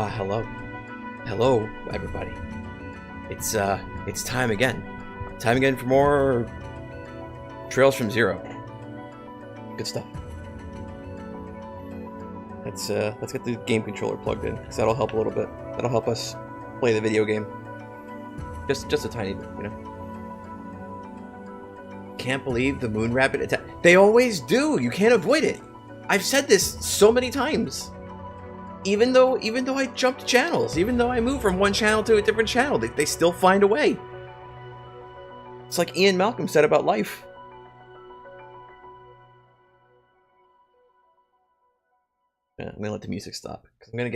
Hello. Hello, everybody. It's time again. Time again for more Trails from Zero. Good stuff. Let's get the game controller plugged in, because that'll help a little bit. That'll help us play the video game. Just a tiny bit, you know. Can't believe the moon rabbit attack. They always do. You can't avoid it. I've said this so many times. Even though I jumped channels, even though I moved from one channel to a different channel, they still find a way. It's like Ian Malcolm said about life. Yeah, I'm gonna let the music stop because we're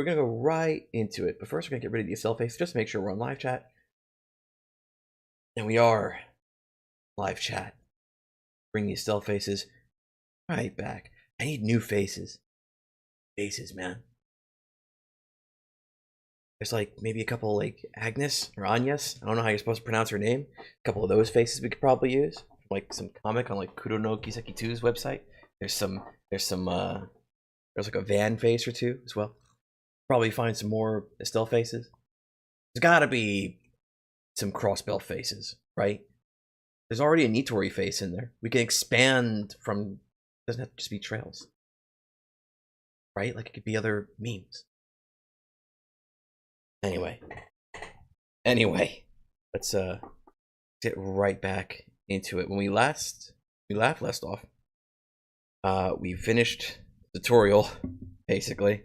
gonna go right into it. But first, we're gonna get rid of the cell face just to make sure we're on live chat. And we are live chat. Bring these cell faces right back. I need new faces. Faces, man. There's like maybe a couple like Agnes or Agnes. I don't know how you're supposed to pronounce her name. A couple of those faces we could probably use. Like some comic on like Kuro no Kiseki 2's website. There's like a van face or two as well. Probably find some more Estelle faces. There's gotta be some Crossbell faces, right? There's already a Nitori face in there. We can expand from, it doesn't have to just be Trails. Right? Like it could be other memes. Anyway, let's get right back into it. When we left off, we finished the tutorial basically.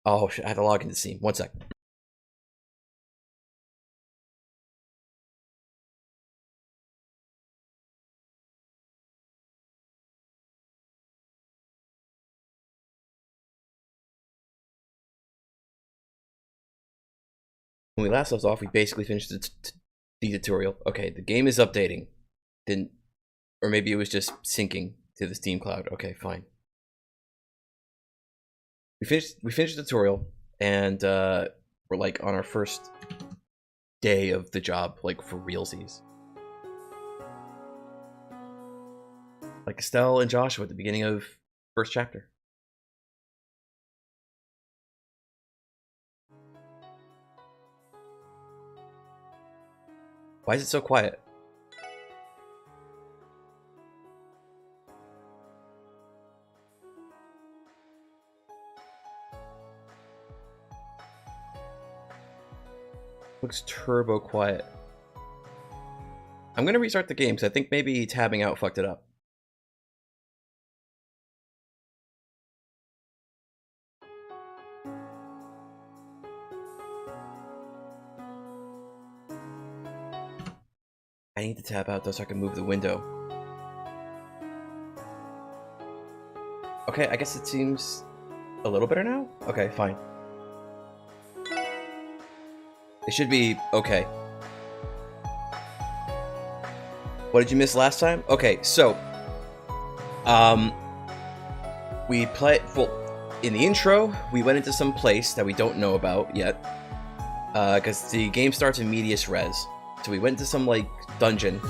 Oh shit, I have to log into Steam. One sec. When we last left off, we basically finished the tutorial. Okay, the game is updating. Or maybe it was just syncing to the Steam cloud. Okay, fine. We finished the tutorial, and we're like on our first day of the job, like for realsies. Like Estelle and Joshua at the beginning of first chapter. Why is it so quiet? Looks turbo quiet. I'm gonna restart the game because I think maybe tabbing out fucked it up. I need to tab out though so I can move the window. Okay, I guess it seems a little better now? Okay, fine. It should be okay. What did you miss last time? Okay, so we played, well, in the intro, we went into some place that we don't know about yet. Because the game starts in medias res. So we went to some like dungeon,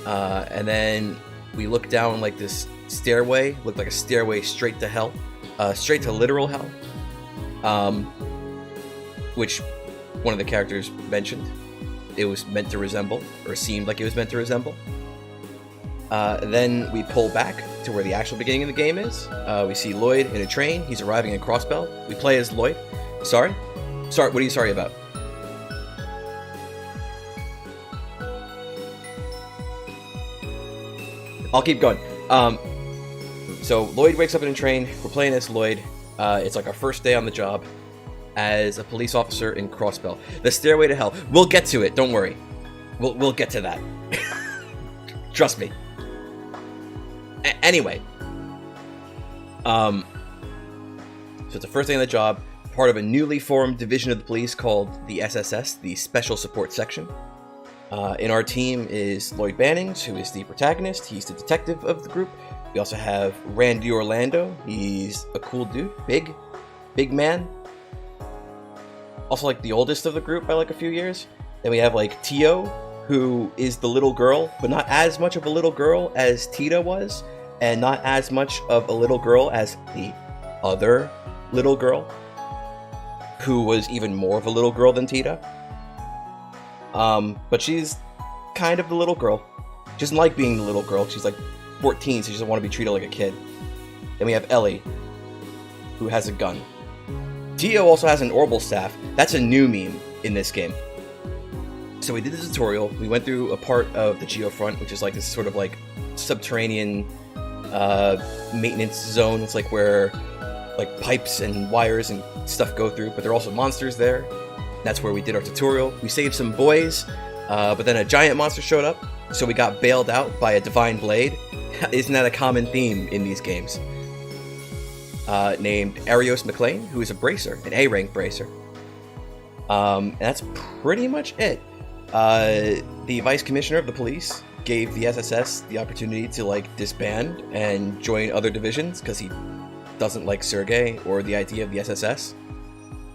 and then we looked down like this stairway, looked like a stairway straight to hell, straight to literal hell, which one of the characters mentioned it was meant to resemble, or seemed like it was meant to resemble. Then we pull back to where the actual beginning of the game is. We see Lloyd in a train. He's arriving in Crossbell. We play as Lloyd. Sorry, what are you sorry about? I'll keep going. So Lloyd wakes up in a train. We're playing as Lloyd. It's like our first day on the job as a police officer in Crossbell. The stairway to hell. We'll get to it. Don't worry. We'll get to that. Trust me. Anyway. So it's the first day on the job. Part of a newly formed division of the police called the SSS, the Special Support Section. In our team is Lloyd Bannings, who is the protagonist. He's the detective of the group. We also have Randy Orlando. He's a cool dude. Big man. Also like the oldest of the group by like a few years. Then we have like Tio, who is the little girl, but not as much of a little girl as Tita was, and not as much of a little girl as the other little girl. who was even more of a little girl than Tita. But she's kind of the little girl. She doesn't like being the little girl. She's like 14, so she doesn't want to be treated like a kid. Then we have Ellie, who has a gun. Tio also has an orbital staff. That's a new meme in this game. So we did the tutorial. We went through a part of the Geofront, which is like this sort of like subterranean maintenance zone. It's like where like pipes and wires and stuff go through, but there are also monsters there. That's where we did our tutorial. We saved some boys, but then a giant monster showed up, so we got bailed out by a divine blade. Isn't that a common theme in these games? Named Arios McLean, who is a bracer, an A-rank bracer. And that's pretty much it. The vice commissioner of the police gave the SSS the opportunity to like disband and join other divisions because he doesn't like Sergei or the idea of the SSS.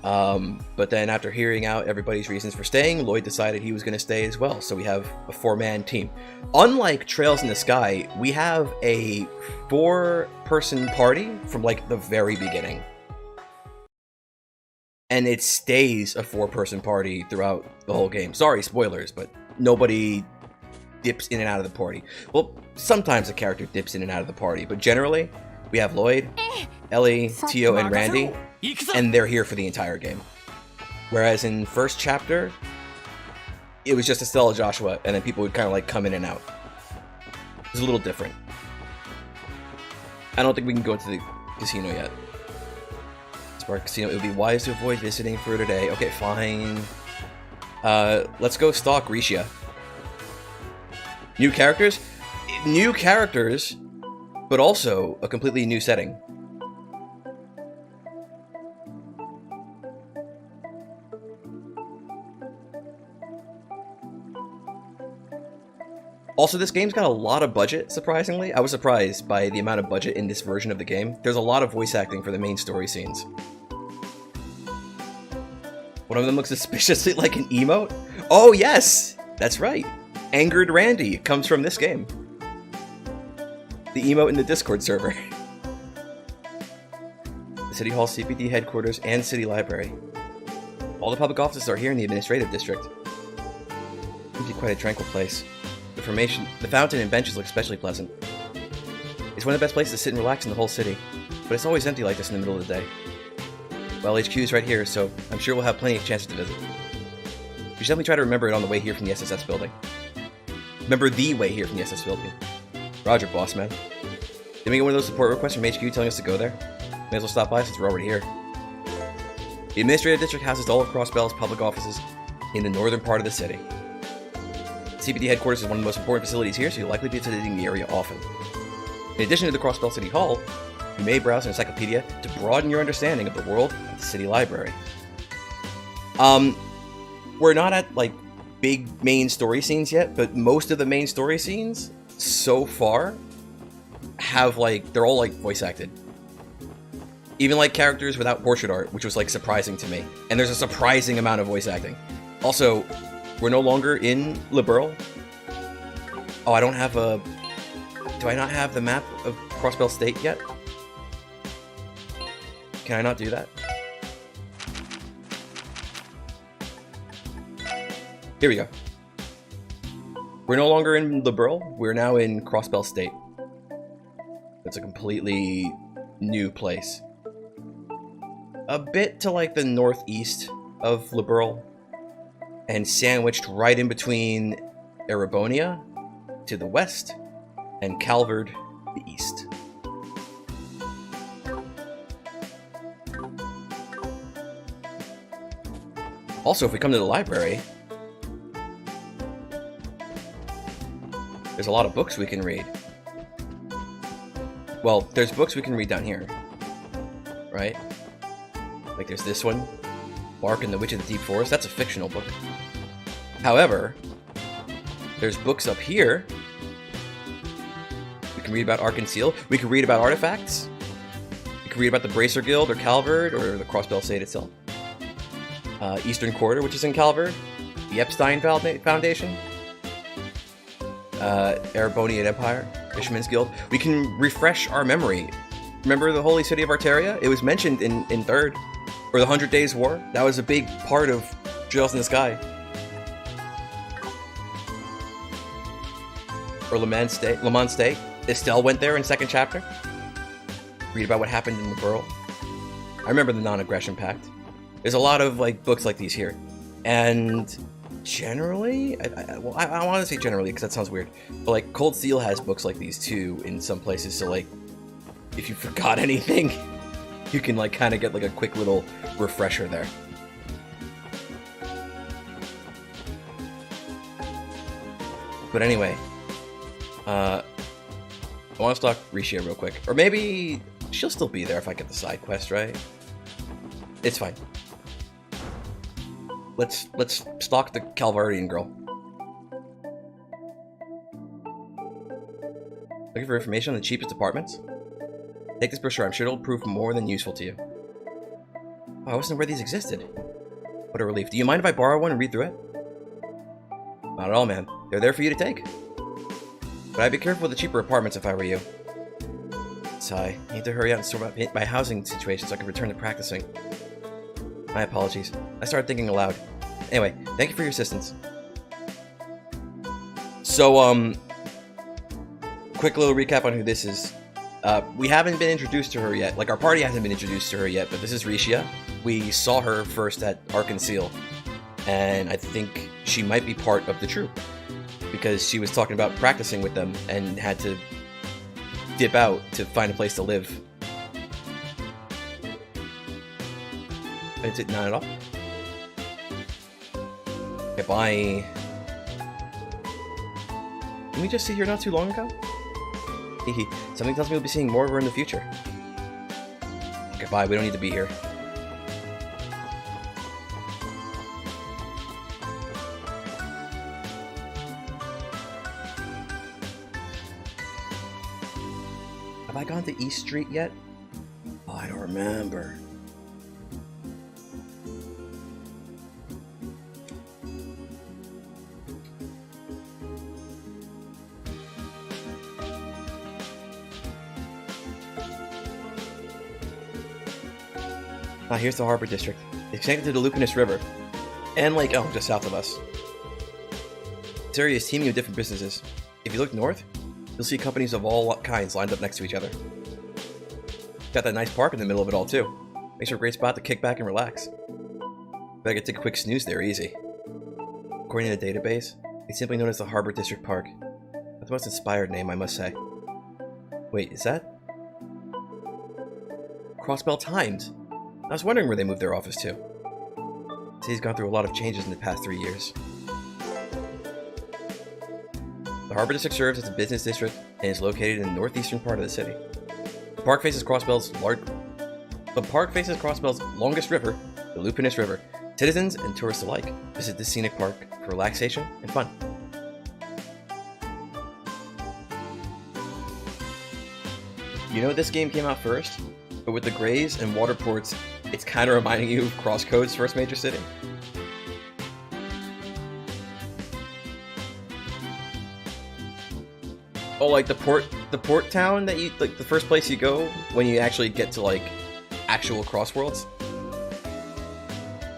But then after hearing out everybody's reasons for staying, Lloyd decided he was going to stay as well. So we have a 4-man team. Unlike Trails in the Sky, we have a 4-person party from like the very beginning. And it stays a 4-person party throughout the whole game. Sorry, spoilers, but nobody dips in and out of the party. Well, sometimes a character dips in and out of the party, but generally, we have Lloyd, Ellie, Tio, and Randy, and they're here for the entire game. Whereas in first chapter, it was just Estella, Joshua, and then people would kind of like come in and out. It's a little different. I don't think we can go to the casino yet. Spark Casino, it would be wise to avoid visiting for today. Okay, fine. Let's go stalk Risha. New characters? New characters, but also a completely new setting. Also, this game's got a lot of budget, surprisingly. I was surprised by the amount of budget in this version of the game. There's a lot of voice acting for the main story scenes. One of them looks suspiciously like an emote. Oh, yes! That's right. Angered Randy comes from this game. The emote in the Discord server. The City Hall, CPD headquarters, and City Library. All the public offices are here in the administrative district. Seems to be quite a tranquil place. The fountain and benches look especially pleasant. It's one of the best places to sit and relax in the whole city, but it's always empty like this in the middle of the day. Well, HQ is right here, so I'm sure we'll have plenty of chances to visit. You should definitely try to remember it on the way here from the SSS building. Remember the way here from the SS building. Roger, boss man. Did we get one of those support requests from HQ telling us to go there? May as well stop by since we're already here. The administrative district houses all of Crossbell's public offices in the northern part of the city. CPD headquarters is one of the most important facilities here, so you'll likely be visiting the area often. In addition to the Crossbell City Hall, you may browse an encyclopedia to broaden your understanding of the world of the city library. We're not at, like, big main story scenes yet, but most of the main story scenes, so far, have, like, they're all, like, voice acted. Even, like, characters without portrait art, which was, like, surprising to me. And there's a surprising amount of voice acting. Also, we're no longer in Liberl. Oh, I don't have a... Do I not have the map of Crossbell State yet? Can I not do that? Here we go. We're no longer in Liberl. We're now in Crossbell State. It's a completely new place. A bit to like the northeast of Liberl, and sandwiched right in between Erebonia to the west and Calvard the east. Also, if we come to the library, there's a lot of books we can read. Well, there's books we can read down here, right? Like there's this one, Bark and the Witch of the Deep Forest. That's a fictional book. However, there's books up here. We can read about Ark and Seal. We can read about artifacts. We can read about the Bracer Guild or Calvard or the Crossbell State itself. Eastern Quarter, which is in Calvard. The Epstein Foundation. Erebonian Empire. Fisherman's Guild. We can refresh our memory. Remember the holy city of Arteria? It was mentioned in 3rd. Or the 100 Days War. That was a big part of Trails in the Sky. Or Le Mans State. Estelle went there in second chapter. Read about what happened in the Burl. I remember the Non-Aggression Pact. There's a lot of like books like these here. And generally, I want to say generally because that sounds weird, but like Cold Steel has books like these too in some places. So like, if you forgot anything, you can like kind of get like a quick little refresher there. But anyway, I want to stalk Risha real quick, or maybe she'll still be there if I get the side quest right. It's fine. Let's stalk the Calvardian girl. Looking for information on the cheapest apartments? Take this brochure. I'm sure it'll prove more than useful to you. Oh, I wasn't aware these existed. What a relief. Do you mind if I borrow one and read through it? Not at all, man. They're there for you to take. But I'd be careful with the cheaper apartments if I were you. Sigh. I need to hurry out and sort out my housing situation so I can return to practicing. My apologies. I started thinking aloud. Anyway, thank you for your assistance. So, quick little recap on who this is. We haven't been introduced to her yet. Like, our party hasn't been introduced to her yet, but this is Risha. We saw her first at Arkansas, and I think she might be part of the troop, because she was talking about practicing with them and had to dip out to find a place to live. Is it not at all? Okay, bye. Didn't we just see her not too long ago? Hehe. Something tells me we'll be seeing more of her in the future. Okay, bye. We don't need to be here. Have I gone to East Street yet? Oh, I don't remember. Ah, here's the Harbor District. It's connected to the Lupinus River. And Lake Elm, just south of us. This area is teeming with different businesses. If you look north, you'll see companies of all kinds lined up next to each other. Got that nice park in the middle of it all, too. Makes for a great spot to kick back and relax. Bet I could take a quick snooze there easy. According to the database, it's simply known as the Harbor District Park. That's the most inspired name, I must say. Wait, is that Crossbell Times? I was wondering where they moved their office to. The city's gone through a lot of changes in the past 3 years. The Harbor District serves as a business district and is located in the northeastern part of the city. The park faces Crossbell's longest river, the Lupinus River. Citizens and tourists alike visit this scenic park for relaxation and fun. You know this game came out first, but with the grays and water ports, it's kind of reminding you of Crosscode's first major city. Oh, like the port town that you, like the first place you go when you actually get to like actual Crossworlds?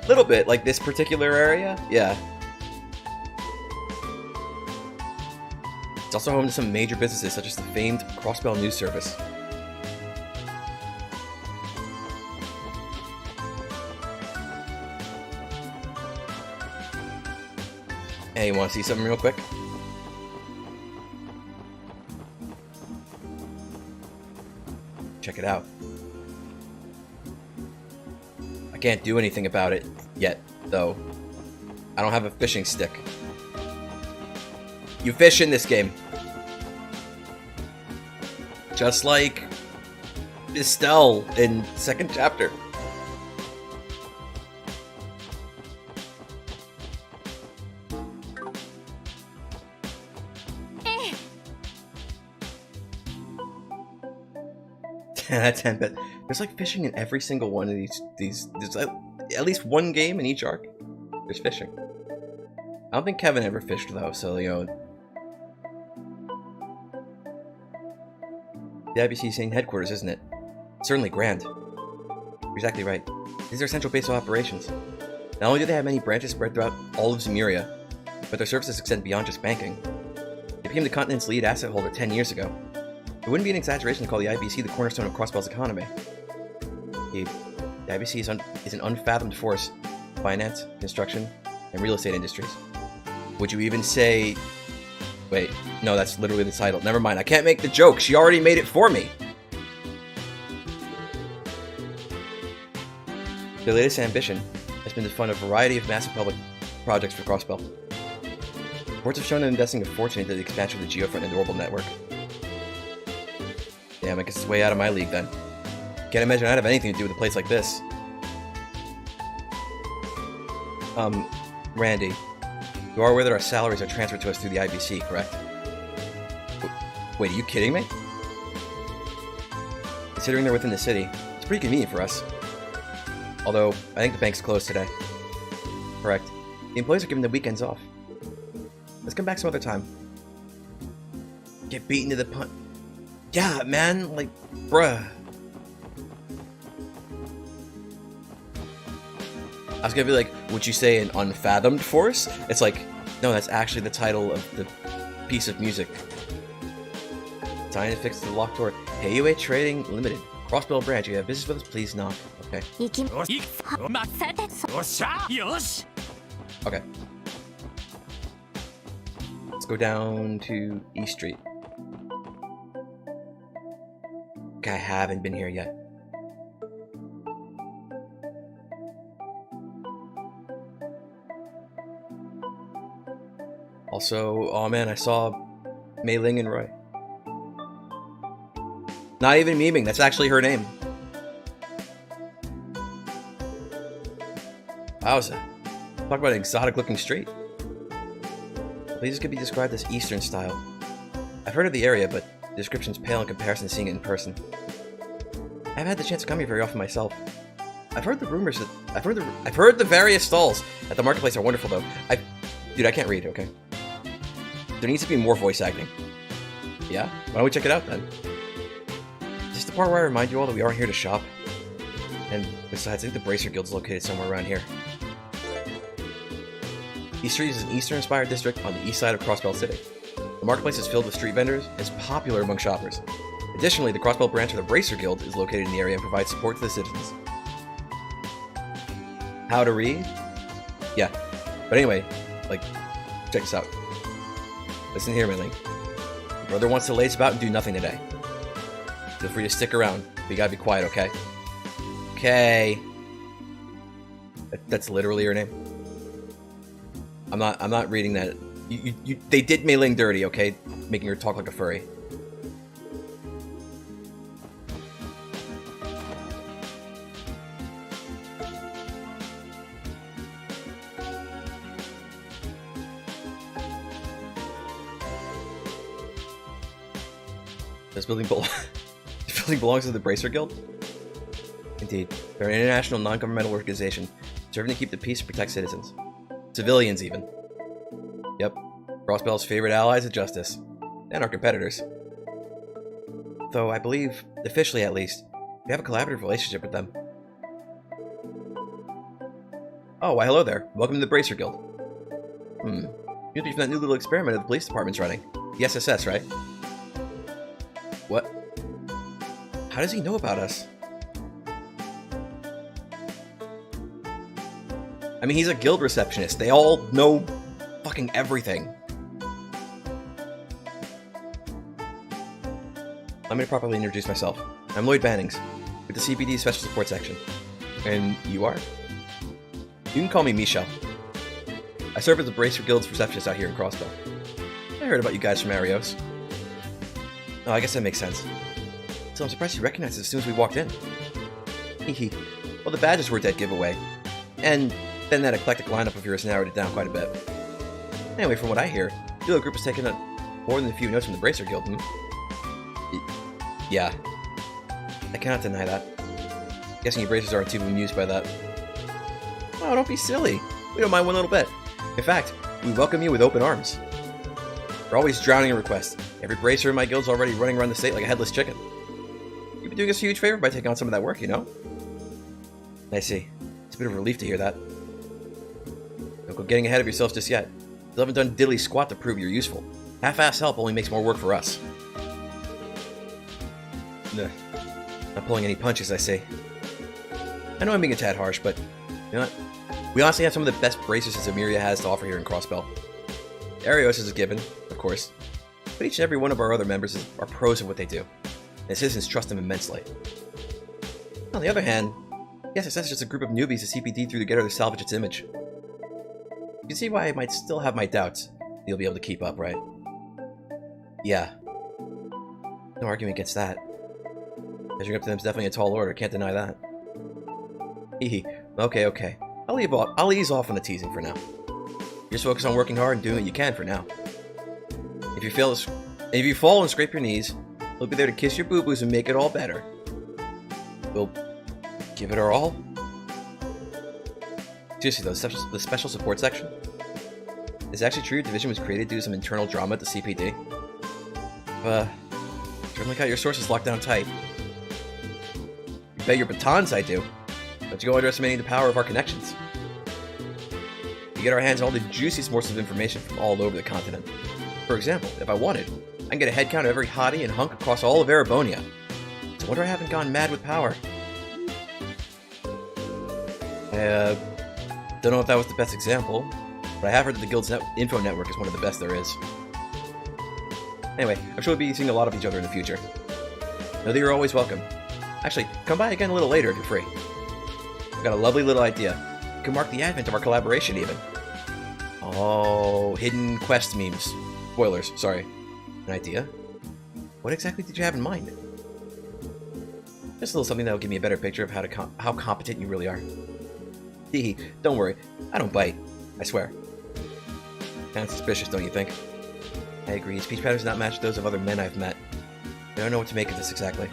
Little bit, like this particular area, yeah. It's also home to some major businesses such as the famed Crossbell News Service. Hey, you want to see something real quick? Check it out. I can't do anything about it yet, though. I don't have a fishing stick. You fish in this game. Just like Estelle in second chapter. That's 10 bit. There's like fishing in every single one of these. There's at least one game in each arc. There's fishing. I don't think Kevin ever fished though, so you know. The IBC saying headquarters, isn't it? Certainly grand. You're exactly right. These are central base of operations. Not only do they have many branches spread throughout all of Zemuria, but their services extend beyond just banking. They became the continent's lead asset holder 10 years ago. It wouldn't be an exaggeration to call the IBC the cornerstone of Crossbell's economy. The IBC is an unfathomed force in finance, construction, and real estate industries. Would you even say... Wait, no, that's literally the title. Never mind, I can't make the joke. She already made it for me. Their latest ambition has been to fund a variety of massive public projects for Crossbell. Reports have shown them investing a fortune into the expansion of the Geofront and the Orbital network. Damn, I guess it's way out of my league then. Can't imagine I'd have anything to do with a place like this. Randy, you are aware that our salaries are transferred to us through the IBC, correct? Wait, are you kidding me? Considering they're within the city, it's pretty convenient for us. Although, I think the bank's closed today. Correct. The employees are given the weekends off. Let's come back some other time. Get beaten to the punch. Yeah, man, like, bruh. I was gonna be like, would you say an unfathomed force? It's like, no, that's actually the title of the piece of music. Time to fix the locked door. KUA Trading Limited. Crossbell branch. You have business with us? Please knock. Okay. Okay. Let's go down to East Street. Okay, I haven't been here yet. Also, oh man, I saw Mei Ling and Roy. Not even memeing, that's actually her name. Wowza. Talk about an exotic looking street. Places could be described as Eastern style. I've heard of the area, but the description's pale in comparison to seeing it in person. I haven't had the chance to come here very often myself. I've heard the rumors that I've heard the various stalls at the marketplace are wonderful though. Dude, I can't read, okay? There needs to be more voice acting. Yeah? Why don't we check it out then? Is this the part where I remind you all that we aren't here to shop? And besides, I think the Bracer Guild's located somewhere around here. East Street is an Eastern-inspired district on the east side of Crossbell City. The marketplace is filled with street vendors and is popular among shoppers. Additionally, the Crossbell branch of the Bracer Guild is located in the area and provides support to the citizens. How to read? Yeah. But anyway, like, check this out. Listen here, Mei Ling. Your brother wants to lace about and do nothing today. Feel free to stick around, but you gotta be quiet, okay? Okay. That's literally her name. I'm not reading that. They did Mei Ling dirty, okay? Making her talk like a furry. This building belongs to the Bracer Guild? Indeed. They're an international non-governmental organization serving to keep the peace and protect citizens. Civilians, even. Yep. Crossbell's favorite allies of justice. And our competitors. Though I believe, officially at least, we have a collaborative relationship with them. Oh, why hello there. Welcome to the Bracer Guild. You must be from that new little experiment that the police department's running. The SSS, right? What? How does he know about us? I mean, he's a guild receptionist. They all know fucking everything. Let me properly introduce myself. I'm Lloyd Bannings, with the CBD Special Support Section. And you are? You can call me Michelle. I serve as the Bracer Guild's receptionist out here in Crossbell. I heard about you guys from Arios. Oh, I guess that makes sense. So I'm surprised you recognized us as soon as we walked in. Hehe. Well, the badges were a dead giveaway. And then that eclectic lineup of yours narrowed it down quite a bit. Anyway, from what I hear, the little group has taken more than a few notes from the Bracer Guild, Yeah. I cannot deny that. Guessing you Bracers aren't too amused by that. Oh, don't be silly. We don't mind one little bit. In fact, we welcome you with open arms. We're always drowning in requests. Every Bracer in my guild's already running around the state like a headless chicken. You've been doing us a huge favor by taking on some of that work, you know? I see. It's a bit of a relief to hear that. Don't go getting ahead of yourselves just yet. You haven't done diddly squat to prove you're useful. Half-ass help only makes more work for us. Nah. Not pulling any punches, I see. I know I'm being a tad harsh, but you know what? We honestly have some of the best bracers Zamiria has to offer here in Crossbell. Arios is a given, of course, but each and every one of our other members are pros at what they do, and citizens trust them immensely. On the other hand, the SSS is just a group of newbies the CPD threw together to salvage its image. You can see why I might still have my doubts you'll be able to keep up, right? Yeah. No argument against that. Measuring up to them is definitely a tall order, can't deny that. Hehe. Okay. I'll ease off on the teasing for now. Just focus on working hard and doing what you can for now. If you fall and scrape your knees, we'll be there to kiss your boo-boos and make it all better. We'll give it our all. Seriously though, the special support section? Is it actually true your division was created due to some internal drama at the CPD? Certainly got your sources locked down tight. You bet your batons I do. Don't you go underestimating the power of our connections. We get our hands on all the juiciest morsels of information from all over the continent. For example, if I wanted, I can get a head count of every hottie and hunk across all of Erebonia. So I wonder I haven't gone mad with power. Don't know if that was the best example, but I have heard that the Guild's info network is one of the best there is. Anyway, I'm sure we'll be seeing a lot of each other in the future. Know that you're always welcome. Actually, come by again a little later if you're free. I've got a lovely little idea. You can mark the advent of our collaboration even. Oh, hidden quest memes. Spoilers, sorry. An idea? What exactly did you have in mind? Just a little something that will give me a better picture of how competent you really are. Hehe, don't worry. I don't bite. I swear. Kinda suspicious, don't you think? I agree. Speech patterns not match those of other men I've met. I don't know what to make of this exactly.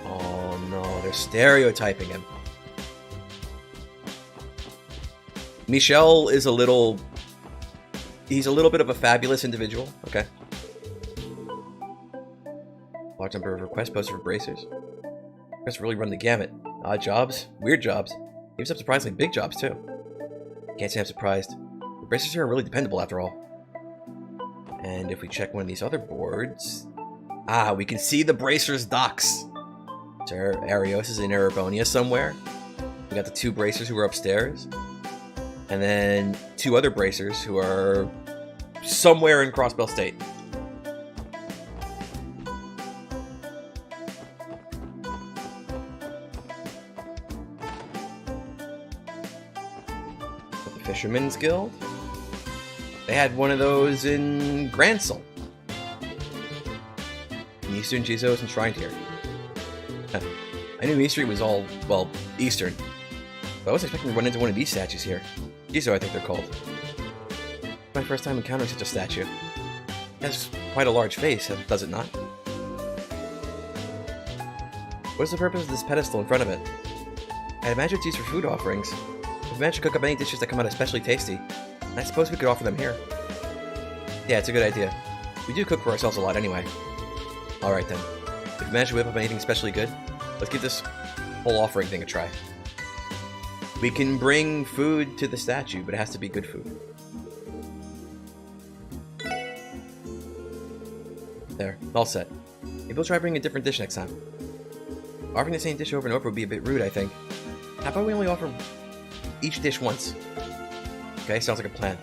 Oh no, they're stereotyping him. Michel is he's a little bit of a fabulous individual, okay? Large number of requests posted for bracers. Requests really run the gamut. Odd jobs, weird jobs, even some surprisingly big jobs too. Can't say I'm surprised. The bracers here are really dependable after all. And if we check one of these other boards... Ah, we can see the bracers' docks! So Arios is in Erebonia somewhere. We got the two bracers who are upstairs. And then two other bracers who are somewhere in Crossbell State. The Fisherman's Guild? They had one of those in Gransel. And Eastern Jizo is enshrined here. I knew Eastern was all, well, Eastern. But I wasn't expecting to run into one of these statues here. Jizo, I think they're called. It's my first time encountering such a statue. It has quite a large face, does it not? What's the purpose of this pedestal in front of it? I imagine it's used for food offerings. We've managed to cook up any dishes that come out especially tasty. And I suppose we could offer them here. Yeah, it's a good idea. We do cook for ourselves a lot anyway. Alright then. If we manage to whip up anything especially good, let's give this whole offering thing a try. We can bring food to the statue, but it has to be good food. There, all set. Maybe we'll try bringing a different dish next time. Offering the same dish over and over would be a bit rude, I think. How about we only offer each dish once? Okay, sounds like a plan.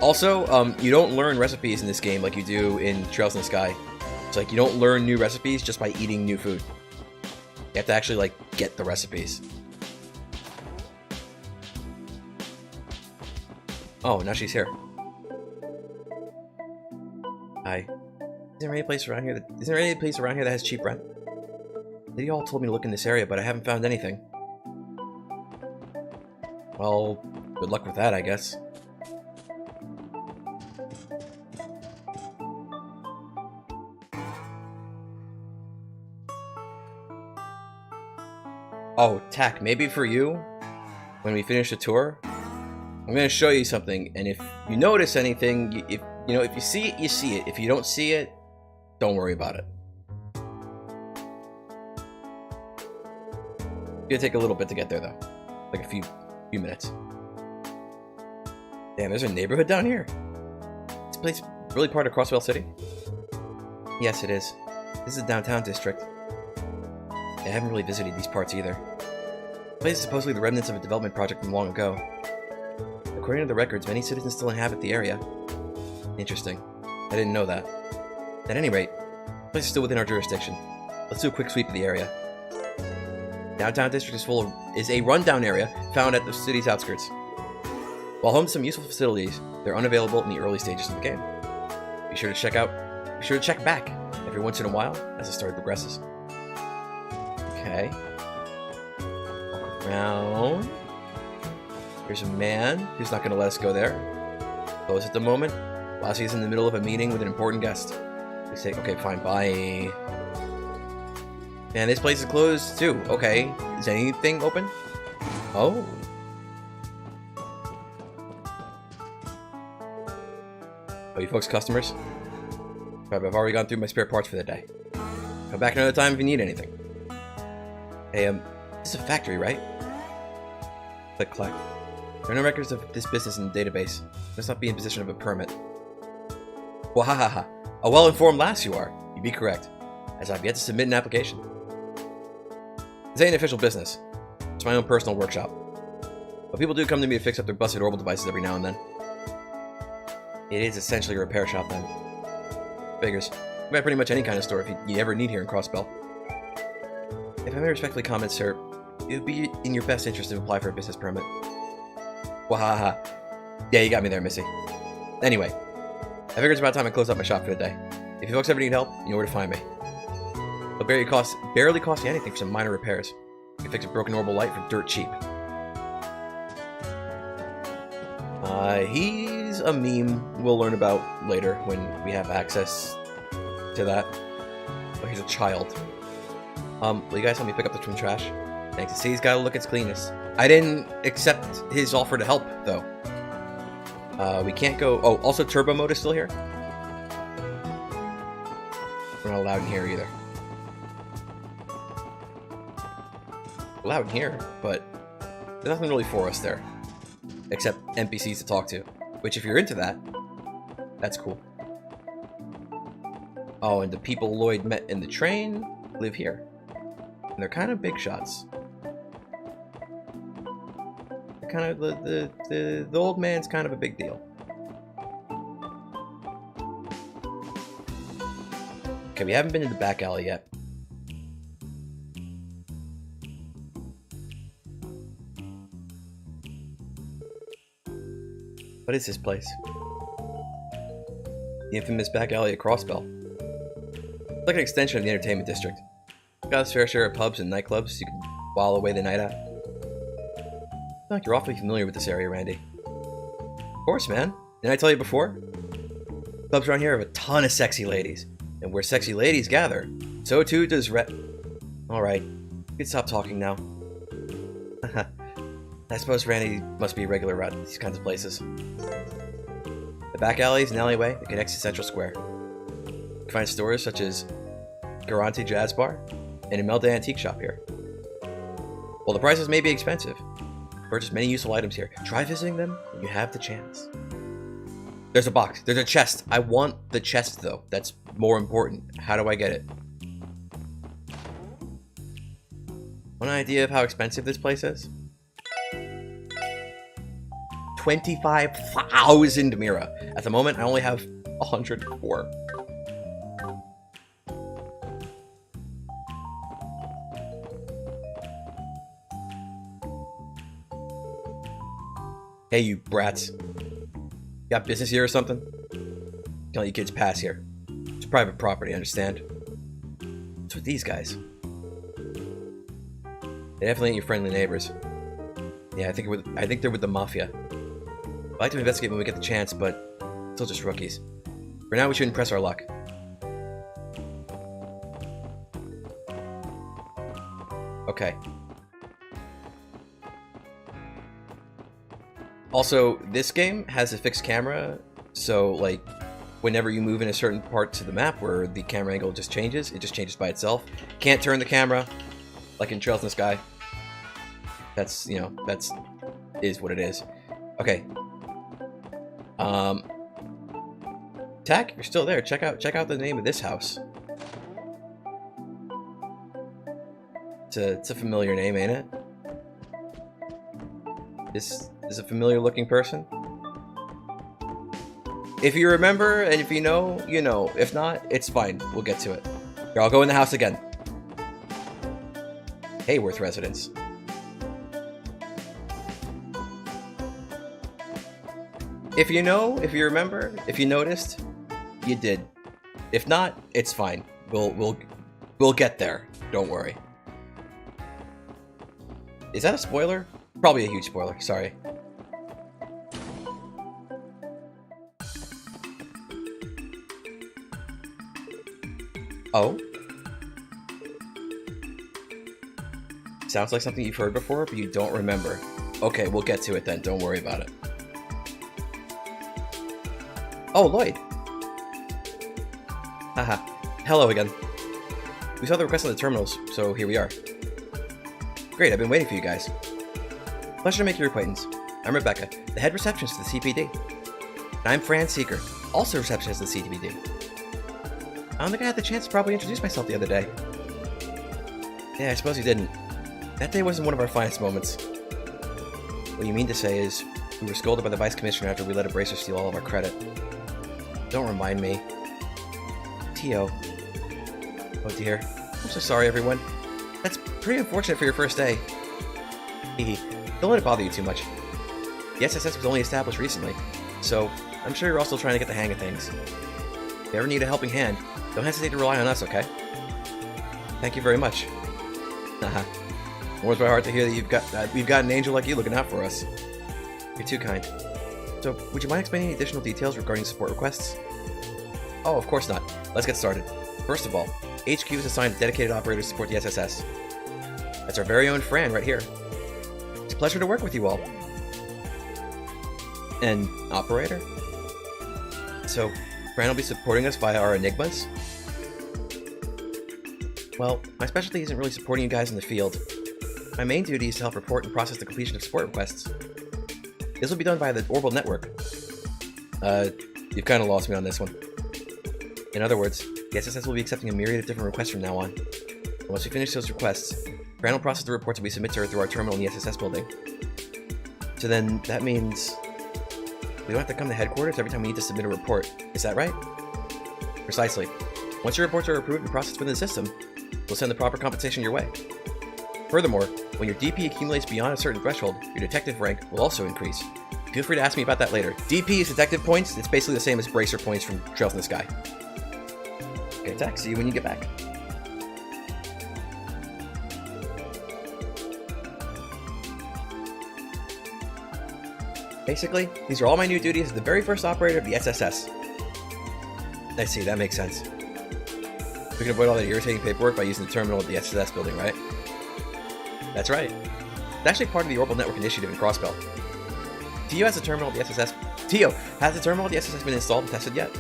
Also, you don't learn recipes in this game like you do in Trails in the Sky. It's like you don't learn new recipes just by eating new food. You have to actually, like, get the recipes. Oh, now she's here. Hi. Is there any place around here that has cheap rent? They all told me to look in this area, but I haven't found anything. Well, good luck with that, I guess. Oh, Tack, maybe for you, when we finish the tour, I'm going to show you something, and if you notice anything, if you see it, you see it. If you don't see it, don't worry about it. Gonna take a little bit to get there though, like a few minutes. Damn, there's a neighborhood down here. This place really part of Crossville City? Yes, it is. This is the downtown district. I haven't really visited these parts either. The place is supposedly the remnants of a development project from long ago. According to the records, many citizens still inhabit the area. Interesting. I didn't know that. At any rate, the place is still within our jurisdiction. Let's do a quick sweep of the area. Downtown district is a rundown area found at the city's outskirts. While home to some useful facilities, they're unavailable in the early stages of the game. Be sure to check back every once in a while as the story progresses. Okay. Around. Here's a man who's not going to let us go there. Close at the moment. Lassie's in the middle of a meeting with an important guest. We say, okay, fine, bye. And this place is closed too. Okay. Is anything open? Oh. Oh, you folks customers? I've already gone through my spare parts for the day. Come back another time if you need anything. Hey, this is a factory, right? Click, clack. There are no records of this business in the database. Must not be in possession of a permit. Wahahaha. A well-informed lass you are. You'd be correct, as I've yet to submit an application. This ain't official business. It's my own personal workshop. But people do come to me to fix up their busted orbital devices every now and then. It is essentially a repair shop then. Figures. We have pretty much any kind of store if you ever need here in Crossbell. If I may respectfully comment, sir, it would be in your best interest to apply for a business permit. Wahaha. Yeah, you got me there, Missy. Anyway, I figure it's about time I close up my shop for the day. If you folks ever need help, you know where to find me. It'll barely cost you anything for some minor repairs. You can fix a broken orbital light for dirt cheap. He's a meme we'll learn about later when we have access to that. Oh, he's a child. Will you guys help me pick up the twin trash? Thanks. To see he's gotta look its cleanest. I didn't accept his offer to help, though. We can't go... Oh, also turbo mode is still here? We're not allowed in here either. We're allowed in here, but there's nothing really for us there. Except NPCs to talk to. Which, if you're into that, that's cool. Oh, and the people Lloyd met in the train live here. And they're kind of big shots. They're kind of the old man's kind of a big deal. Okay, we haven't been in the back alley yet. What is this place? The infamous back alley at Crossbell. It's like an extension of the entertainment district. It's got its fair share of pubs and nightclubs you can while away the night at. I feel like you're awfully familiar with this area, Randy. Of course, man. Didn't I tell you before? Clubs around here have a ton of sexy ladies. And where sexy ladies gather, so too does Alright, you can stop talking now. I suppose Randy must be a regular at these kinds of places. The back alley is an alleyway that connects to Central Square. You can find stores such as Garante Jazz Bar and Imelda Antique Shop here. While the prices may be expensive, purchase many useful items here. Try visiting them when you have the chance. There's a box. There's a chest. I want the chest, though. That's more important. How do I get it? Want an idea of how expensive this place is? 25,000 Mira. At the moment, I only have 104. Hey, you brats. Got business here or something? Don't let you kids pass here. It's private property, understand? What's with these guys? They definitely ain't your friendly neighbors. Yeah, I think they're with the Mafia. I'd like to investigate when we get the chance, but still just rookies. For now, we shouldn't press our luck. Okay. Also, this game has a fixed camera, so, like, whenever you move in a certain part to the map where the camera angle just changes, it just changes by itself. Can't turn the camera, like in Trails in the Sky. That's, you know, that's is what it is. Okay. Tack, you're still there. Check out the name of this house. It's a familiar name, ain't it? This is a familiar looking person. If you remember, and if you know, you know. If not, it's fine. We'll get to it. Here, I'll go in the house again. Hayworth residence. If you know, if you remember, if you noticed, you did. If not, it's fine. We'll get there. Don't worry. Is that a spoiler? Probably a huge spoiler. Sorry. Oh? Sounds like something you've heard before, but you don't remember. Okay, we'll get to it then. Don't worry about it. Oh, Lloyd. Haha. Hello again. We saw the request on the terminals, so here we are. Great, I've been waiting for you guys. Pleasure to make your acquaintance. I'm Rebecca, the head receptionist for the CPD. And I'm Fran Seeker, also receptionist of the CPD. I don't think I had the chance to properly introduce myself the other day. Yeah, I suppose you didn't. That day wasn't one of our finest moments. What you mean to say is, we were scolded by the Vice Commissioner after we let a bracer steal all of our credit. Don't remind me. Tio. Oh dear. I'm so sorry, everyone. That's pretty unfortunate for your first day. Hehe. Don't let it bother you too much. The SSS was only established recently, so I'm sure you're all still trying to get the hang of things. If you ever need a helping hand, don't hesitate to rely on us, okay? Thank you very much. Haha. Warms my heart to hear that we've got an angel like you looking out for us. You're too kind. So, would you mind explaining any additional details regarding support requests? Oh, of course not. Let's get started. First of all, HQ has assigned a dedicated operator to support the SSS. That's our very own Fran right here. It's a pleasure to work with you all. An operator? So, Fran will be supporting us via our enigmas? Well, my specialty isn't really supporting you guys in the field. My main duty is to help report and process the completion of support requests. This will be done via the Orbital network. You've kind of lost me on this one. In other words, the SSS will be accepting a myriad of different requests from now on. And once we finish those requests, Fran will process the reports we submit to her through our terminal in the SSS building. So then, that means we don't have to come to headquarters every time we need to submit a report. Is that right? Precisely. Once your reports are approved and processed within the system, we'll send the proper compensation your way. Furthermore, when your DP accumulates beyond a certain threshold, your detective rank will also increase. Feel free to ask me about that later. DP is detective points. It's basically the same as bracer points from Trails in the Sky. Okay, Tack, see you when you get back. Basically, these are all my new duties as the very first operator of the SSS. I see, that makes sense. We can avoid all that irritating paperwork by using the terminal at the SSS building, right? That's right. It's actually part of the Orbital Network initiative in Crossbelt. Tio has a terminal at the SSS. Tio, has the terminal at the SSS been installed and tested yet?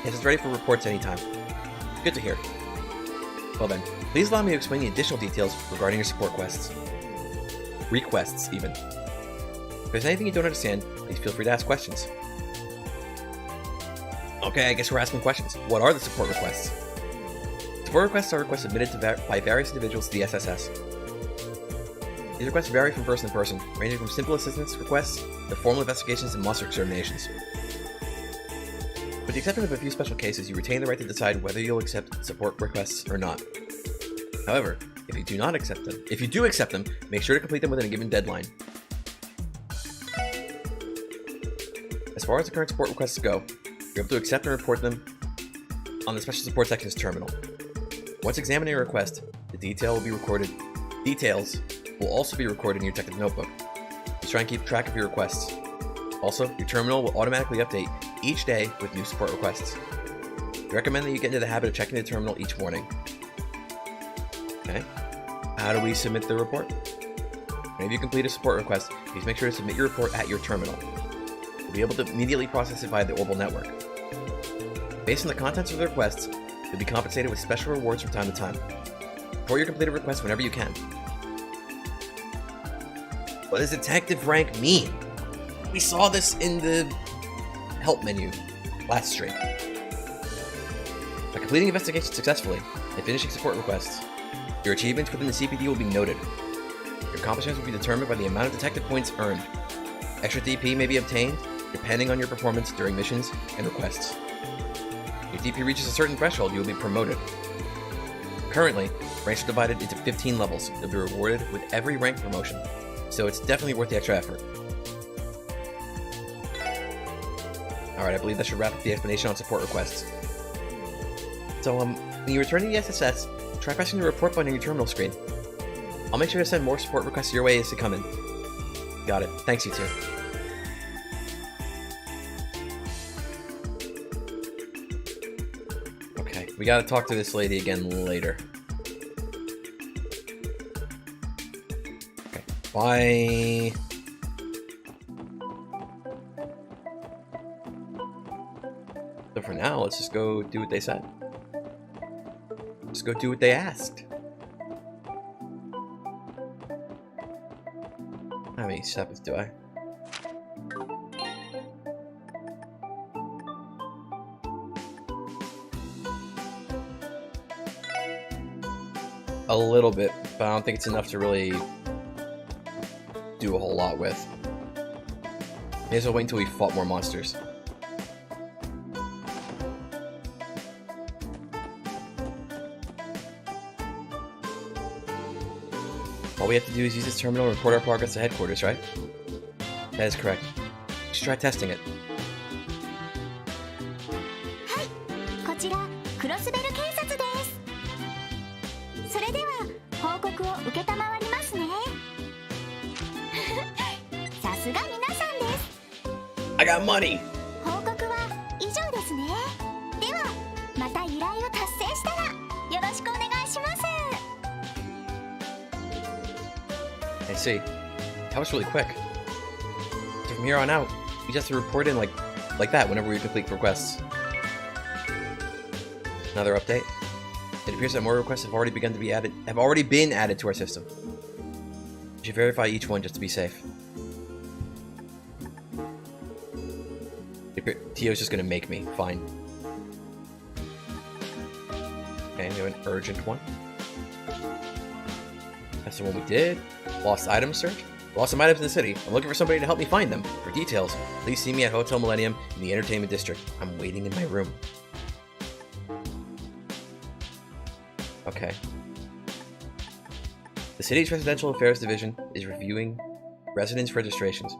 Yes, it's ready for reports anytime. Good to hear. Well then, please allow me to explain the additional details regarding your support quests. Requests, even. If there's anything you don't understand, please feel free to ask questions. Okay, I guess we're asking questions. What are the support requests? Support requests are requests submitted by various individuals to the SSS. These requests vary from person to person, ranging from simple assistance requests to formal investigations and monster exterminations. With the exception of a few special cases, you retain the right to decide whether you'll accept support requests or not. However, if you do accept them, make sure to complete them within a given deadline. As far as the current support requests go, you're able to accept and report them on the Special Support Section's terminal. Once examining a request, the details will also be recorded in your detective notebook. Just try and keep track of your requests. Also, your terminal will automatically update each day with new support requests. We recommend that you get into the habit of checking the terminal each morning. Okay. How do we submit the report? Whenever you complete a support request, please make sure to submit your report at your terminal. You'll be able to immediately process it via the Orbital network. Based on the contents of the requests, you'll be compensated with special rewards from time to time. Report your completed request whenever you can. What does detective rank mean? We saw this in the help menu last stream. By completing investigations successfully and finishing support requests, your achievements within the CPD will be noted. Your accomplishments will be determined by the amount of detective points earned. Extra DP may be obtained depending on your performance during missions and requests. If DP reaches a certain threshold, you will be promoted. Currently, ranks are divided into 15 levels. You'll be rewarded with every rank promotion, so it's definitely worth the extra effort. Alright, I believe that should wrap up the explanation on support requests. So, when you return to the SSS, try pressing the report button on your terminal screen. I'll make sure to send more support requests your way as they come in. Got it. Thanks, you two. Okay, we gotta talk to this lady again later. Okay, bye. So for now, let's just go do what they said. Let's go do what they asked. How many steps do I? A little bit, but I don't think it's enough to really do a whole lot with. May as well wait until we fought more monsters. All we have to do is use this terminal and report our progress to headquarters, right? That is correct. We should try testing it. はい、こちらクロスベル警察です。それでは報告を受けたまわりますね。さすが皆さんです。I got money! 報告は以上ですね。ではまた依頼を達成したらよろしくお願いします。 I see. That was really quick. So from here on out, you just have to report in like that whenever we complete requests. Another update. It appears that more requests have already been added to our system. We should verify each one just to be safe. Tio's just gonna make me. Fine. Okay, we have an urgent one. That's the one we did. Lost items search? Lost some items in the city. I'm looking for somebody to help me find them. For details, please see me at Hotel Millennium in the Entertainment District. I'm waiting in my room. Okay. The city's Residential Affairs Division is reviewing residence registrations.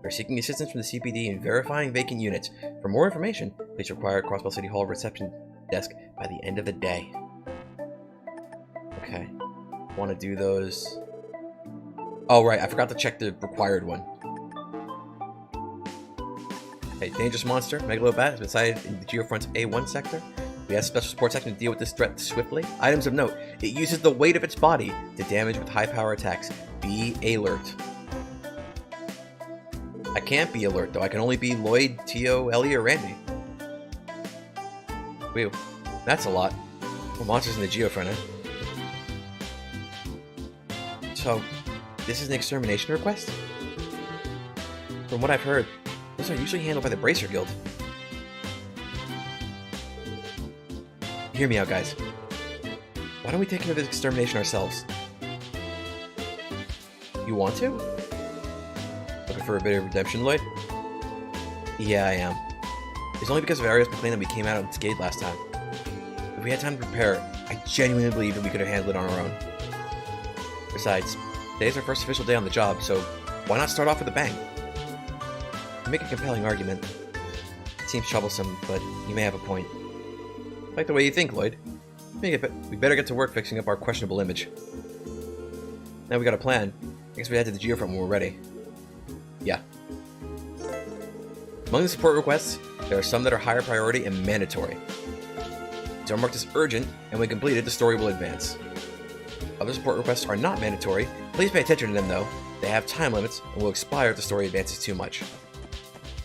We're seeking assistance from the CPD in verifying vacant units. For more information, please require Crossbell City Hall reception desk by the end of the day. Okay. Want to do those... Oh, right, I forgot to check the required one. Okay, dangerous monster, Megalobat, has been sighted in the Geofront's A1 sector. We have a special support section to deal with this threat swiftly. Items of note, it uses the weight of its body to damage with high power attacks. Be alert. I can't be alert, though. I can only be Lloyd, Tio, Ellie, or Randy. Whew, that's a lot. More monsters in the Geofront, eh? So... this is an extermination request? From what I've heard, those are usually handled by the Bracer Guild. Hear me out, guys. Why don't we take care of this extermination ourselves? You want to? Looking for a bit of redemption, Lloyd? Yeah, I am. It's only because of Arios complained that we came out unscathed last time. If we had time to prepare, I genuinely believe that we could have handled it on our own. Besides, today's our first official day on the job, so why not start off with a bang? You make a compelling argument. It seems troublesome, but you may have a point. I like the way you think, Lloyd. We better get to work fixing up our questionable image. Now we got a plan. I guess we head to the Geofront when we're ready. Yeah. Among the support requests, there are some that are higher priority and mandatory. These are marked as urgent, and when completed, the story will advance. Other support requests are not mandatory. Please pay attention to them, though. They have time limits and will expire if the story advances too much.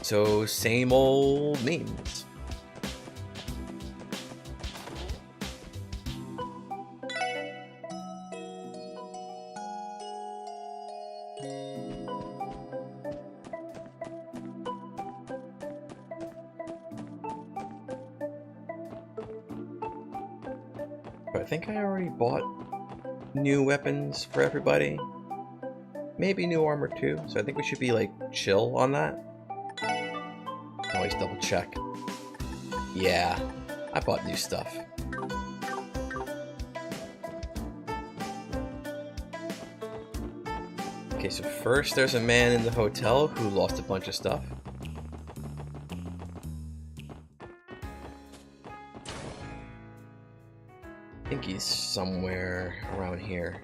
So, same old memes. But I think I already bought new weapons for everybody. Maybe new armor too, so I think we should be like chill on that. Always double check. Yeah, I bought new stuff. Okay, so first there's a man in the hotel who lost a bunch of stuff. I think he's somewhere around here.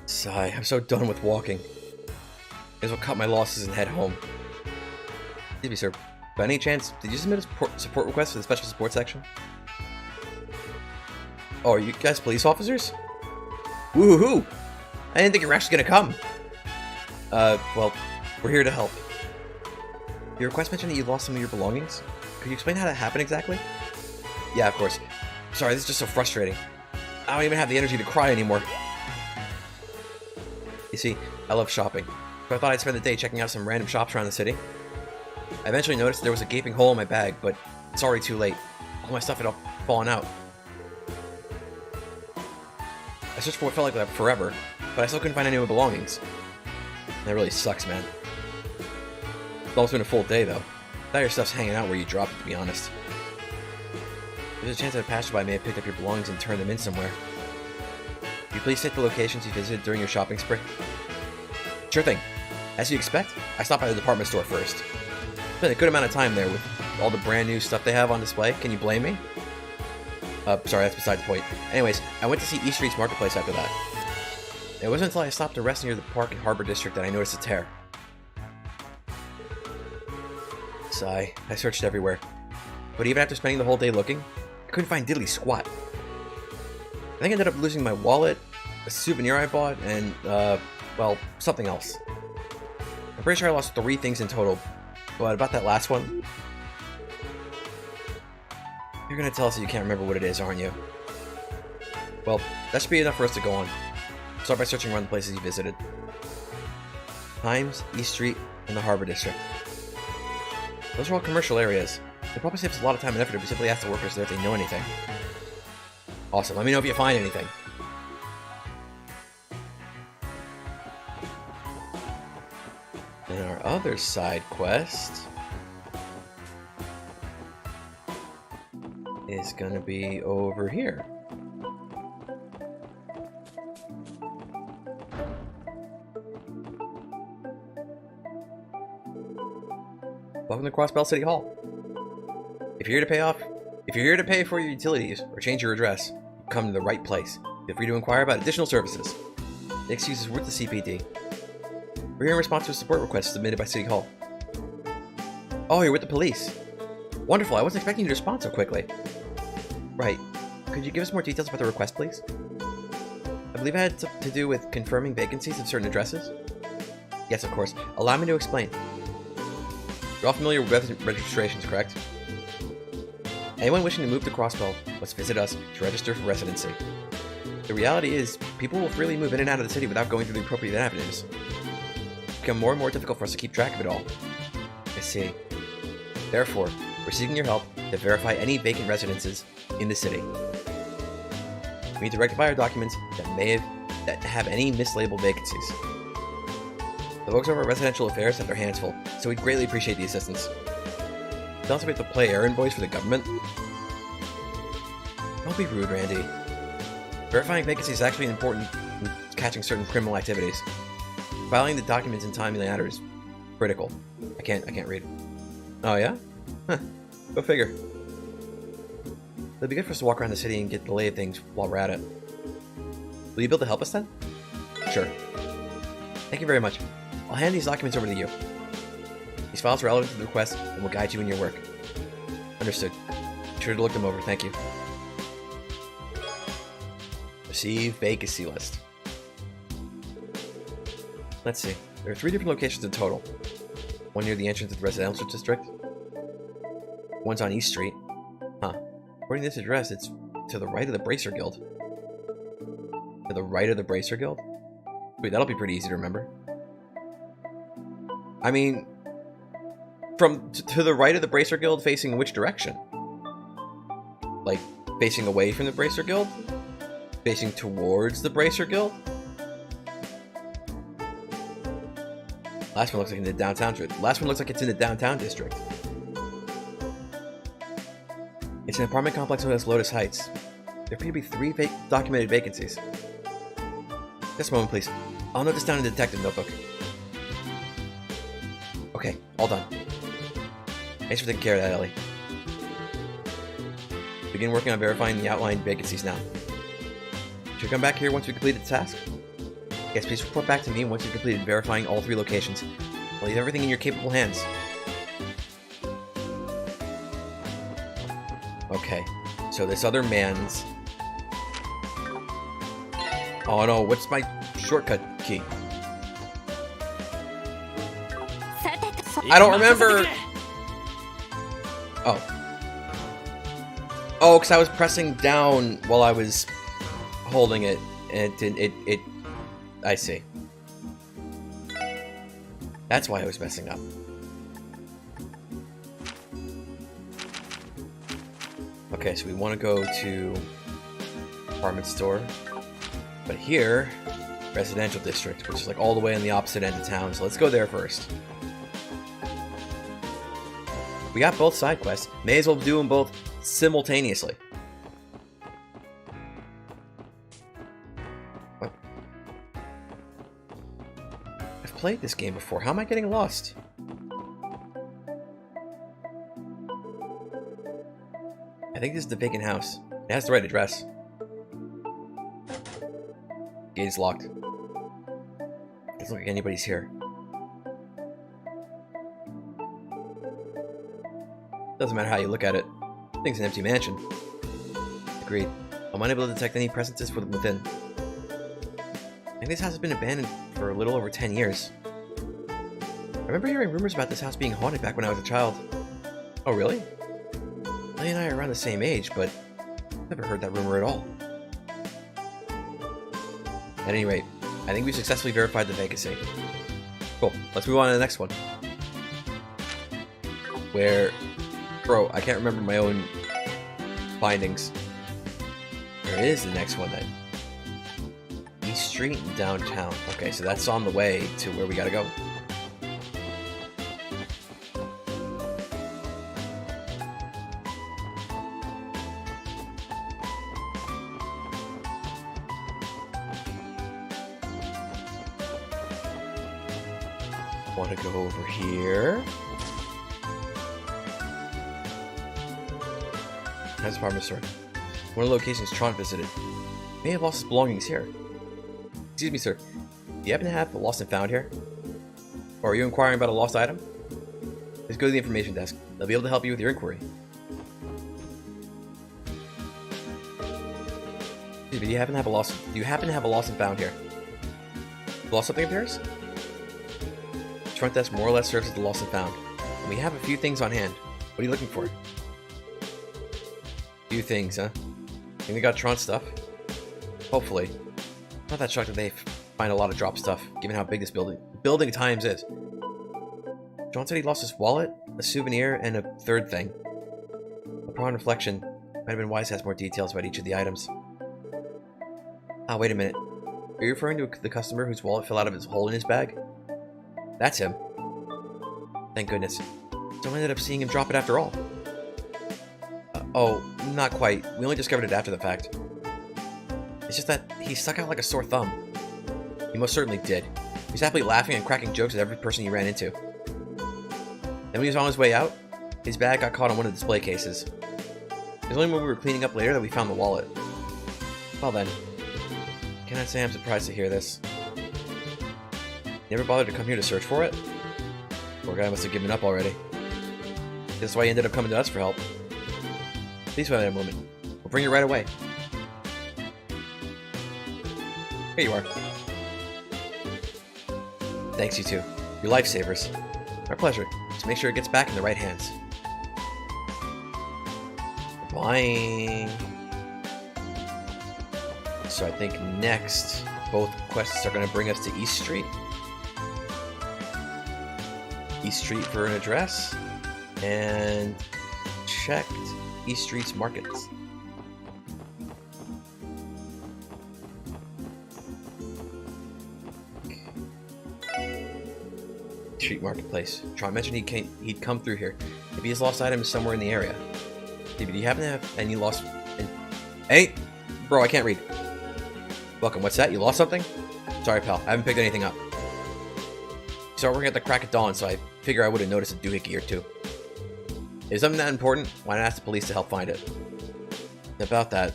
Sigh, I'm so done with walking. May as well cut my losses and head home. Excuse me, sir. By any chance, did you submit a support request for the special support section? Oh, are you guys police officers? Woohoo! I didn't think you were actually gonna come. Well, we're here to help. Your request mentioned that you lost some of your belongings. Could you explain how that happened exactly? Yeah, of course. Sorry, this is just so frustrating. I don't even have the energy to cry anymore. You see, I love shopping, so I thought I'd spend the day checking out some random shops around the city. I eventually noticed there was a gaping hole in my bag, but it's already too late. All my stuff had all fallen out. I searched for what felt like forever, but I still couldn't find any of my belongings. That really sucks, man. It's almost been a full day, though. Thought your stuff's hanging out where you dropped it, to be honest. There's a chance that a passerby may have picked up your belongings and turned them in somewhere. Could you please state the locations you visited during your shopping spree? Sure thing. As you expect, I stopped by the department store first. Spent a good amount of time there with all the brand new stuff they have on display. Can you blame me? Sorry, that's besides the point. Anyways, I went to see East Street's marketplace after that. It wasn't until I stopped to rest near the Park and Harbor District that I noticed a tear. Sigh. I searched everywhere. But even after spending the whole day looking, I couldn't find diddly squat. I think I ended up losing my wallet, a souvenir I bought, and, well, something else. I'm pretty sure I lost 3 things in total, but about that last one... You're gonna tell us that you can't remember what it is, aren't you? Well, that should be enough for us to go on. Start by searching around the places you visited. Times, East Street, and the Harbor District. Those are all commercial areas. It probably saves a lot of time and effort if we simply ask the workers there if they know anything. Awesome, let me know if you find anything. And our other side quest is gonna be over here. Welcome to Crossbell City Hall. If you're here to pay for your utilities or change your address, you've come to the right place. Feel free to inquire about additional services. The excuse is worth the CPD. We're here in response to a support request submitted by City Hall. Oh, you're with the police. Wonderful, I wasn't expecting you to respond so quickly. Right. Could you give us more details about the request, please? I believe it had to do with confirming vacancies of certain addresses? Yes, of course. Allow me to explain. You're all familiar with registrations, correct? Anyone wishing to move to Crossbell must visit us to register for residency. The reality is, people will freely move in and out of the city without going through the appropriate avenues. It's become more and more difficult for us to keep track of it all. I see. Therefore, we're seeking your help to verify any vacant residences in the city. We need to rectify our documents that have any mislabeled vacancies. The folks over at Residential Affairs have their hands full, so we'd greatly appreciate the assistance. Tell us if we have to play errand boys for the government? Don't be rude, Randy. Verifying vacancies is actually important in catching certain criminal activities. Filing the documents in timely manner is critical. I can't read. Oh yeah? Huh. Go figure. It'll be good for us to walk around the city and get the lay of things while we're at it. Will you be able to help us then? Sure. Thank you very much. I'll hand these documents over to you. These files are relevant to the request and will guide you in your work. Understood. Be sure to look them over, thank you. Receive vacancy list. Let's see. There are 3 different locations in total. One near the entrance of the residential district. One's on East Street. Huh. According to this address, it's to the right of the Bracer Guild. To the right of the Bracer Guild? Wait, that'll be pretty easy to remember. I mean, to the right of the Bracer Guild, facing which direction? Like, facing away from the Bracer Guild? Facing towards the Bracer Guild? Last one looks like in the downtown. Last one looks like it's in the downtown district. It's an apartment complex known as Lotus Heights. There appear to be 3 documented vacancies. Just a moment, please. I'll note this down in the detective notebook. Okay, all done. Thanks for taking care of that, Ellie. Begin working on verifying the outlined vacancies now. Should we come back here once we complete the task? Yes, please report back to me once you've completed verifying all 3 locations. I'll leave everything in your capable hands. Okay, so this other man's... Oh no, what's my shortcut key? I don't remember! Oh. Oh, because I was pressing down while I was holding it, and it I see. That's why I was messing up. Okay, so we want to go to apartment store, but here, residential district, which is like all the way on the opposite end of town, so let's go there first. We got both side quests. May as well do them both simultaneously. What? I've played this game before. How am I getting lost? I think this is the vacant house. It has the right address. Gate is locked. Doesn't look like anybody's here. Doesn't matter how you look at it. I think it's an empty mansion. Agreed. I'm unable to detect any presences from within. I think this house has been abandoned for a little over 10 years. I remember hearing rumors about this house being haunted back when I was a child. Oh, really? Lily and I are around the same age, but I've never heard that rumor at all. At any rate, I think we successfully verified the vacancy. Cool. Let's move on to the next one. Where... Bro, I can't remember my own findings. Where is the next one then? East Street and downtown. Okay, so that's on the way to where we gotta go. Want to go over here? Nice apartment store. One of the locations Tron visited. May have lost his belongings here. Excuse me, sir. Do you happen to have a lost and found here? Or are you inquiring about a lost item? Please go to the information desk. They'll be able to help you with your inquiry. Excuse me, do you happen to have a lost and found here? Lost something of yours? Front desk more or less serves as the lost and found. And we have a few things on hand. What are you looking for? Few things, huh? Think we got Tron stuff? Hopefully. Not that shocked that they find a lot of drop stuff, given how big this building times is. Tron said he lost his wallet, a souvenir, and a third thing. Upon reflection, it might have been wise to have more details about each of the items. Ah, wait a minute. Are you referring to the customer whose wallet fell out of his hole in his bag? That's him. Thank goodness. Someone ended up seeing him drop it after all. Oh, not quite. We only discovered it after the fact. It's just that he stuck out like a sore thumb. He most certainly did. He was happily laughing and cracking jokes at every person he ran into. Then when he was on his way out, his bag got caught on one of the display cases. It was only when we were cleaning up later that we found the wallet. Well then, cannot say I'm surprised to hear this. Never bothered to come here to search for it? Poor guy must have given up already. This is why he ended up coming to us for help. Please wait a moment. We'll bring you right away. Here you are. Thanks, you two. You're lifesavers. Our pleasure. Just make sure it gets back in the right hands. Bye. So I think next, both quests are going to bring us to East Street. East Street for an address. And checked East Street's markets. Street marketplace. Tron mentioned he'd come through here. Maybe his lost item is somewhere in the area. Maybe do you happen to have any lost... Hey! Bro, I can't read. Welcome, what's that? You lost something? Sorry, pal. I haven't picked anything up. You start working at the crack of dawn, so I figure I would have noticed a doohickey or two. If something that important, why not ask the police to help find it? About that,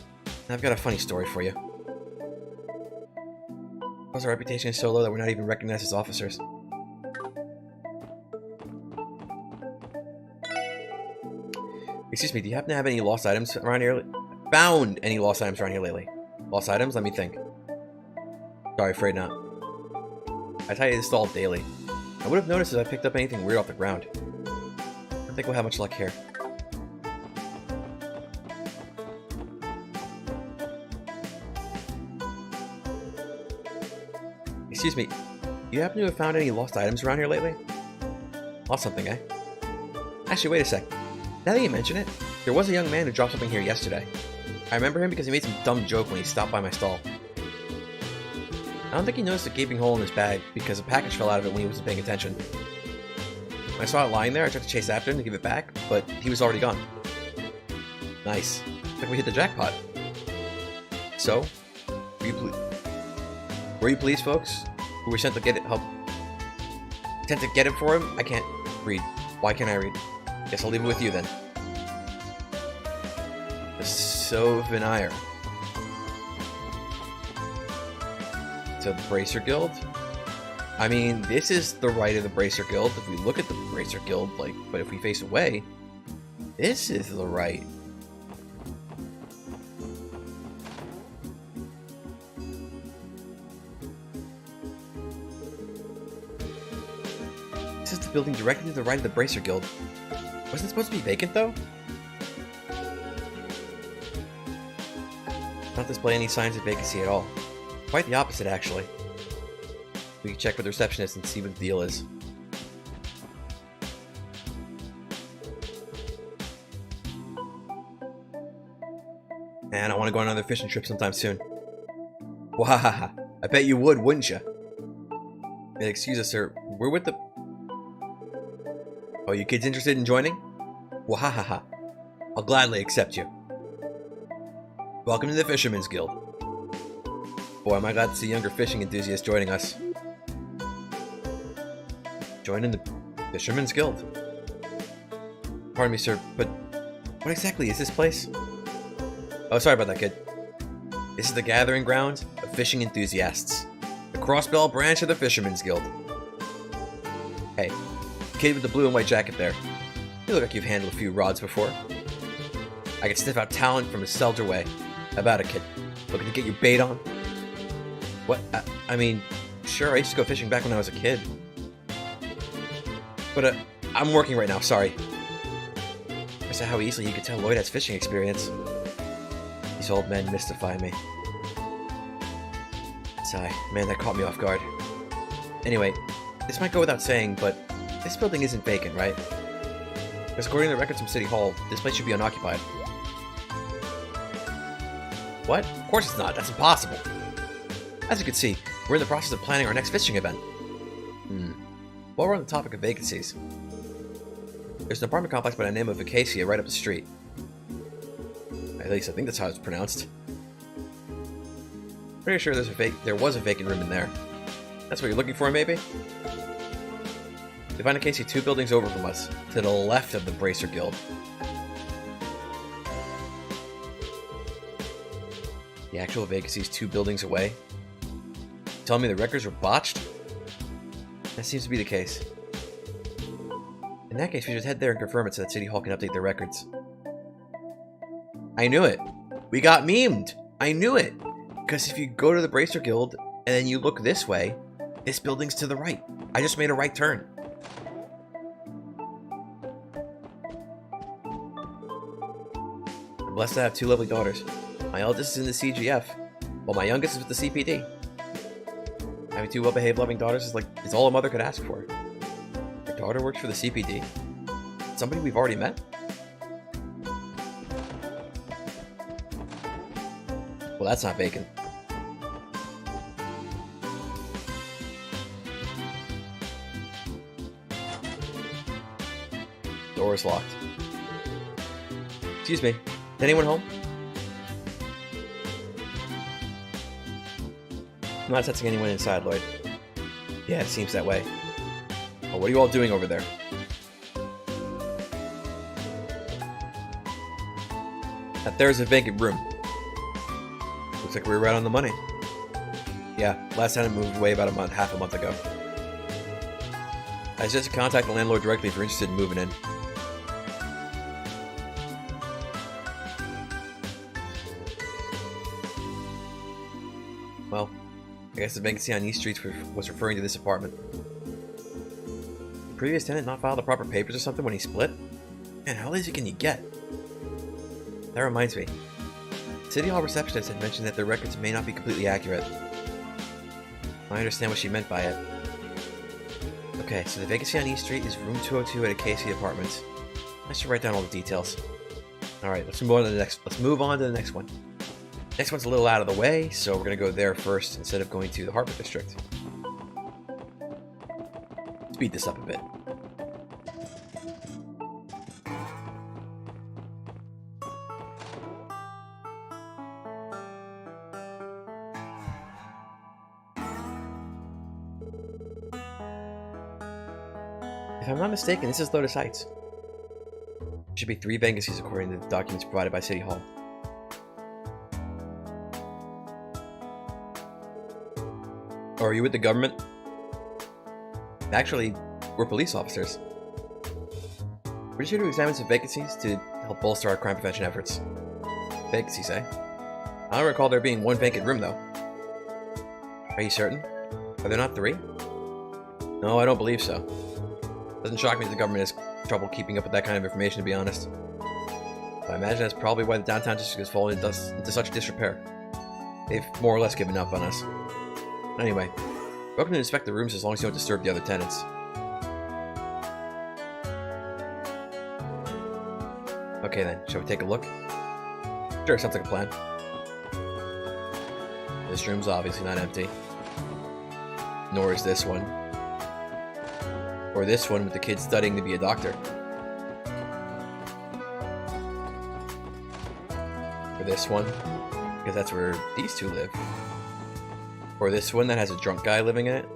I've got a funny story for you. Because our reputation is so low that we're not even recognized as officers. Excuse me, do you happen to have any lost items around here? Found any lost items around here lately? Lost items? Let me think. Sorry, afraid not. I tell you, this is all daily. I would have noticed if I picked up anything weird off the ground. I don't think we'll have much luck here. Excuse me, do you happen to have found any lost items around here lately? Lost something, eh? Actually, wait a sec. Now that you mention it, there was a young man who dropped something here yesterday. I remember him because he made some dumb joke when he stopped by my stall. I don't think he noticed a gaping hole in his bag because a package fell out of it when he wasn't paying attention. When I saw it lying there, I tried to chase after him to give it back, but he was already gone. Nice. Looks like we hit the jackpot. So, were you pleased, folks? Who were sent to get it sent to get it for him? I can't read. Why can't I read? Guess I'll leave it with you then. The souvenir. To the Bracer Guild? I mean, this is the right of the Bracer Guild. If we look at the Bracer Guild, but if we face away, this is the right. This is the building directly to the right of the Bracer Guild. Wasn't it supposed to be vacant, though? Not display any signs of vacancy at all. Quite the opposite, actually. We can check with the receptionist and see what the deal is. Man, I want to go on another fishing trip sometime soon. Wahaha! I bet you would, wouldn't you? Excuse us, sir. We're with the... Oh, you kids interested in joining? Wahaha! I'll gladly accept you. Welcome to the Fisherman's Guild. Boy, am I glad to see younger fishing enthusiasts joining us. Joining the Fisherman's Guild? Pardon me, sir, but what exactly is this place? Oh, sorry about that, kid. This is the gathering ground of fishing enthusiasts. The Crossbell branch of the Fisherman's Guild. Hey, kid with the blue and white jacket there. You look like you've handled a few rods before. I can sniff out talent from a soldier way. How about it, kid? Looking to get your bait on? What? I mean, sure, I used to go fishing back when I was a kid. But I'm working right now, sorry. I saw how easily you could tell Lloyd has fishing experience. These old men mystify me. Sigh, man, that caught me off guard. Anyway, this might go without saying, but this building isn't vacant, right? Because according to the records from City Hall, this place should be unoccupied. What? Of course it's not. That's impossible. As you can see, we're in the process of planning our next fishing event. While we're on the topic of vacancies, there's an apartment complex by the name of Acacia right up the street. At least I think that's how it's pronounced. Pretty sure there was a vacant room in there. That's what you're looking for, maybe? They find Acacia 2 buildings over from us, to the left of the Bracer Guild. The actual vacancy is 2 buildings away. Tell me the records were botched? That seems to be the case. In that case, we should head there and confirm it so that City Hall can update their records. I knew it! We got memed! I knew it! Because if you go to the Bracer Guild, and then you look this way, this building's to the right. I just made a right turn. I'm blessed to have 2 lovely daughters. My eldest is in the CGF, while my youngest is with the CPD. Having 2 well-behaved, loving daughters is all a mother could ask for. Her daughter works for the CPD. somebody we've already met? Well, that's not vacant. Door is locked. Excuse me. Is anyone home? I'm not sensing anyone inside, Lloyd. Yeah, it seems that way. Oh, what are you all doing over there? There's a vacant room. Looks like we were right on the money. Yeah, last time it moved away about half a month ago. I suggest you contact the landlord directly if you're interested in moving in. Well, I guess the vacancy on East Street was referring to this apartment. The previous tenant not filed the proper papers or something when he split? Man, how lazy can you get? That reminds me. City Hall receptionist had mentioned that their records may not be completely accurate. I understand what she meant by it. Okay, so the vacancy on East Street is room 202 at a KC Apartments. I should write down all the details. Alright, let's move on to the next one. Next one's a little out of the way, so we're gonna go there first instead of going to the Harbor District. Speed this up a bit. If I'm not mistaken, this is Lotus Heights. There should be 3 vacancies according to the documents provided by City Hall. Oh, are you with the government? Actually, we're police officers. We're just here to examine some vacancies to help bolster our crime prevention efforts. Vacancies, eh? I don't recall there being 1 vacant room, though. Are you certain? Are there not 3? No, I don't believe so. Doesn't shock me that the government has trouble keeping up with that kind of information, to be honest. But I imagine that's probably why the downtown district has fallen into such disrepair. They've more or less given up on us. Anyway, welcome to inspect the rooms as long as you don't disturb the other tenants. Okay then, shall we take a look? Sure, sounds like a plan. This room's obviously not empty. Nor is this one. Or this one with the kid studying to be a doctor. Or this one, because that's where these 2 live. Or this one that has a drunk guy living in it.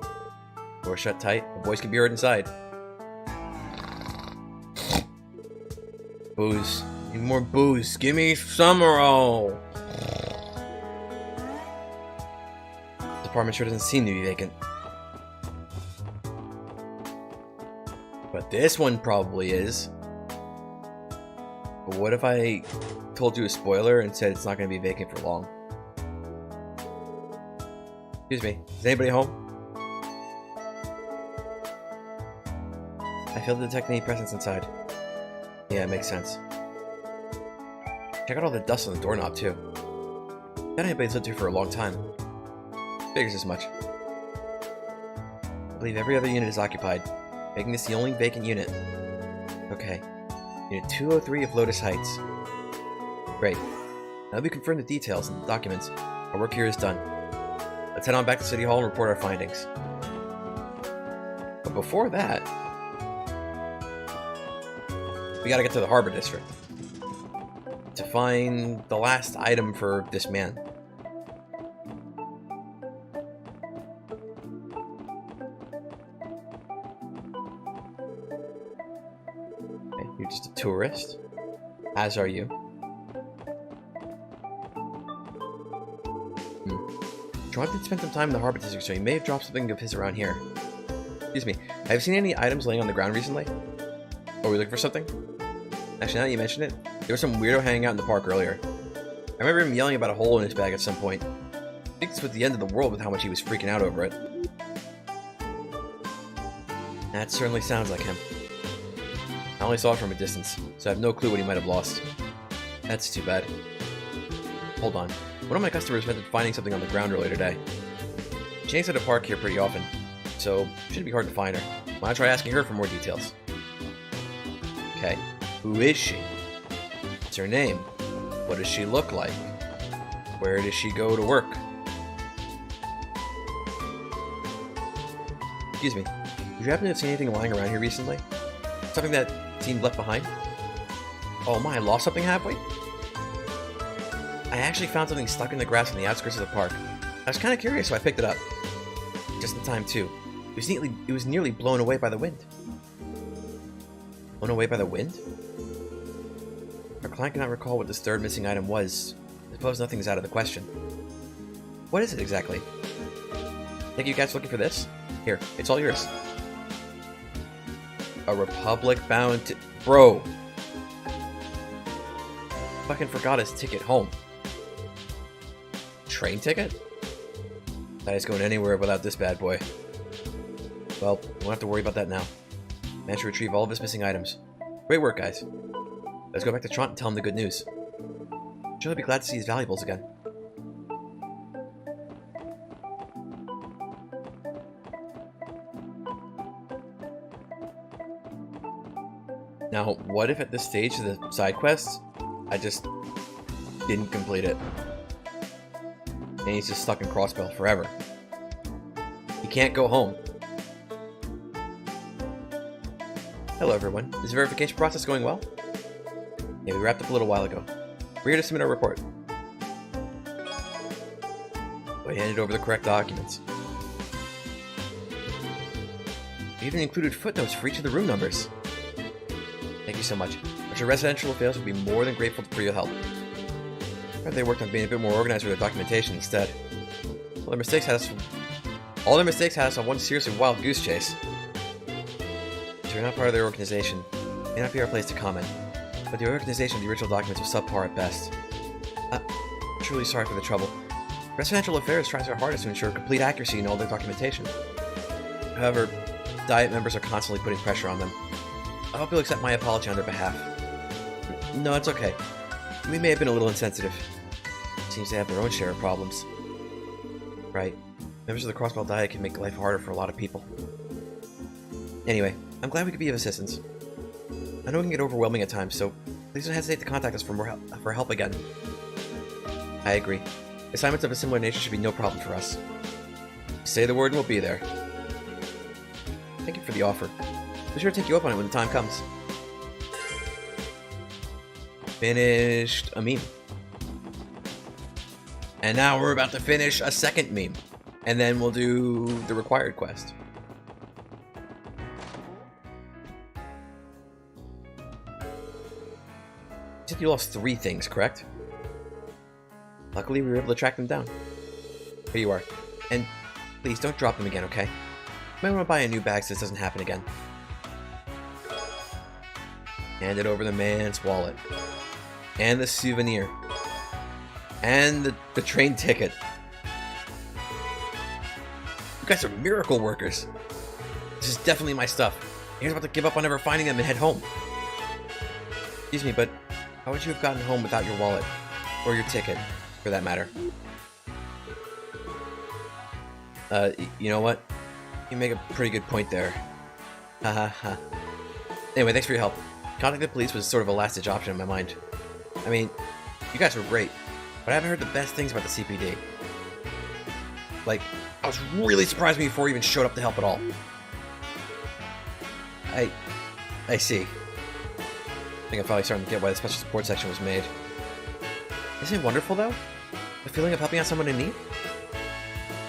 Door shut tight, the voice can be heard inside. Booze. Need more booze. Give me Summerall. This apartment sure doesn't seem to be vacant. But this one probably is. But what if I told you a spoiler and said it's not going to be vacant for long? Excuse me, is anybody home? I failed to detect any presence inside. Yeah, it makes sense. Check out all the dust on the doorknob, too. Not anybody's lived here for a long time. Figures as much. I believe every other unit is occupied, making this the only vacant unit. Okay. Unit 203 of Lotus Heights. Great. Now that we confirm the details and the documents, our work here is done. Let's head on back to City Hall and report our findings. But before that, we gotta get to the Harbor District to find the last item for this man. Okay, you're just a tourist, as are you. Trump did spend some time in the Harbor District, so he may have dropped something of his around here. Excuse me, have you seen any items laying on the ground recently? Or are we looking for something? Actually, now that you mention it, there was some weirdo hanging out in the park earlier. I remember him yelling about a hole in his bag at some point. I think this was the end of the world with how much he was freaking out over it. That certainly sounds like him. I only saw it from a distance, so I have no clue what he might have lost. That's too bad. Hold on. One of my customers mentioned finding something on the ground earlier today. She hangs at a park here pretty often, so it shouldn't be hard to find her. Why not try asking her for more details? Okay. Who is she? What's her name? What does she look like? Where does she go to work? Excuse me. Did you happen to have seen anything lying around here recently? Something that seemed left behind? Oh my, I lost something halfway? I actually found something stuck in the grass on the outskirts of the park. I was kind of curious, so I picked it up. Just in time, too. It was nearly blown away by the wind. Blown away by the wind? Our client cannot recall what this third missing item was. I suppose nothing's out of the question. What is it exactly? Think you guys looking for this? Here, it's all yours. A Republic-bound Bro! Fucking forgot his ticket home. Train ticket? That is going anywhere without this bad boy. Well, we won't have to worry about that now. Managed to retrieve all of his missing items. Great work, guys. Let's go back to Trant and tell him the good news. I'm sure he'll be glad to see his valuables again. Now, what if at this stage of the side quest, I just didn't complete it? And he's just stuck in Crossbell forever. He can't go home. Hello everyone, is the verification process going well? Yeah, we wrapped up a little while ago. We're here to submit our report. I handed over the correct documents. We even included footnotes for each of the room numbers. Thank you so much. I'm sure Residential Affairs will be more than grateful for your help. They worked on being a bit more organized with their documentation instead. All their mistakes had us on one seriously wild goose chase. If you're not part of their organization, it may not be our place to comment, but the organization of the original documents was subpar at best. Truly sorry for the trouble. Residential Affairs tries their hardest to ensure complete accuracy in all their documentation. However, Diet members are constantly putting pressure on them. I hope you'll accept my apology on their behalf. No, it's okay. We may have been a little insensitive. Seems they have their own share of problems. Right. Members of the Crossbell Diet can make life harder for a lot of people. Anyway, I'm glad we could be of assistance. I know it can get overwhelming at times, so please don't hesitate to contact us for help again. I agree. Assignments of a similar nature should be no problem for us. Say the word and we'll be there. Thank you for the offer. Be sure to take you up on it when the time comes. Finished a meme. And now we're about to finish a second meme. And then we'll do the required quest. You said you lost 3 things, correct? Luckily, we were able to track them down. Here you are. And please don't drop them again, okay? You might want to buy a new bag so this doesn't happen again. Handed over the man's wallet. And the souvenir. And the train ticket. You guys are miracle workers. This is definitely my stuff. Here's about to give up on ever finding them and head home. Excuse me, but how would you have gotten home without your wallet? Or your ticket, for that matter? You know what? You make a pretty good point there. Ha. Anyway, thanks for your help. Contacting the police was sort of a last-ditch option in my mind. I mean, you guys were great, but I haven't heard the best things about the CPD. Like, I was really surprised when you 4 even showed up to help at all. I see. I think I'm finally starting to get why the special support section was made. Isn't it wonderful, though? The feeling of helping out someone in need?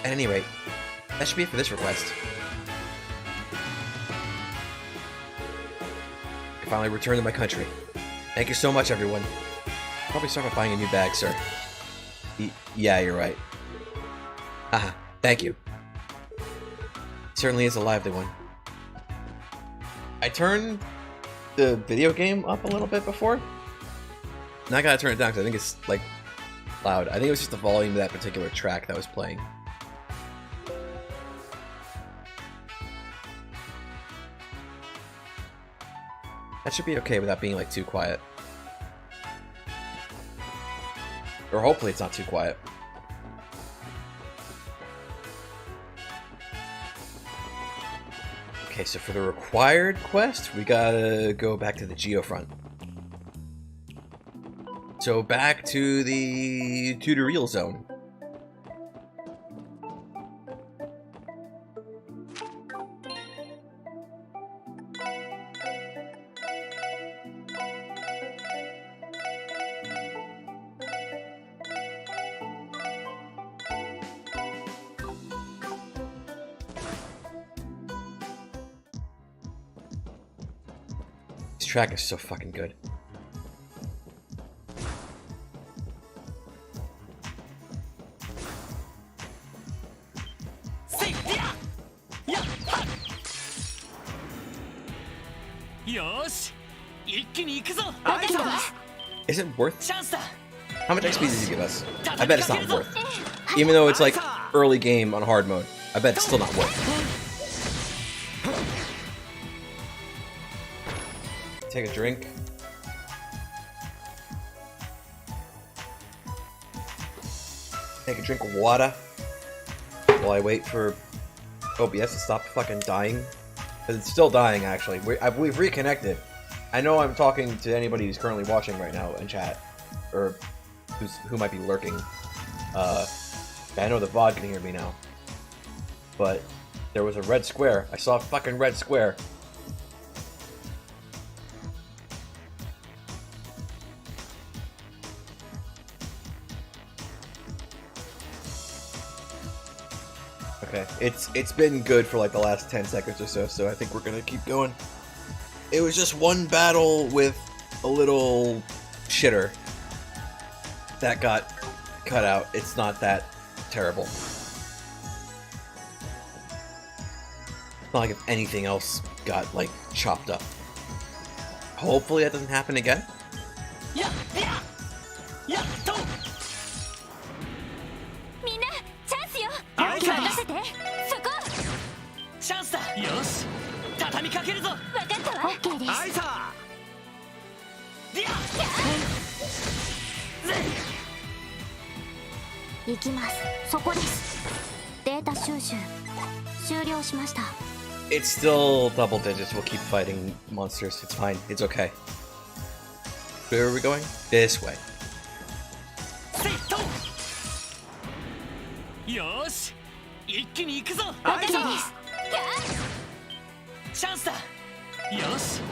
At any rate, that should be it for this request. I can finally return to my country. Thank you so much, everyone. I'll probably start by buying a new bag, sir. Yeah, you're right. Haha, thank you. Certainly is a lively one. I turned the video game up a little bit before. Now I gotta turn it down because I think it's, like, loud. I think it was just the volume of that particular track that was playing. That should be okay without being, like, too quiet. Or hopefully it's not too quiet. Okay, so for the required quest, we gotta go back to the Geofront. So back to the tutorial zone. This track is so fucking good. Is it worth? How much XP does he give us? I bet it's not worth. Even though it's like early game on hard mode, I bet it's still not worth. Take a drink. Take a drink of water while I wait for OBS to stop fucking dying. Because it's still dying, actually. We've reconnected. I know I'm talking to anybody who's currently watching right now in chat, or who might be lurking. I know the VOD can hear me now. But there was a red square. I saw a fucking red square. Okay, it's been good for like the last 10 seconds or so, so I think we're gonna keep going. It was just one battle with a little shitter that got cut out. It's not that terrible. It's not like if anything else got like chopped up. Hopefully that doesn't happen again. Yeah. 行きます。そこです。データ収集終了しました。 It's still double digits. We'll keep fighting monsters. It's fine. It's okay. Where are we going? This way. よし、一気に行くぞ。分かったです。チャンスだ。よし、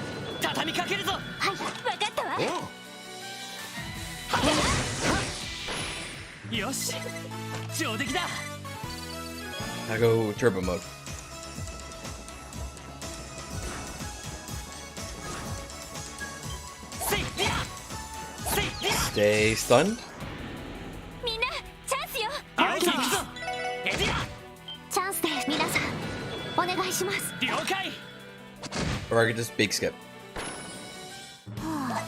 畳みかけるぞ。はい、分かったわ。よし、上出来だ。 I go turbo mode. Stay stunned. みんなチャンスよ。行くぞ。エディア。チャンスです皆さん。お願いします。了解。 Or I could just big skip. は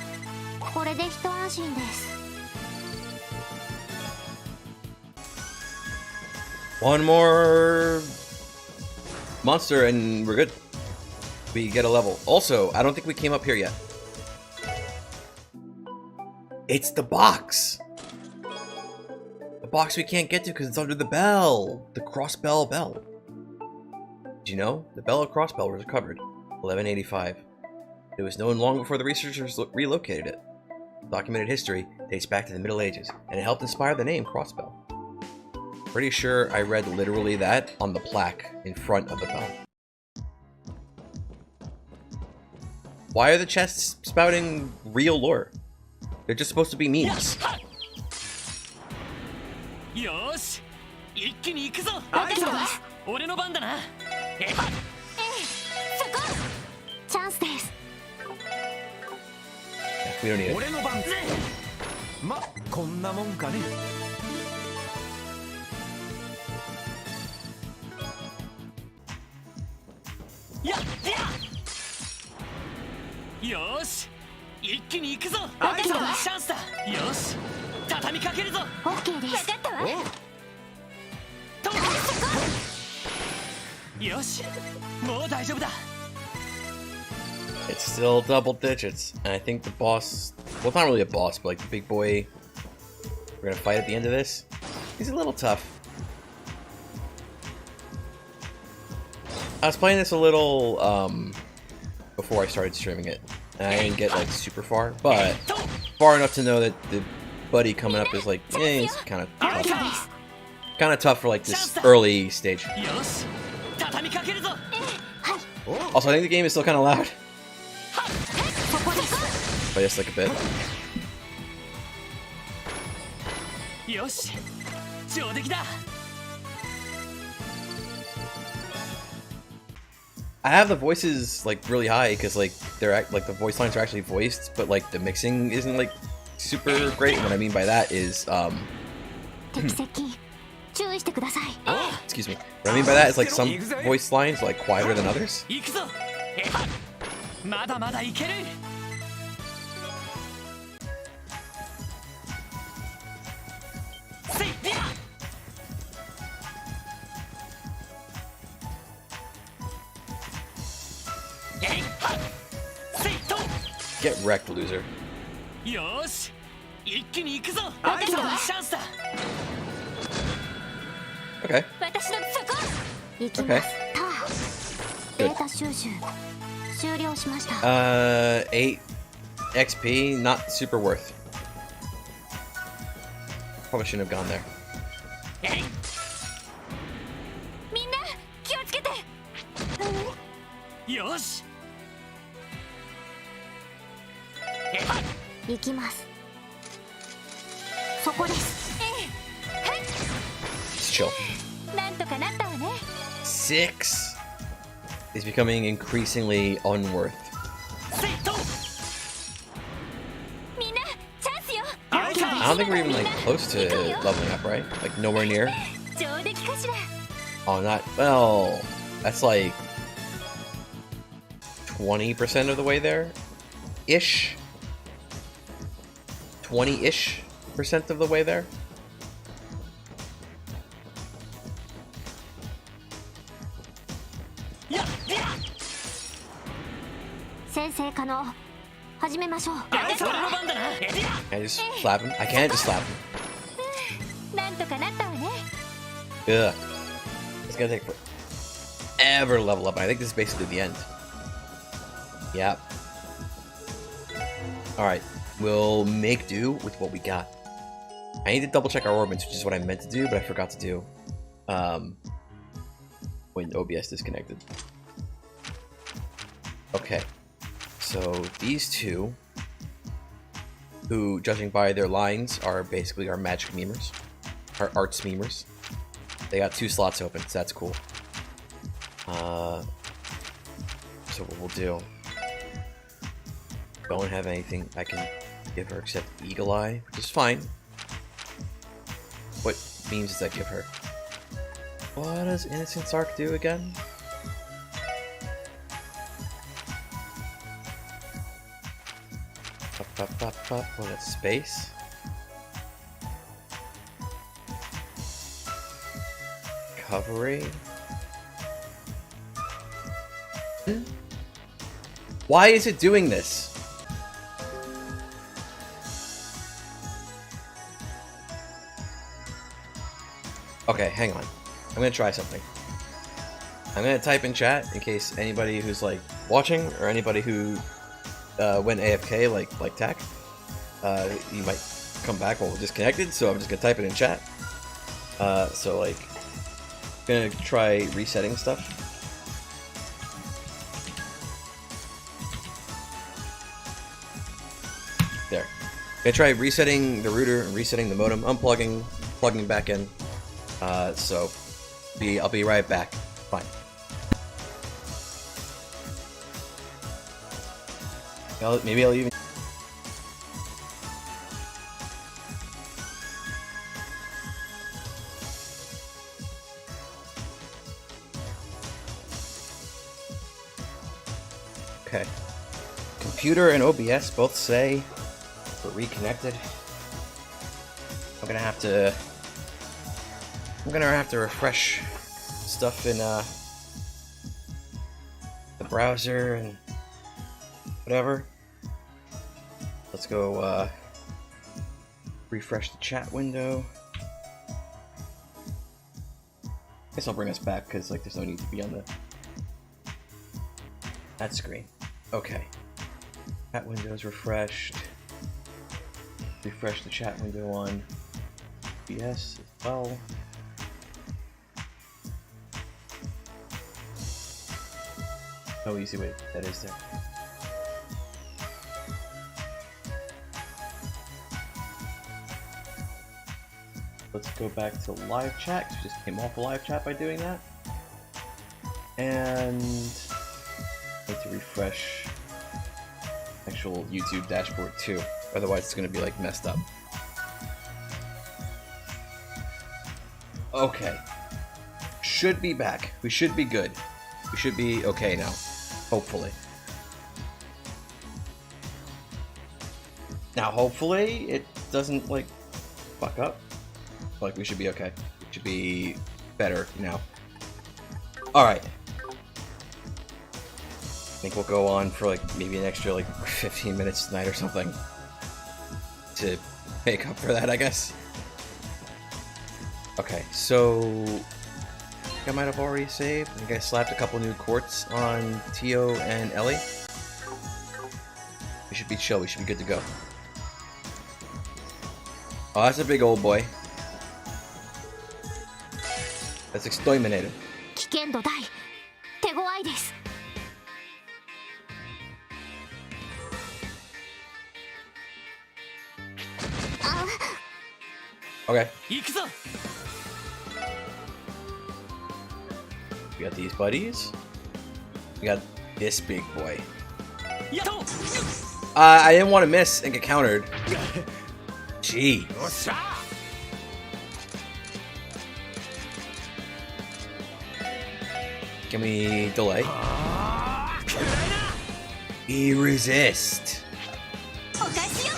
あ、これで一安心です。 One more monster and we're good. We get a level. Also, I don't think we came up here yet. It's the box. The box we can't get to because it's under the bell. The cross bell bell. Did you know? The bell and cross bell was recovered. 1185. It was known long before the researchers relocated it. Documented history dates back to the Middle Ages, and it helped inspire the name crossbell. Pretty sure I read literally that on the plaque in front of the bell. Why are the chests spouting real lore? They're just supposed to be memes. よし、一気に行くぞ。分かったわ。俺の番だな。そこ。チャンスです。 We don't need it. 俺の番。ま、こんなもんかね。よし、一気に行くぞ。分かったわ。チャンスだ。よし、畳みかけるぞ。オッケーです。分かったわ。よし、もう大丈夫だ。 It's still double digits, and I think the boss, well, it's not really a boss, but like the big boy we're gonna fight at the end of this, he's a little tough. I was playing this a little before I started streaming it. And I didn't get like super far, but far enough to know that the buddy coming up is like, yeah, he's kind of tough. Kind of tough for like this early stage. Also, I think the game is still kind of loud. But just like a bit. I have the voices like really high because like they're like the voice lines are actually voiced, but like the mixing isn't like super great. And what I mean by that is excuse me. What I mean by that is like some voice lines are like quieter than others. Get wrecked, loser. Okay. Okay. Good. 8 XP, not super worth. Probably shouldn't have gone there. Just chill. 6 is becoming increasingly unworth. I don't think we're even like close to leveling up, right? Like nowhere near. Oh, not well. That's like 20% of the way there, ish. 20-ish% of the way there. Can I just slap him? I can't just slap him. Ugh. It's gonna take forever to level up. I think this is basically the end. Yep. Alright. We'll make do with what we got. I need to double check our orbits, which is what I meant to do, but I forgot to do when OBS disconnected. Okay. So these two, who, judging by their lines, are basically our magic memers, our arts memers. They got 2 slots open, so that's cool. So what we'll do, don't have anything I can give her except Eagle Eye, which is fine. What memes does that give her? What does Innocence Arc do again? Oh, that's space. Recovery. Why is it doing this? Okay, hang on. I'm gonna try something. I'm gonna type in chat in case anybody who's like watching or anybody who went AFK like Tack, you might come back while we're disconnected. So I'm just gonna type it in chat. So like, gonna try resetting stuff. There. Gonna try resetting the router and resetting the modem, unplugging, plugging back in. So I'll be right back. Fine. Maybe I'll even. Okay. Computer and OBS both say we're reconnected. I'm gonna have to refresh stuff in the browser and whatever. Let's go refresh the chat window. Guess I'll bring us back because like there's no need to be on the That screen. Okay. Chat window's refreshed. Refresh the chat window on OBS as well. No easy way that is there. Let's go back to live chat. We just came off the live chat by doing that. And I need to refresh actual YouTube dashboard too. Otherwise it's gonna be like messed up. Okay. Should be back. We should be good. We should be okay now. Hopefully. Now hopefully it doesn't like fuck up. Like we should be okay. We should be better now. Alright. I think we'll go on for like maybe an extra like 15 minutes tonight or something. To make up for that, I guess. Okay, so I might have already saved. I think I slapped a couple new quartz on Tio and Ellie. We should be chill, we should be good to go. Oh, that's a big old boy. That's exterminated. 危険度大手強いです Okay. 行くぞ We got these buddies. We got this big boy. やっと I didn't want to miss and get countered. Gee. よっしゃ Can we delay? あー暗いな We resist. お返しよ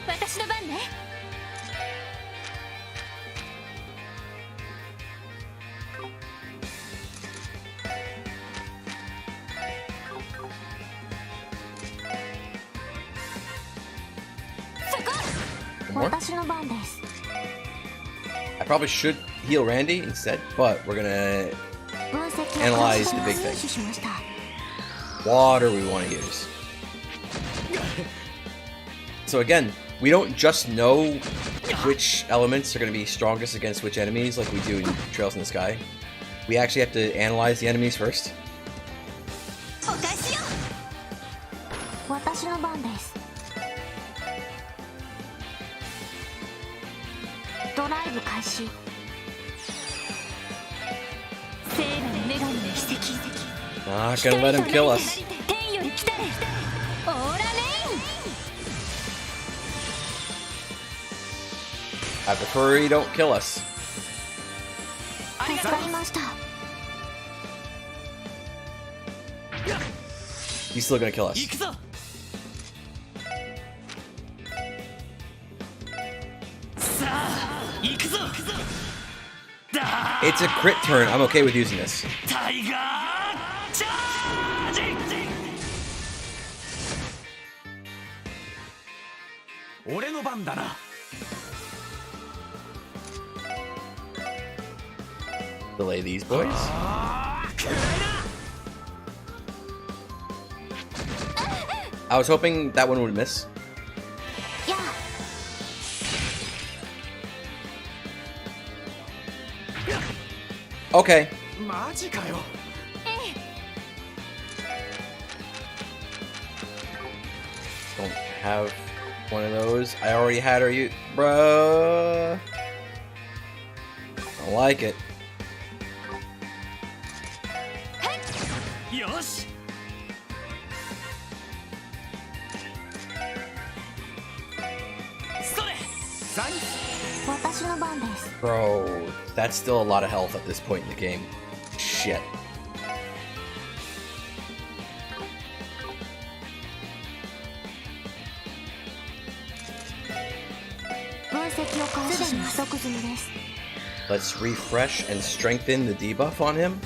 私の番ね One more? 私の番です I probably should heal Randy instead, but we're gonna 分析を analyze the big 入 thing. 手しました What do we want to use? So again, we don't just know which elements are going to be strongest against which enemies like we do in Trails in the Sky. We actually have to analyze the enemies first. お返しよ私の番ですドライブ開始聖なる女神の奇跡 Not gonna let him kill us. 天より来たれオーラレイン I prefer he don't kill us. 助かりました He's still gonna kill us. 行くぞさあ行くぞだ It's a crit turn. I'm okay with using this. タイガーチャージ俺の番だな Delay these boys. あー暗いな I was hoping that one would miss. や Okay. マジかよ Don't have one of those. I already had her. You, bruh. I don't like it. よし それサンキ私の番です Bro, that's still a lot of health at this point in the game. Shit. 分析を開始します不足済みです Let's refresh and strengthen the debuff on him.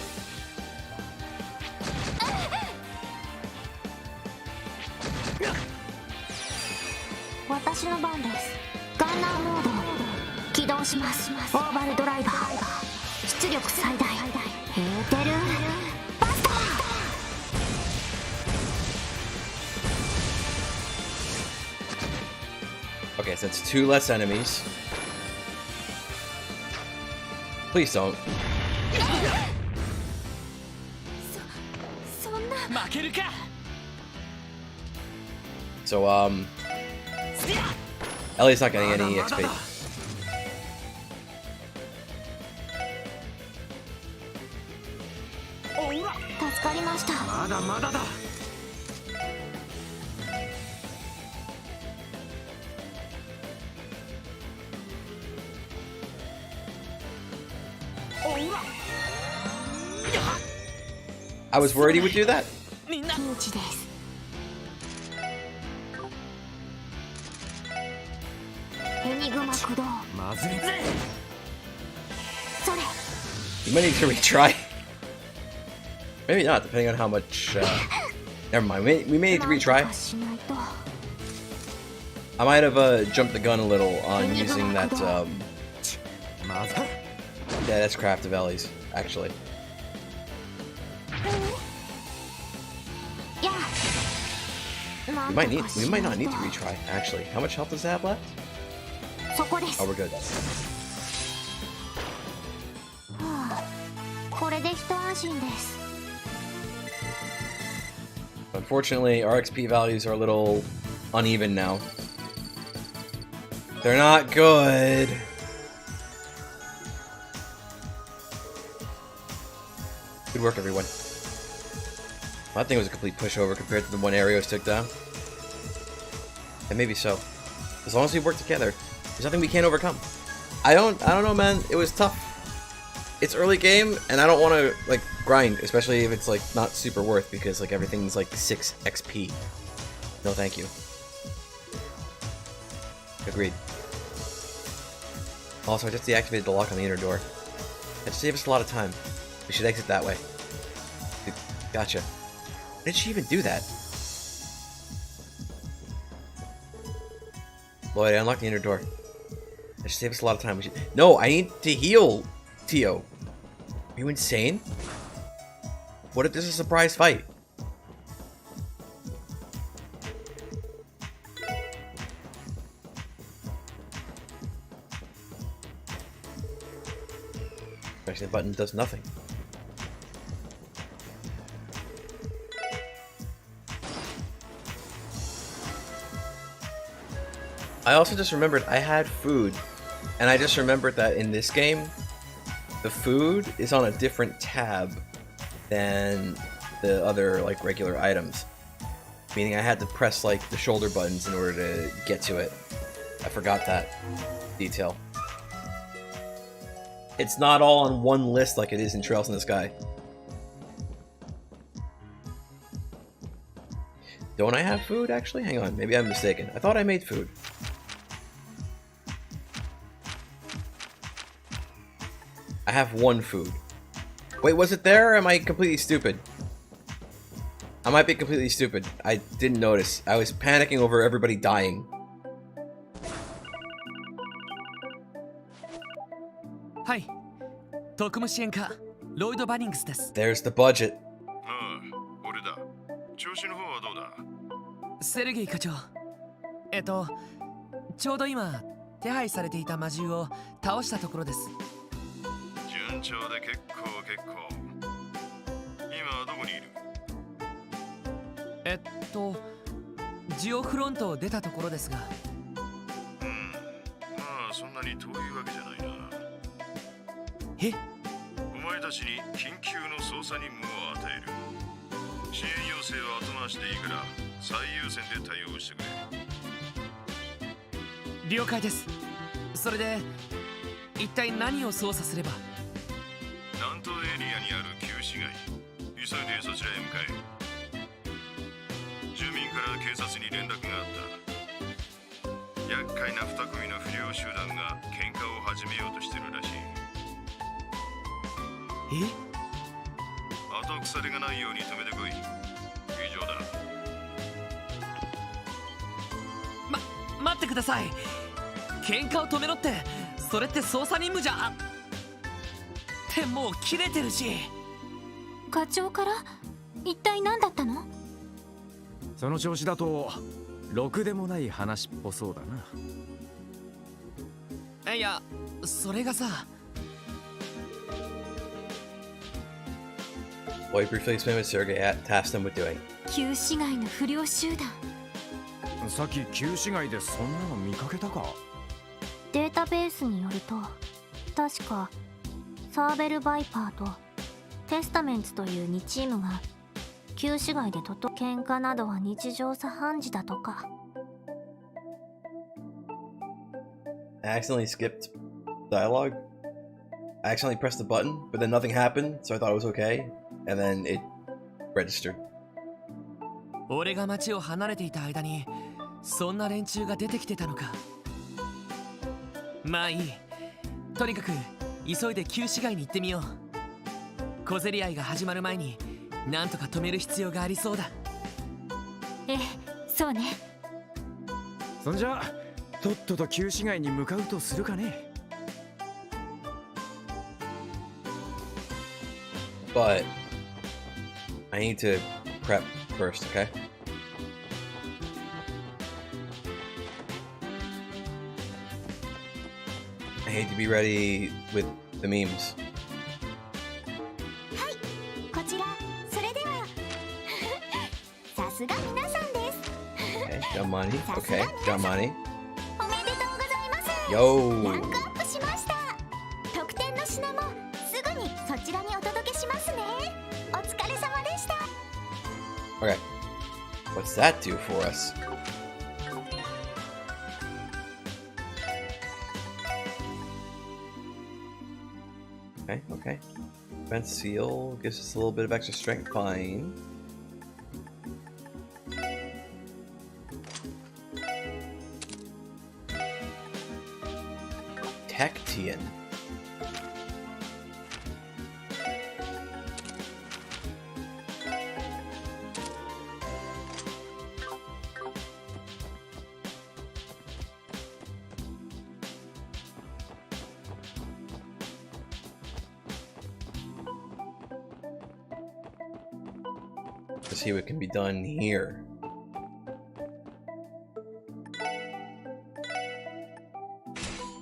私の番ですガンナーモード起動しますオーバルドライバー出力最大エーテルバスター Okay, so that's 2 less enemies. Please don't. そんな 負けるか So, Ellie's not getting any XP. 助かりました。まだまだだ I was worried he would do that. みんなピンチです。エニグマ駆動。まずいそれ。 You might need to retry. Maybe not, depending on how much. Never mind. We may need to retry. なんとかしないと。 I might have jumped the gun a little on using that. まず Yeah, that's craft of Ellie's, actually. やあ。なんと We か might し not ない need と to retry. Actually, how much health does that have left? そこです。 Oh, we're good. はあ、これで一安心です。 Unfortunately, our XP values are a little uneven now. They're not good. Good work, everyone. That thing was a complete pushover compared to the one Arios took down. And maybe so. As long as we work together, there's nothing we can't overcome. I don't know, man. It was tough. It's early game, and I don't want to like grind, especially if it's like not super worth because like everything's like 6 XP. No, thank you. Agreed. Also, I just deactivated the lock on the inner door. That saved us a lot of time. We should exit that way. Gotcha. Why did she even do that? Lloyd, I unlocked the inner door. That should save us a lot of time. We should... No, I need to heal, Tio. Are you insane? What if this is a surprise fight? Actually, the button does nothing. I also just remembered I had food, and I just remembered that in this game, the food is on a different tab than the other like regular items. Meaning I had to press like the shoulder buttons in order to get to it. I forgot that detail. It's not all on one list like it is in Trails in the Sky. Don't I have food actually? Hang on, maybe I'm mistaken. I thought I made food. I have 1 food. Wait, was it there or am I completely stupid? I might be completely stupid. I didn't notice. I was panicking over everybody dying. はい、特務支援課ロイド・バニングスです。 There's the budget. ああ、俺だ。調子の方はどうだ？セルゲイ課長。ちょうど今手配されていた魔獣を倒したところです。順調で結構。今はどこにいる？ジオフロントを出たところですが。まあそんなに遠いわけじゃないな。え？お前たちに緊急の捜査任務を与える。支援要請は後回しでいいから最優先で対応してくれ。了解です。それで一体何を操作すれば？南東エリアにある旧市街。急いでそちらへ向かえ。住民から警察に連絡があった。厄介な2組の不良集団が喧嘩を始めようとしてるらしい。後腐れがないように止めてこい。以上だ。待ってください。喧嘩を止めろって、それって捜査任務じゃってもう切れてるし。課長から一体何だったの？その調子だとろくでもない話っぽそうだな。いや、それがさ。Boy briefly explained what Sergei tasked them with doing. 旧市街の不良集団。さっき旧市街でそんなの見かけたか？データベースによると、確かサーベル・バイパーとテスタメンツという2チームが旧市街で喧嘩などは日常茶飯事だとか。I accidentally skipped dialogue. I accidentally pressed the button, but then nothing happened, so I thought it was okay, and then it registered. 俺が街を離れていた間にそんな連中が出てきてたのか。まあいい。とにかく急いで旧市街に行ってみよう。小競り合いが始まる前になんとか止める必要がありそうだ。ええ、そうね。そんじゃとっとと旧市街に向かうとするかね。But I need to prep first, okay? I hate to be ready with the memes. はい、こちら、それではさすが皆さんです。 Okay, Jamani. Okay, Jamani. おめでとうございます。 Yo! ランクアップしました。特典の品もすぐにそちらにお届けしますね。お疲れ様でした。 Okay. What's that do for us? Okay, okay. Defense seal gives us a little bit of extra strength. Fine. Tectian. Let's see what can be done here.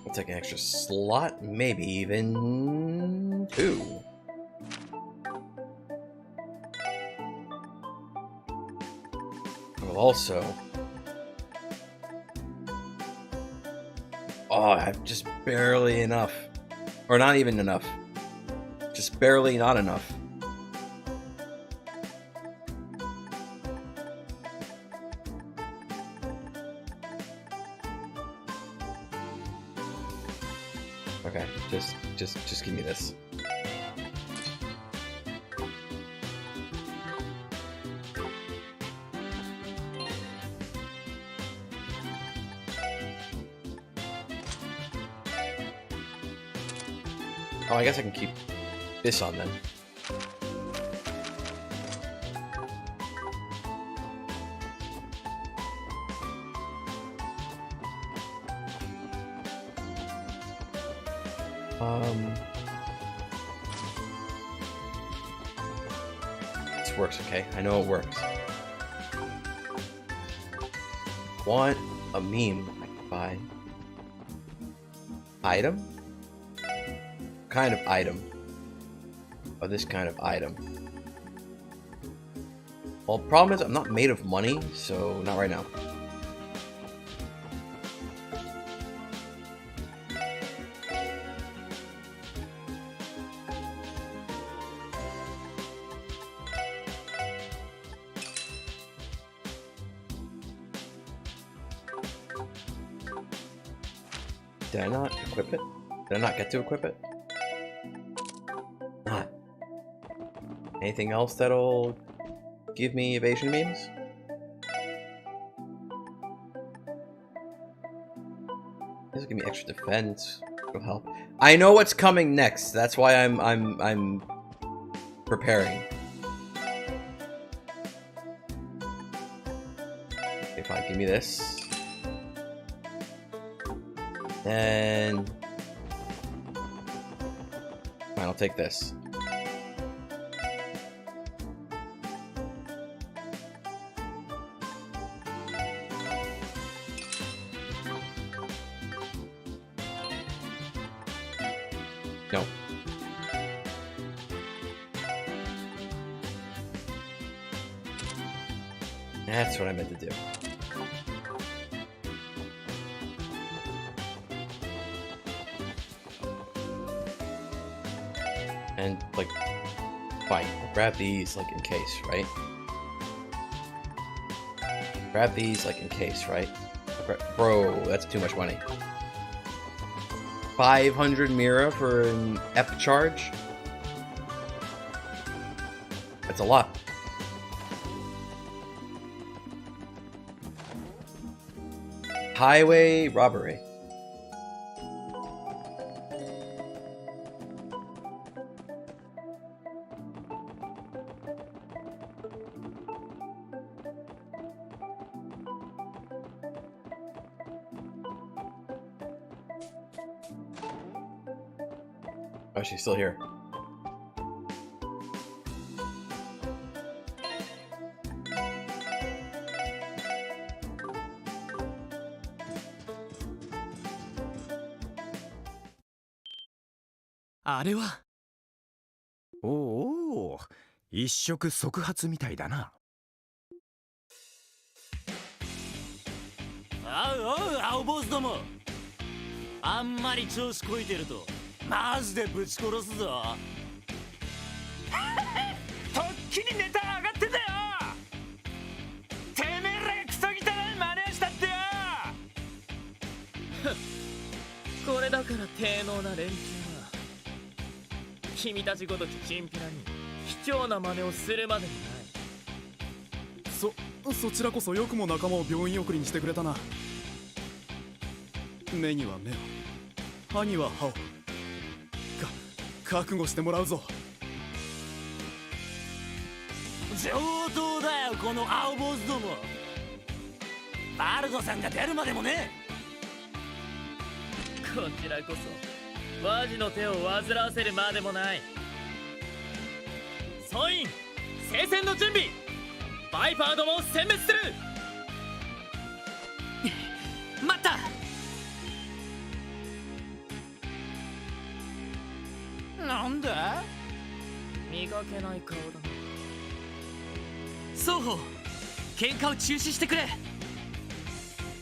We'll take an extra slot, maybe even 2. We'll also... Oh, I have just barely enough. Or not even enough. Just barely not enough. Okay, just give me this. Oh, I guess I can keep this on then. This works, okay? I know it works. Want a meme I can buy. Item? Kind of item. Oh, this kind of item. Well, problem is I'm not made of money, so not right now. Did I not equip it? Did I not get to equip it? Not. Anything else that'll give me evasion memes? This will give me extra defense. It'll help. I know what's coming next. That's why I'm preparing. Okay, fine. Give me this. Then fine, I'll take this. No. That's what I meant to do. And, like, fine, I'll grab these, like, in case, right? Grab these, like, in case, right? Bro, that's too much money. 500 Mira for an EP charge? That's a lot. Highway robbery. Oh, she's still here.おお、一触即発みたいだな。おう青坊主ども、あんまり調子こいてるとマジでぶち殺すぞ。とっきりネタ上がってたよ。てめえらクソ汚い真似したってよ。これだから低能な連中は君たちごときチンピラに卑怯な真似をするまでにない。そちらこそよくも仲間を病院送りにしてくれたな。目には目を、歯には歯を。覚悟してもらうぞ。上等だよこの青坊主ども。バルドさんが出るまでもね。こちらこそワジの手を煩わせるまでもない。総員聖戦の準備。バイパーどもを殲滅する。待った。なんだ？見かけない顔だな。双方喧嘩を中止してくれ。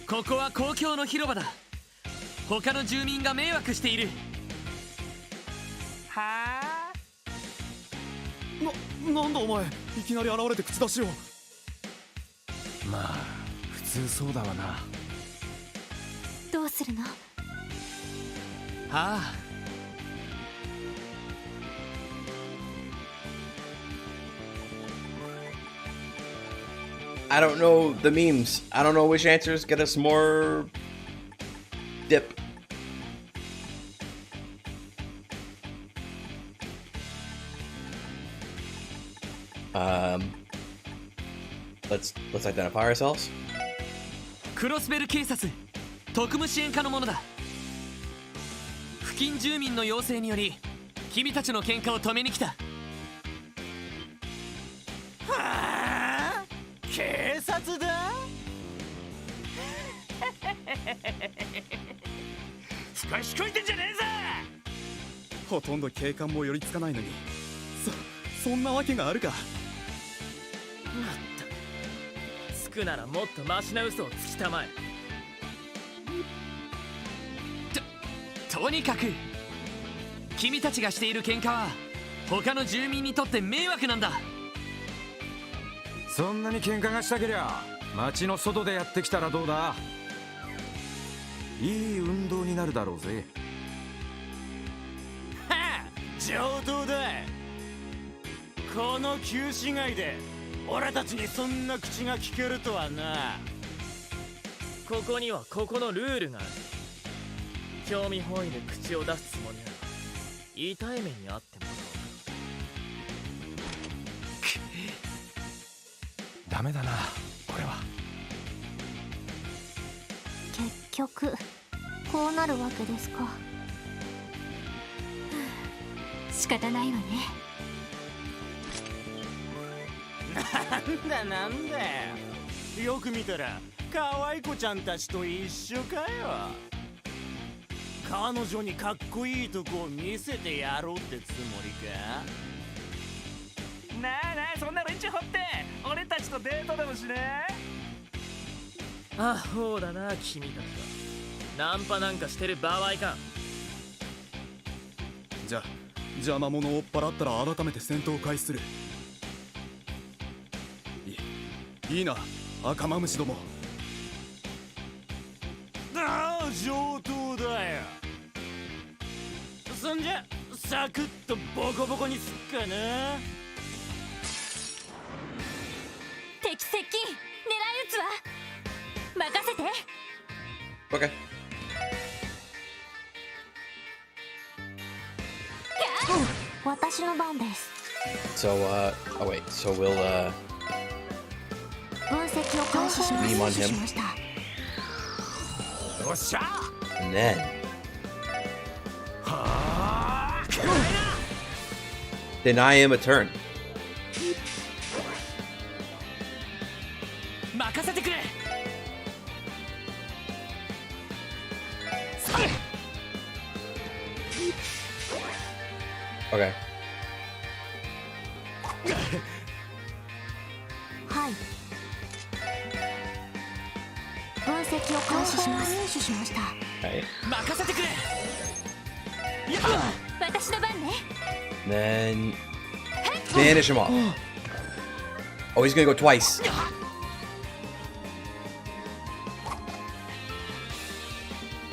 ここは公共の広場だ。他の住民が迷惑している。はあ？なんだお前、いきなり現れて口出しを。まあ普通そうだわな。どうするの？ああ、I don't know the memes. I don't know which answers get us more dip. Let's identify ourselves. クロスベル警察特務支援課のものだ。付近住民の要請により君たちの喧嘩を止めに来た。あ、警察だ。少しこいてんじゃねえぞ。ほとんど警官も寄りつかないのに、そんなわけがあるか。まったく、つくならもっとマシな嘘をつきたまえ。とにかく君たちがしている喧嘩は他の住民にとって迷惑なんだ。そんなに喧嘩がしたけりゃ街の外でやってきたらどうだ。いい運動になるだろうぜ。はあ、上等だ。この旧市街で俺たちにそんな口が聞けるとはな。ここにはここのルールがある。興味本位で口を出すつもりなら痛い目にあってもダメだなこれは。結局こうなるわけですか。仕方ないわね。なんだよ。よく見たら可愛い子ちゃんたちと一緒かよ。こ彼女にかっこいいとこを見せてやろうってつもりか？なあなあ、そんな連中掘って俺たちとデートでもしねえ？あ、ほうだな君たちは。ナンパなんかしてる場合か。じゃあ邪魔者を追っ払ったら改めて戦闘開始する。いいな赤マムシども。ああ、上等だよ。そんじゃサクッとボコボコにすっかな。敵接近、狙い撃つわ。任せて。 Okay. 私の番です。 So, oh wait, so we'll, 分析を開始します。 beam on し him. ました。よっしゃ And then, はあ deny him a turn. 任せてくれ。 Okay. はい。分析を開始します。入手しました。 Right. 任せてくれ。私の番ね。 Then, finish him off. Oh, he's gonna go twice.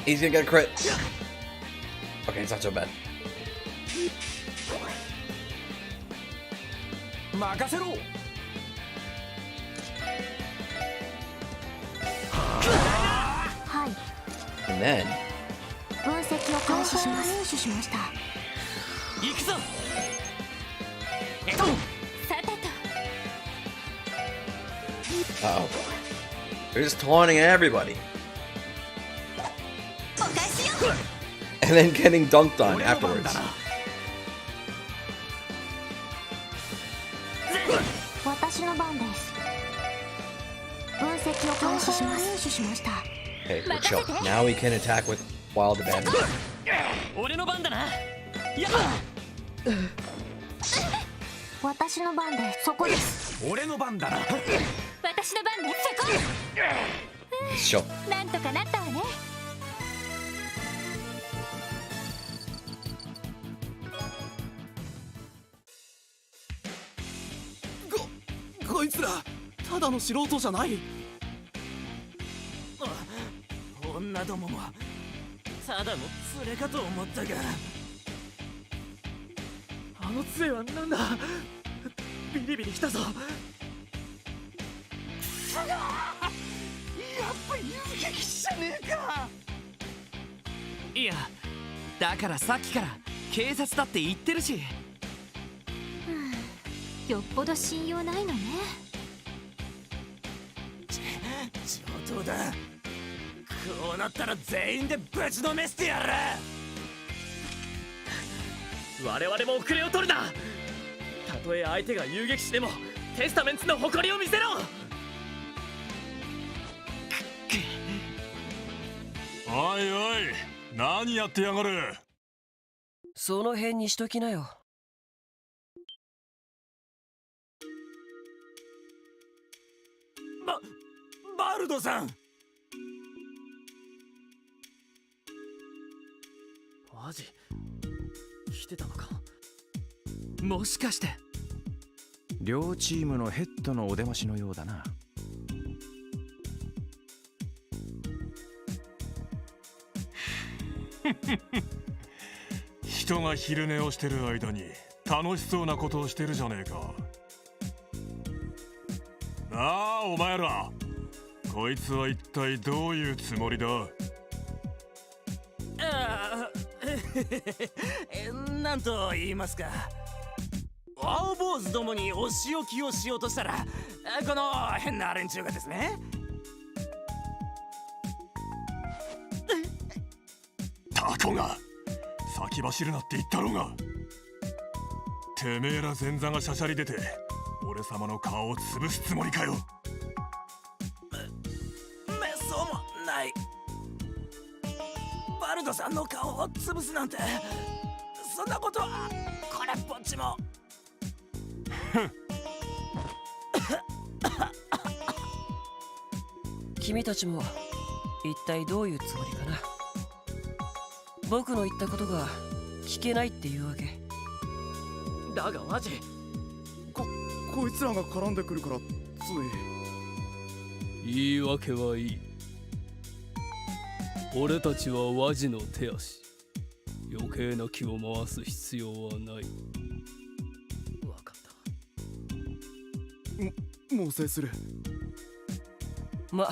He's gonna get a crit. Okay, it's not so bad. 任せろ。はい。 And then, 分析を開始します。入手しました。行くぞ。さてと。 uh-oh. They're just taunting everybody. お返しよ。 And then getting dunked on afterwards. 私の番です。分析を開始します。入手しました。 Okay, we're chill. Now we can attack with wild abandon. 俺の番だな。やっ。私の番です。そこです。俺の番だな。私の番です。そこ。 Let's chill. なんとかなったわね。こいつらただの素人じゃない。女どももただの連れかと思ったが。あの杖はなんだ。ビリビリきたぞ。やっぱ遊撃士じゃねえか。いや、だからさっきから警察だって言ってるし。よっぽど信用ないのね。上等だ。こうなったら全員でぶちのめしてやる。我々も遅れを取るな。たとえ相手が遊撃士でもテスタメンツの誇りを見せろ。おいおい、何やってやがる。その辺にしときなよ。バルドさん。マジ来てたのか。もしかして両チームのヘッドのお出ましのようだな。人が昼寝をしてる間に楽しそうなことをしてるじゃねえか。なあお前ら、こいつは一体どういうつもりだ。なんと言いますか、青坊主どもにお仕置きをしようとしたら、この変な連中がですね。タコが先走るなって言ったろうが。てめえら前座がしゃしゃり出て俺様の顔を潰すつもりかよ。めっそうもない。バルドさんの顔を潰すなんて、そんなことはこれっぽっちも。君たちも一体どういうつもりかな。僕の言ったことが聞けないっていうわけだが。マジこいつらが絡んでくるからつ言い訳はいい。俺たちはワジの手足。余計な気を回す必要はない。分かっい猛省する。た。まあ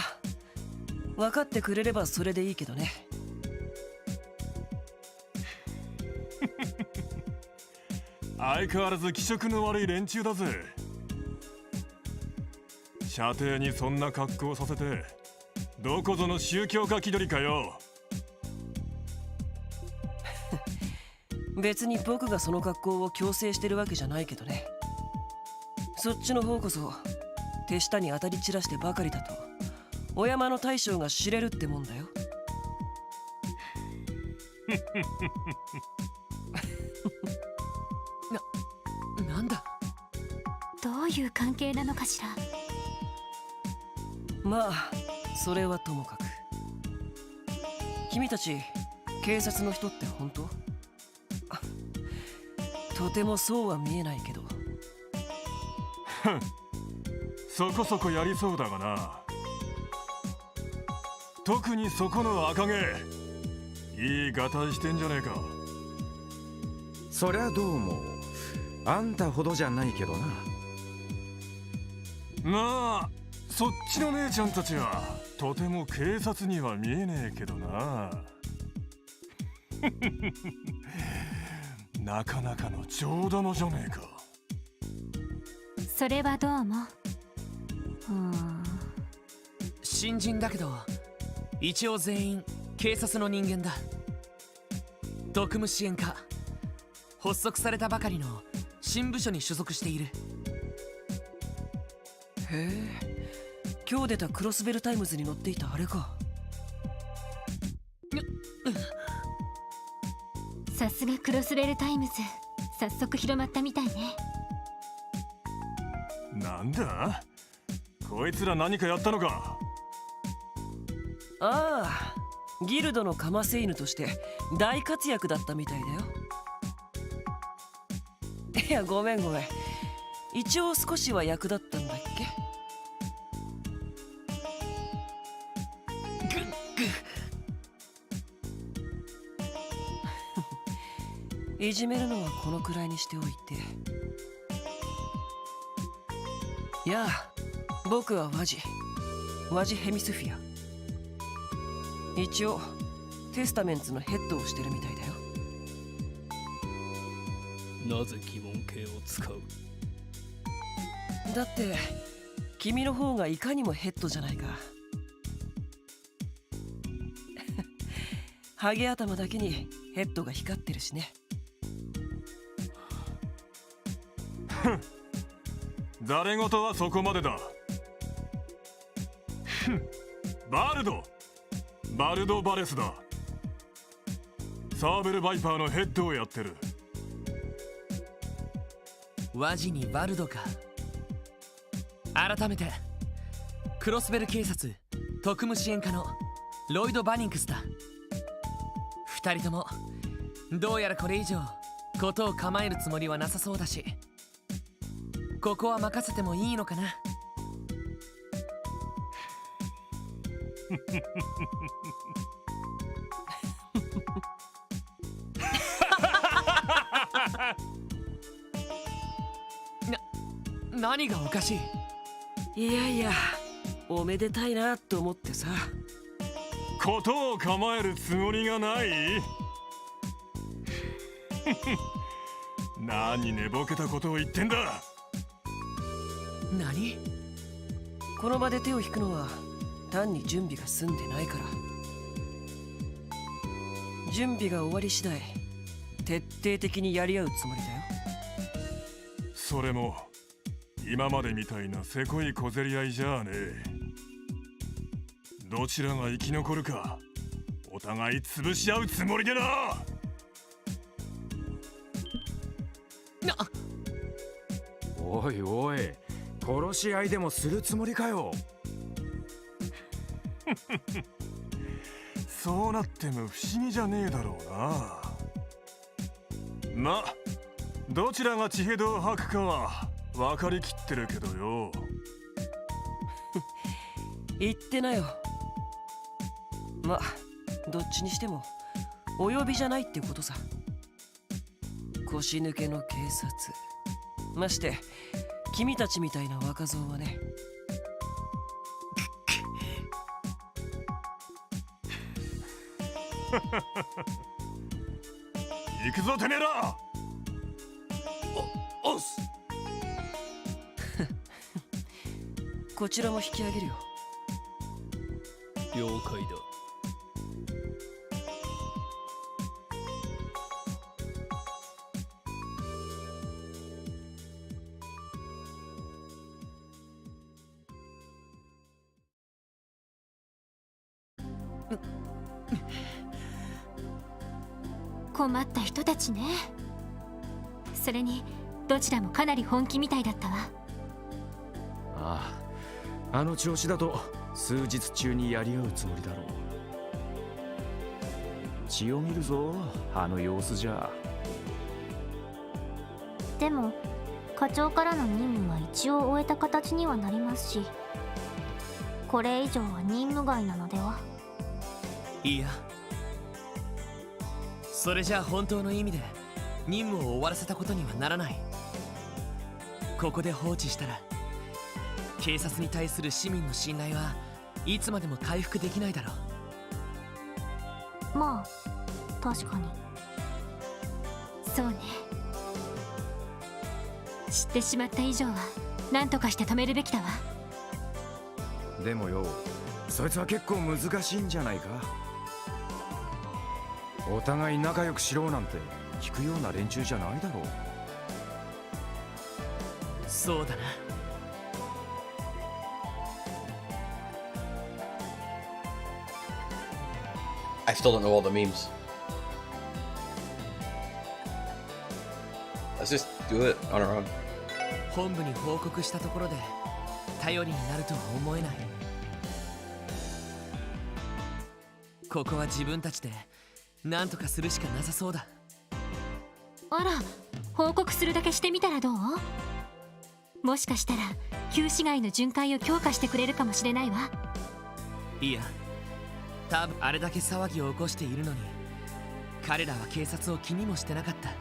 分かってくれればそれでいいけどね。相変わらず気色の悪い連中だぜ。射程にそんな格好させてどこぞの宗教家気取りかよ。別に僕がその格好を強制してるわけじゃないけどね。そっちの方こそ手下に当たり散らしてばかりだとお山の大将が知れるってもんだよ。なんだ。どういう関係なのかしら。まあそれはともかく。君たち警察の人って本当？とてもそうは見えないけど。そこそこやりそうだがな。特にそこの赤毛、いいガタイしてんじゃねえか。そりゃどうもあんたほどじゃないけどな。まあそっちの姉ちゃんたちはとても警察には見えねえけどな。なかなかの上玉じゃねえか。それはどうも。新人だけど一応全員警察の人間だ。特務支援課、発足されたばかりの新部署に所属している。へえ、今日出たクロスベルタイムズに載っていたあれか。さすがクロスベルタイムズ、早速広まったみたいね。なんだこいつら何かやったのか。ああ、ギルドのカマセイヌとして大活躍だったみたいだよ。いや、ごめん。一応少しは役立ったんだっけ。いじめるのはこのくらいにしておいて。いやあ、僕はワジヘミスフィア。一応テスタメンツのヘッドをしてるみたいだよ。なぜ疑問形を使う。だって君の方がいかにもヘッドじゃないか。ハゲ頭だけにヘッドが光ってるしね。誰事はそこまでだ。バルド・バレスだ。サーベル・バイパーのヘッドをやってる。ワジにバルドか。改めてクロスベル警察特務支援課のロイド・バニンクスだ。二人ともどうやらこれ以上事を構えるつもりはなさそうだし、ここは任せてもいいのかな。何がおかしい。いやおめでたいなと思ってさ。ことを構えるつもりがない。何寝ぼけたことを言ってんだ。何？この場で手を引くのは単に準備が済んでないから。準備が終わり次第徹底的にやり合うつもりだよ。それも今までみたいなせこい小競り合いじゃあねえ。どちらが生き残るかお互い潰し合うつもりでな。おいおい、殺し合いでもするつもりかよ。そうなっても不思議じゃねえだろうな。ま、どちらが血ヘドを吐くかは分かりきってるけどよ。言ってなよ。ま、どっちにしてもお呼びじゃないってことさ。腰抜けの警察、まして君たちみたいな若造はね。行くぞてめえら。おっす。こちらも引き上げるよ。了解だ。困った人たちね。それにどちらもかなり本気みたいだったわ。ああ、あの調子だと数日中にやり合うつもりだろう。血を見るぞ、あの様子じゃ。でも課長からの任務は一応終えた形にはなりますし、これ以上は任務外なのでは。いや、それじゃあ本当の意味で任務を終わらせたことにはならない。ここで放置したら警察に対する市民の信頼はいつまでも回復できないだろう。まあ確かにそうね。知ってしまった以上は何とかして止めるべきだわ。でもよ、そいつは結構難しいんじゃないか。お互い仲良くしろなんて聞くような連中じゃないだろう。そうだな。I still don't know all the memes. Let's just do it on our own. 本部に報告したところで頼りになるとは思えない。ここは自分たちで何とかするしかなさそうだ。あら、報告するだけしてみたらどう？もしかしたら旧市街の巡回を強化してくれるかもしれないわ。いや、多分あれだけ騒ぎを起こしているのに彼らは警察を気にもしてなかった。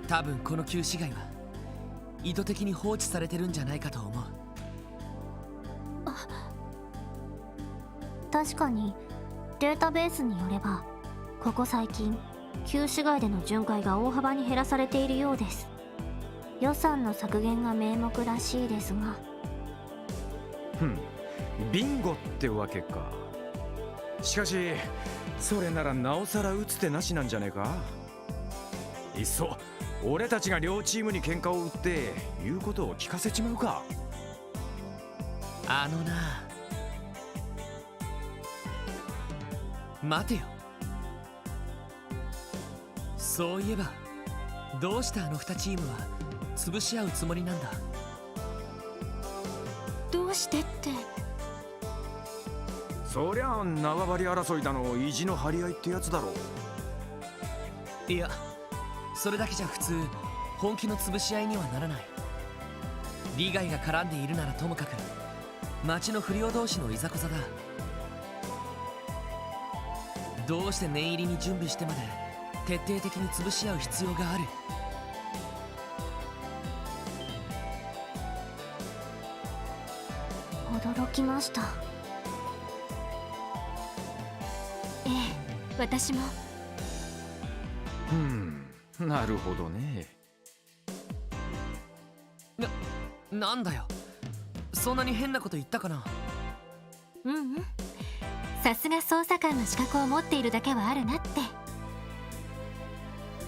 多分この旧市街は意図的に放置されてるんじゃないかと思う。確かにデータベースによればここ最近旧市街での巡回が大幅に減らされているようです。予算の削減が名目らしいですが。ビンゴってわけか。しかしそれならなおさら打つ手なしなんじゃねえか。いっそ俺たちが両チームに喧嘩を売って言うことを聞かせちまうか。あのな、待てよ。そういえばどうしてあの2チームは潰し合うつもりなんだ。どうしてって。そりゃ縄張り争いだの意地の張り合いってやつだろう。いや、それだけじゃ普通本気の潰し合いにはならない。利害が絡んでいるならともかく町の不良同士のいざこざだ。どうして念入りに準備してまで徹底的に潰し合う必要がある。驚きました。ええ、私も。なるほどね。なんだよ、そんなに変なこと言ったかな。さすが捜査官の資格を持っているだけはあるなって。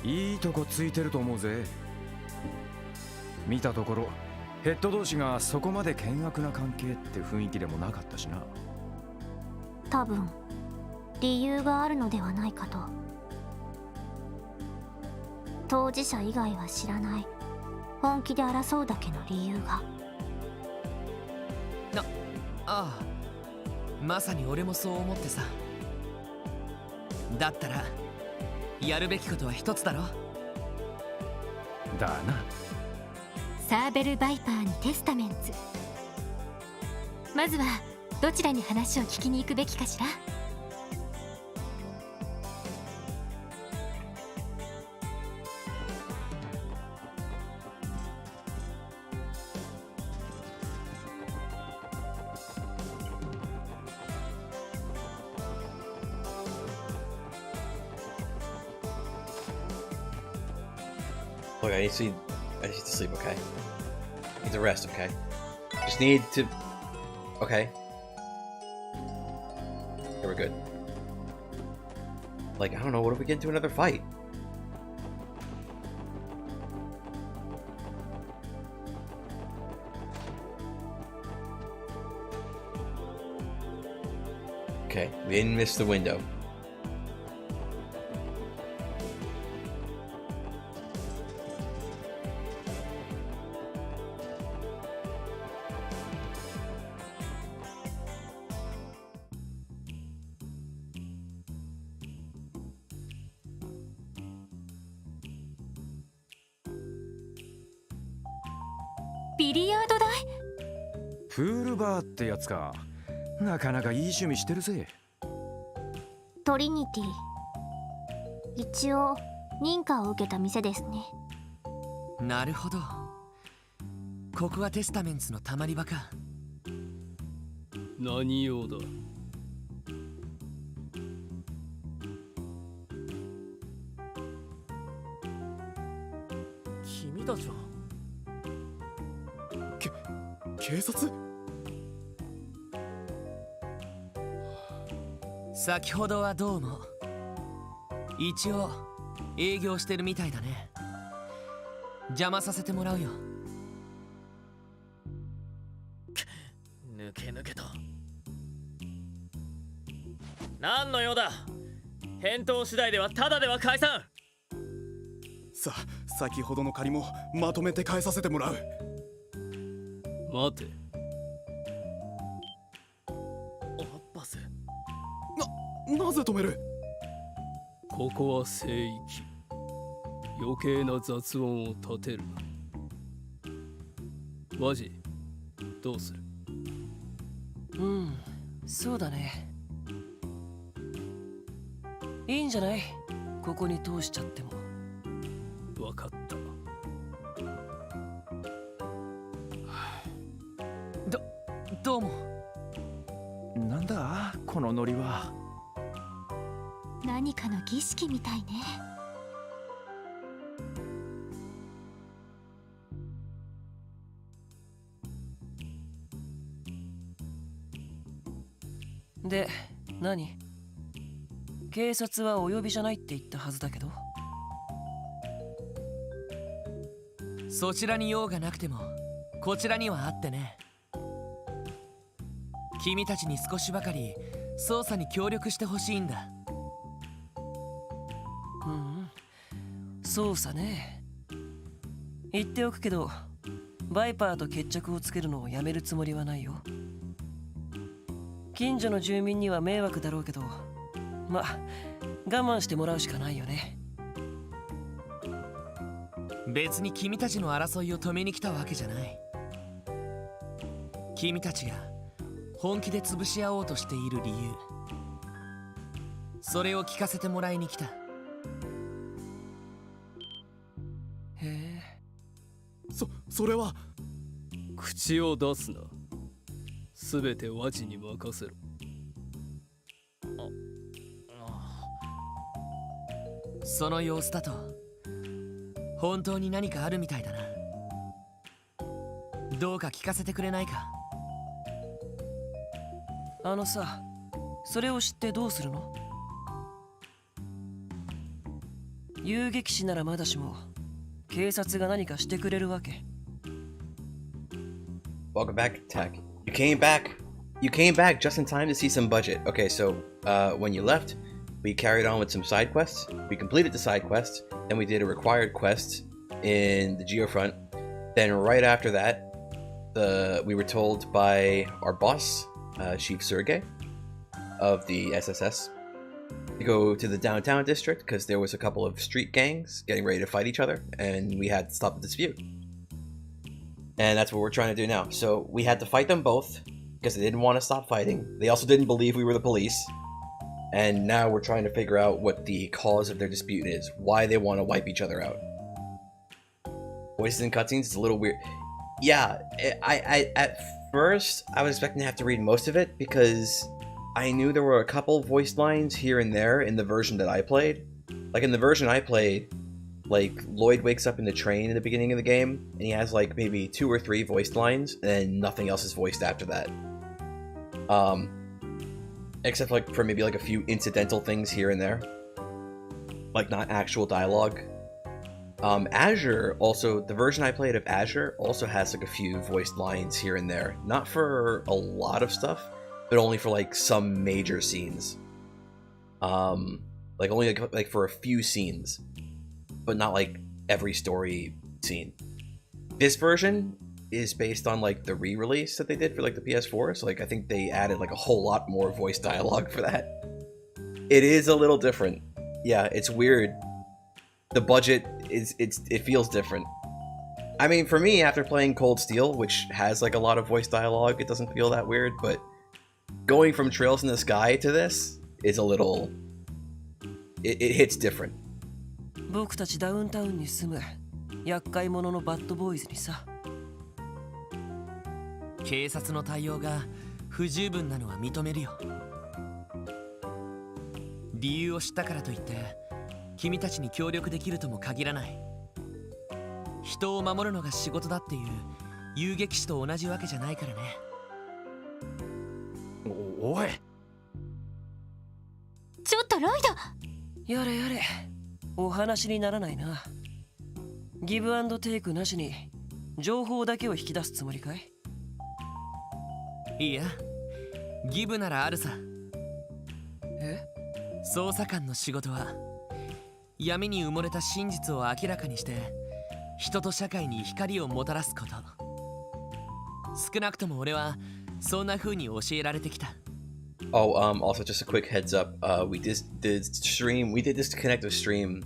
いいとこついてると思うぜ。見たところヘッド同士がそこまで険悪な関係って雰囲気でもなかったしな。多分理由があるのではないかと。当事者以外は知らない本気で争うだけの理由が。ああ、まさに俺もそう思ってさ。だったらやるべきことは一つだろ。だな。サーベルバイパーにテスタメンツ。まずはどちらに話を聞きに行くべきかしら。Look, I just need to sleep, okay? I need to rest, okay? Just need to... Okay. Okay, we're good. Like, I don't know, what if we get into another fight? Okay, we didn't miss the window. $ビリヤード台。プールバーってやつか。なかなかいい趣味してるぜ。トリニティ、一応認可を受けた店ですね。なるほど。ここがテスタメンツのたまり場か。何用だ。君たちは警察？先ほどはどうも。一応営業してるみたいだね。邪魔させてもらうよ。抜けと。何の用だ。返答次第ではただでは返さん。先ほどの借りもまとめて返させてもらう。待て。アッパス。なぜ止める？ここは聖域。余計な雑音を立てるな。マジどうする？そうだね。いいんじゃない？ここに通しちゃっても。わかった。どうも。なんだこのノリは。何かの儀式みたいね。で、何？警察はお呼びじゃないって言ったはずだけど。そちらに用がなくてもこちらにはあってね。君たちに少しばかり捜査に協力してほしいんだ。捜査ね。言っておくけど、バイパーと決着をつけるのをやめるつもりはないよ。近所の住民には迷惑だろうけど、まあ我慢してもらうしかないよね。別に君たちの争いを止めに来たわけじゃない。君たちが本気で潰し合おうとしている理由、それを聞かせてもらいに来た。へえ。それは。口を出すな。すべてワジに任せろ。その様子だと本当に何かあるみたいだな。どうか聞かせてくれないか。あのさ、それを知ってどうするの？遊撃士ならまだしも警察が何かしてくれるわけ。 Welcome back, Tech. You came back. You came back just in time to see some budget. Okay, so when you left, we carried on with some side quests. We completed the side quest, then we did a required quest in the Geofront. Then right after that, we were told by our boss, Chief Sergey of the SSS, to go to the downtown district because there was a couple of street gangs getting ready to fight each other, and we had to stop the dispute. And that's what we're trying to do now. So we had to fight them both because they didn't want to stop fighting. They also didn't believe we were the police. And now we're trying to figure out what the cause of their dispute is, why they want to wipe each other out. Voices and cutscenes, it's a little weird. Yeah, I at first I was expecting to have to read most of it because I knew there were a couple voiced lines here and there in the version that I played. Like in the version I played, like Lloyd wakes up in the train in the beginning of the game and he has like maybe 2 or 3 voiced lines and nothing else is voiced after that. Except like for maybe like a few incidental things here and there. Like not actual dialogue. Azure also, the version I played of Azure also has like a few voiced lines here and there. Not for a lot of stuff, but only for like some major scenes. Like only like for a few scenes, but not like every story scene. This version is based on like the re-release that they did for like the PS4, so like I think they added like a whole lot more voice dialogue for that. It is a little different. Yeah, it's weird. The budget it feels different. I mean, for me, after playing Cold Steel, which has like a lot of voice dialogue, it doesn't feel that weird, but going from Trails in the Sky to this is a little... It hits different. 僕たちダウンタウンに住む厄介者のバッドボーイズにさ。警察の対応が不十分なのは認めるよ。理由を知ったからといって君たちに協力できるとも限らない。人を守るのが仕事だっていう遊撃士と同じわけじゃないからね。おい、ちょっとロイド。やれやれ、お話にならないな。ギブアンドテイクなしに情報だけを引き出すつもりかい？いや、ギブならあるさ。え？捜査官の仕事は闇に埋もれた真実を明らかにして人と社会に光をもたらすこと。少なくとも俺はそんな風に教えられてきた。Oh, also just a quick heads up. We did disconnect the stream.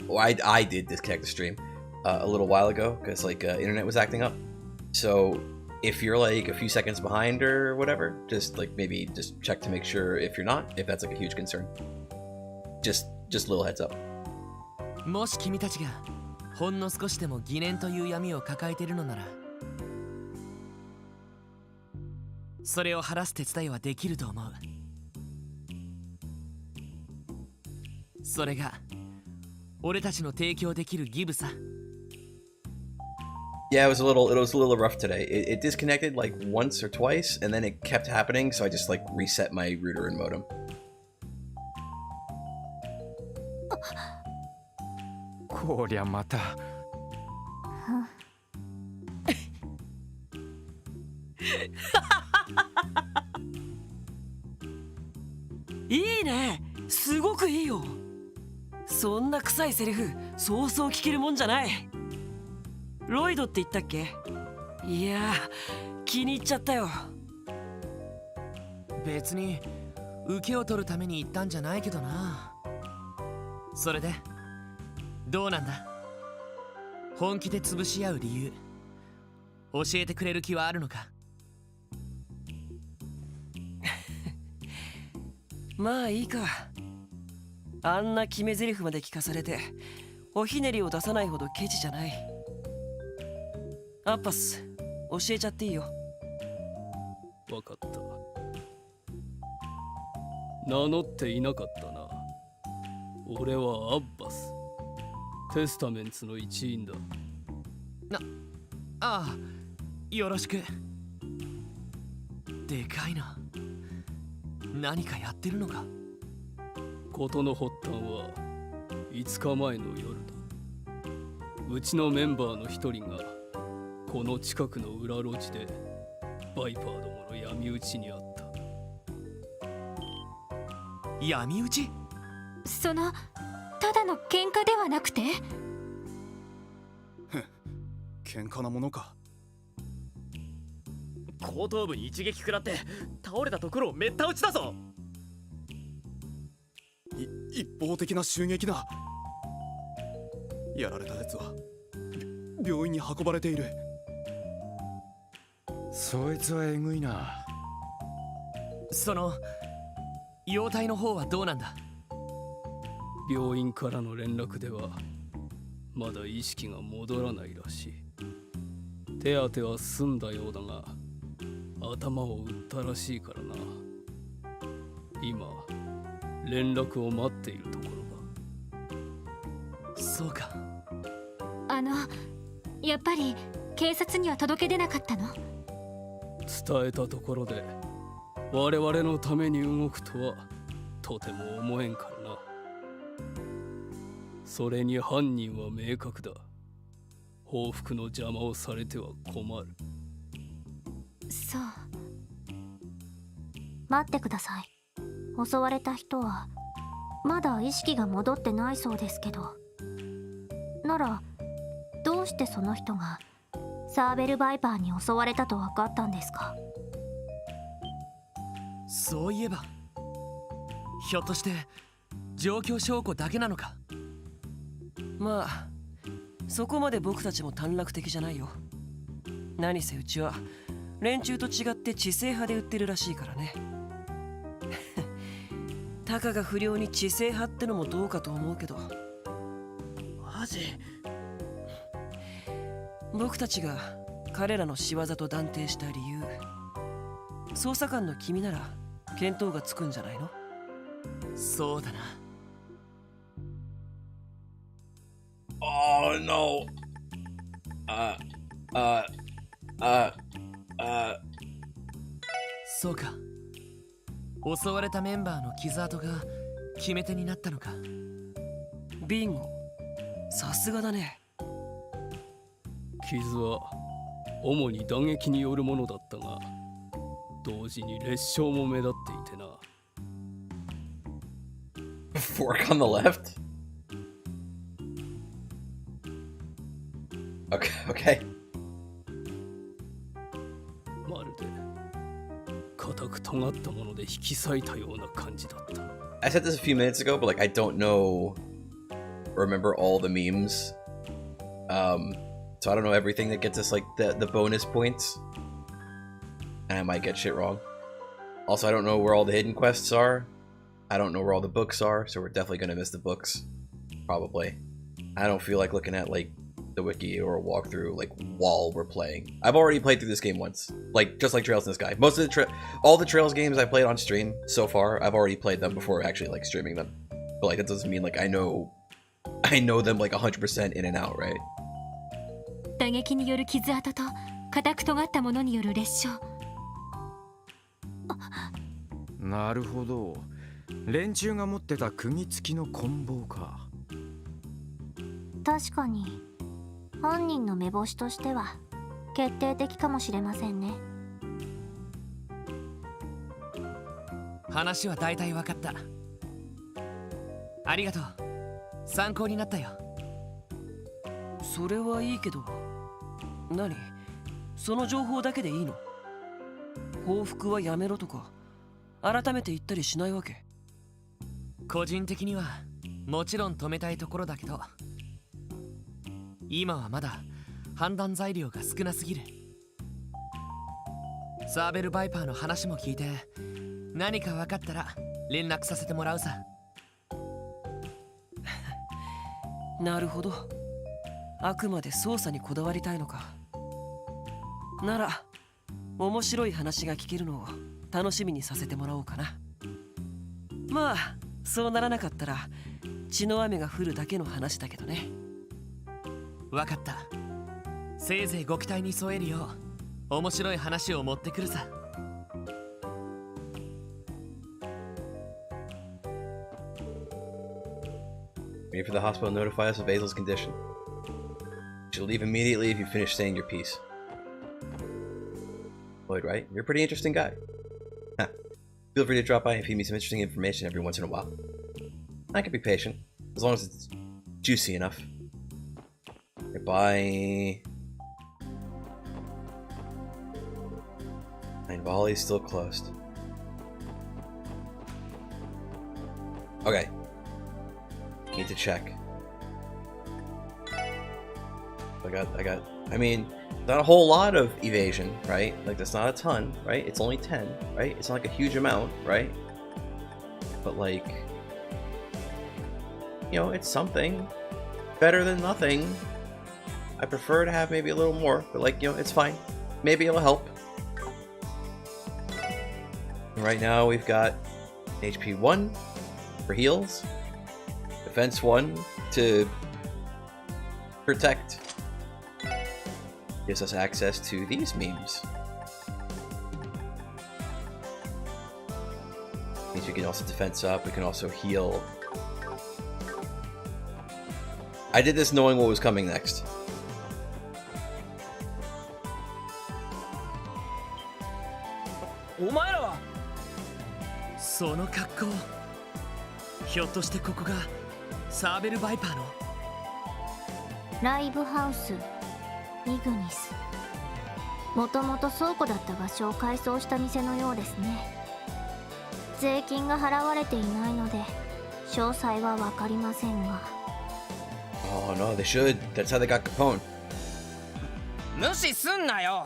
Well, I did disconnect the stream a little while ago because like internet was acting up. So if you're like a few seconds behind or whatever, just like maybe just check to make sure if you're not, if that's like a huge concern. Just a little heads up. もし君たちがほんの少しでも疑念という闇を抱えているのなら、それを晴らす手伝いはできると思う。それが俺たちの提供できるギブさ。Yeah, it was a little rough today. It disconnected like once or twice, and then it kept happening, so I just like reset my router and modem. こりゃまた。いいね、すごくいいよ。そんな臭いセリフそうそう聞けるもんじゃない。ロイドって言ったっけ？いやー、気に入っちゃったよ。別に受けを取るために言ったんじゃないけどな。それでどうなんだ？本気で潰し合う理由教えてくれる気はあるのか？まあいいか。あんな決め台詞まで聞かされておひねりを出さないほどケチじゃない。アッパス、教えちゃっていいよ。わかった。名乗っていなかったな。俺はアッバス、テスタメンツの一員だ。ああ、よろしく。でかいな。何かやってるのか？事の発端は5日前の夜だ。うちのメンバーの一人がこの近くの裏路地でバイパーどもの闇討ちにあった。闇討ち？そのただの喧嘩ではなくて？喧嘩なものか。後頭部に一撃食らって倒れたところをめった打ちだぞ。一方的な襲撃だ。やられたやつは病院に運ばれている。そいつはえぐいな。その容体の方はどうなんだ？病院からの連絡ではまだ意識が戻らないらしい。手当ては済んだようだが頭を打ったらしいからな。今連絡を待っているところだ。そうか。やっぱり警察には届け出なかったの？伝えたところで我々のために動くとはとても思えんからな。それに犯人は明確だ。報復の邪魔をされては困る。そう。待ってください。襲われた人はまだ意識が戻ってないそうですけど。ならどうしてその人がサーベルバイパーに襲われたと分かったんですか？そういえばひょっとして状況証拠だけなのか？まあそこまで僕たちも短絡的じゃないよ。何せうちは連中と違って知性派で売ってるらしいからね。たかが不良に知性派ってのもどうかと思うけど。マジ？僕たちが彼らの仕業と断定した理由、捜査官の君なら見当がつくんじゃないの？そうだな。Oh no. Uh. そうか。襲われたメンバーの傷跡が決め手になったのか。ビンゴ。さすがだね。傷は主に打撃によるものだったが、同時に裂傷も目立っていてな。Fork on the left? Okay. まるで固く尖ったもので引き裂いたような感じだった。I said this a few minutes ago, but like I don't know or remember all the memes. So I don't know everything that gets us like the bonus points. And I might get shit wrong. Also, I don't know where all the hidden quests are. I don't know where all the books are, so we're definitely gonna miss the books. Probably. I don't feel like looking at like the wiki or a walkthrough like while we're playing. I've already played through this game once, like just like Trails in the Sky. Most of the all the Trails games I played on stream so far, I've already played them before actually like streaming them. But like that doesn't mean like I know them like 100% in and out, right? 打撃による傷跡と固く尖ったものによる裂傷。なるほど。連中が持ってた釘付きの棍棒か。確かに犯人の目星としては決定的かもしれませんね。話は大体分かった。ありがとう。参考になったよ。それはいいけど、何？その情報だけでいいの？報復はやめろとか改めて言ったりしないわけ？個人的にはもちろん止めたいところだけど、今はまだ判断材料が少なすぎる。サーベルバイパーの話も聞いて、何か分かったら連絡させてもらうさ。なるほど。あくまで捜査にこだわりたいのか。なら面白い話が聞けるのを楽しみにさせてもらおうかな。まあそうならなかったら血の雨が降るだけの話だけどね。わかった。せいぜいご期待に添えるよう面白い話を持ってくるさ。Wait for the hospital to notify us of Azel's condition. You should leave immediately if you finish saying your piece. Lloyd, right? You're a pretty interesting guy. Huh. Feel free to drop by and feed me some interesting information every once in a while. I can be patient, as long as it's juicy enough. Goodbye. And Volley's still closed. Okay. Need to check. I mean, not a whole lot of evasion, right? Like, that's not a ton, right? It's only 10, right? It's not like a huge amount, right? But, like, you know, it's something. Better than nothing. I prefer to have maybe a little more, but, like, you know, it's fine. Maybe it'll help. Right now, we've got HP 1 for heals, Defense 1 to protect. Gives us access to these memes. Means we can also defense up, we can also heal. I did this knowing what was coming next. Omae その格好、ひょっとしてここがサーベルバイパーのライブハウスイグニス。もともと倉庫だった場所を改装した店のようですね。税金が払われていないので詳細は分かりませんが。 Oh no, they should. That's how they got Capone. 無視すんなよ。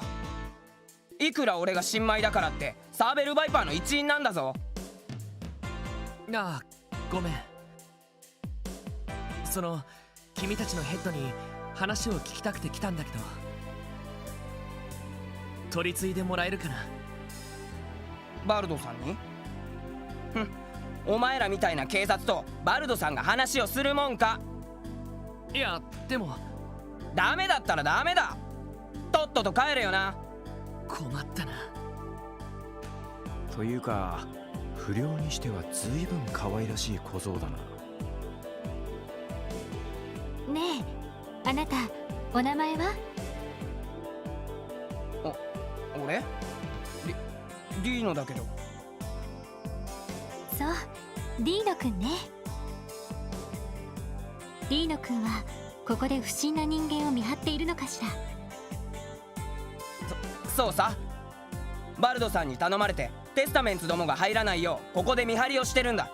いくら俺が新米だからってサーベルバイパーの一員なんだぞ。ああ、ごめん。その君たちのヘッドに話を聞きたくて来たんだけど、取り継いでもらえるかな。バルドさんに？ふん、お前らみたいな警察とバルドさんが話をするもんか。いや、でもダメだったらダメだ。とっとと帰れよな。困ったな。というか、不良にしては随分可愛らしい小僧だな。ねえ、あなたお名前は？俺？リーノだけど。そう、リーノくんね。リーノくんはここで不審な人間を見張っているのかしら。そうさ。バルドさんに頼まれてテスタメンツどもが入らないようここで見張りをしてるんだ。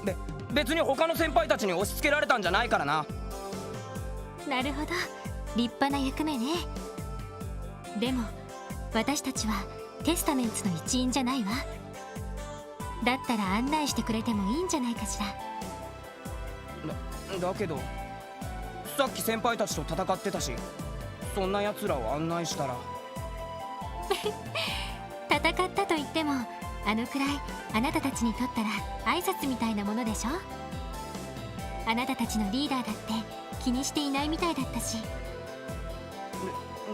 で、別に他の先輩たちに押し付けられたんじゃないからな。なるほど、立派な役目ね。でも私たちはテスタメンツの一員じゃないわ。だったら案内してくれてもいいんじゃないかしら。だけどさっき先輩たちと戦ってたし、そんな奴らを案内したら戦ったと言ってもあのくらいあなたたちにとったら挨拶みたいなものでしょ。あなたたちのリーダーだって気にしていないみたいだったし。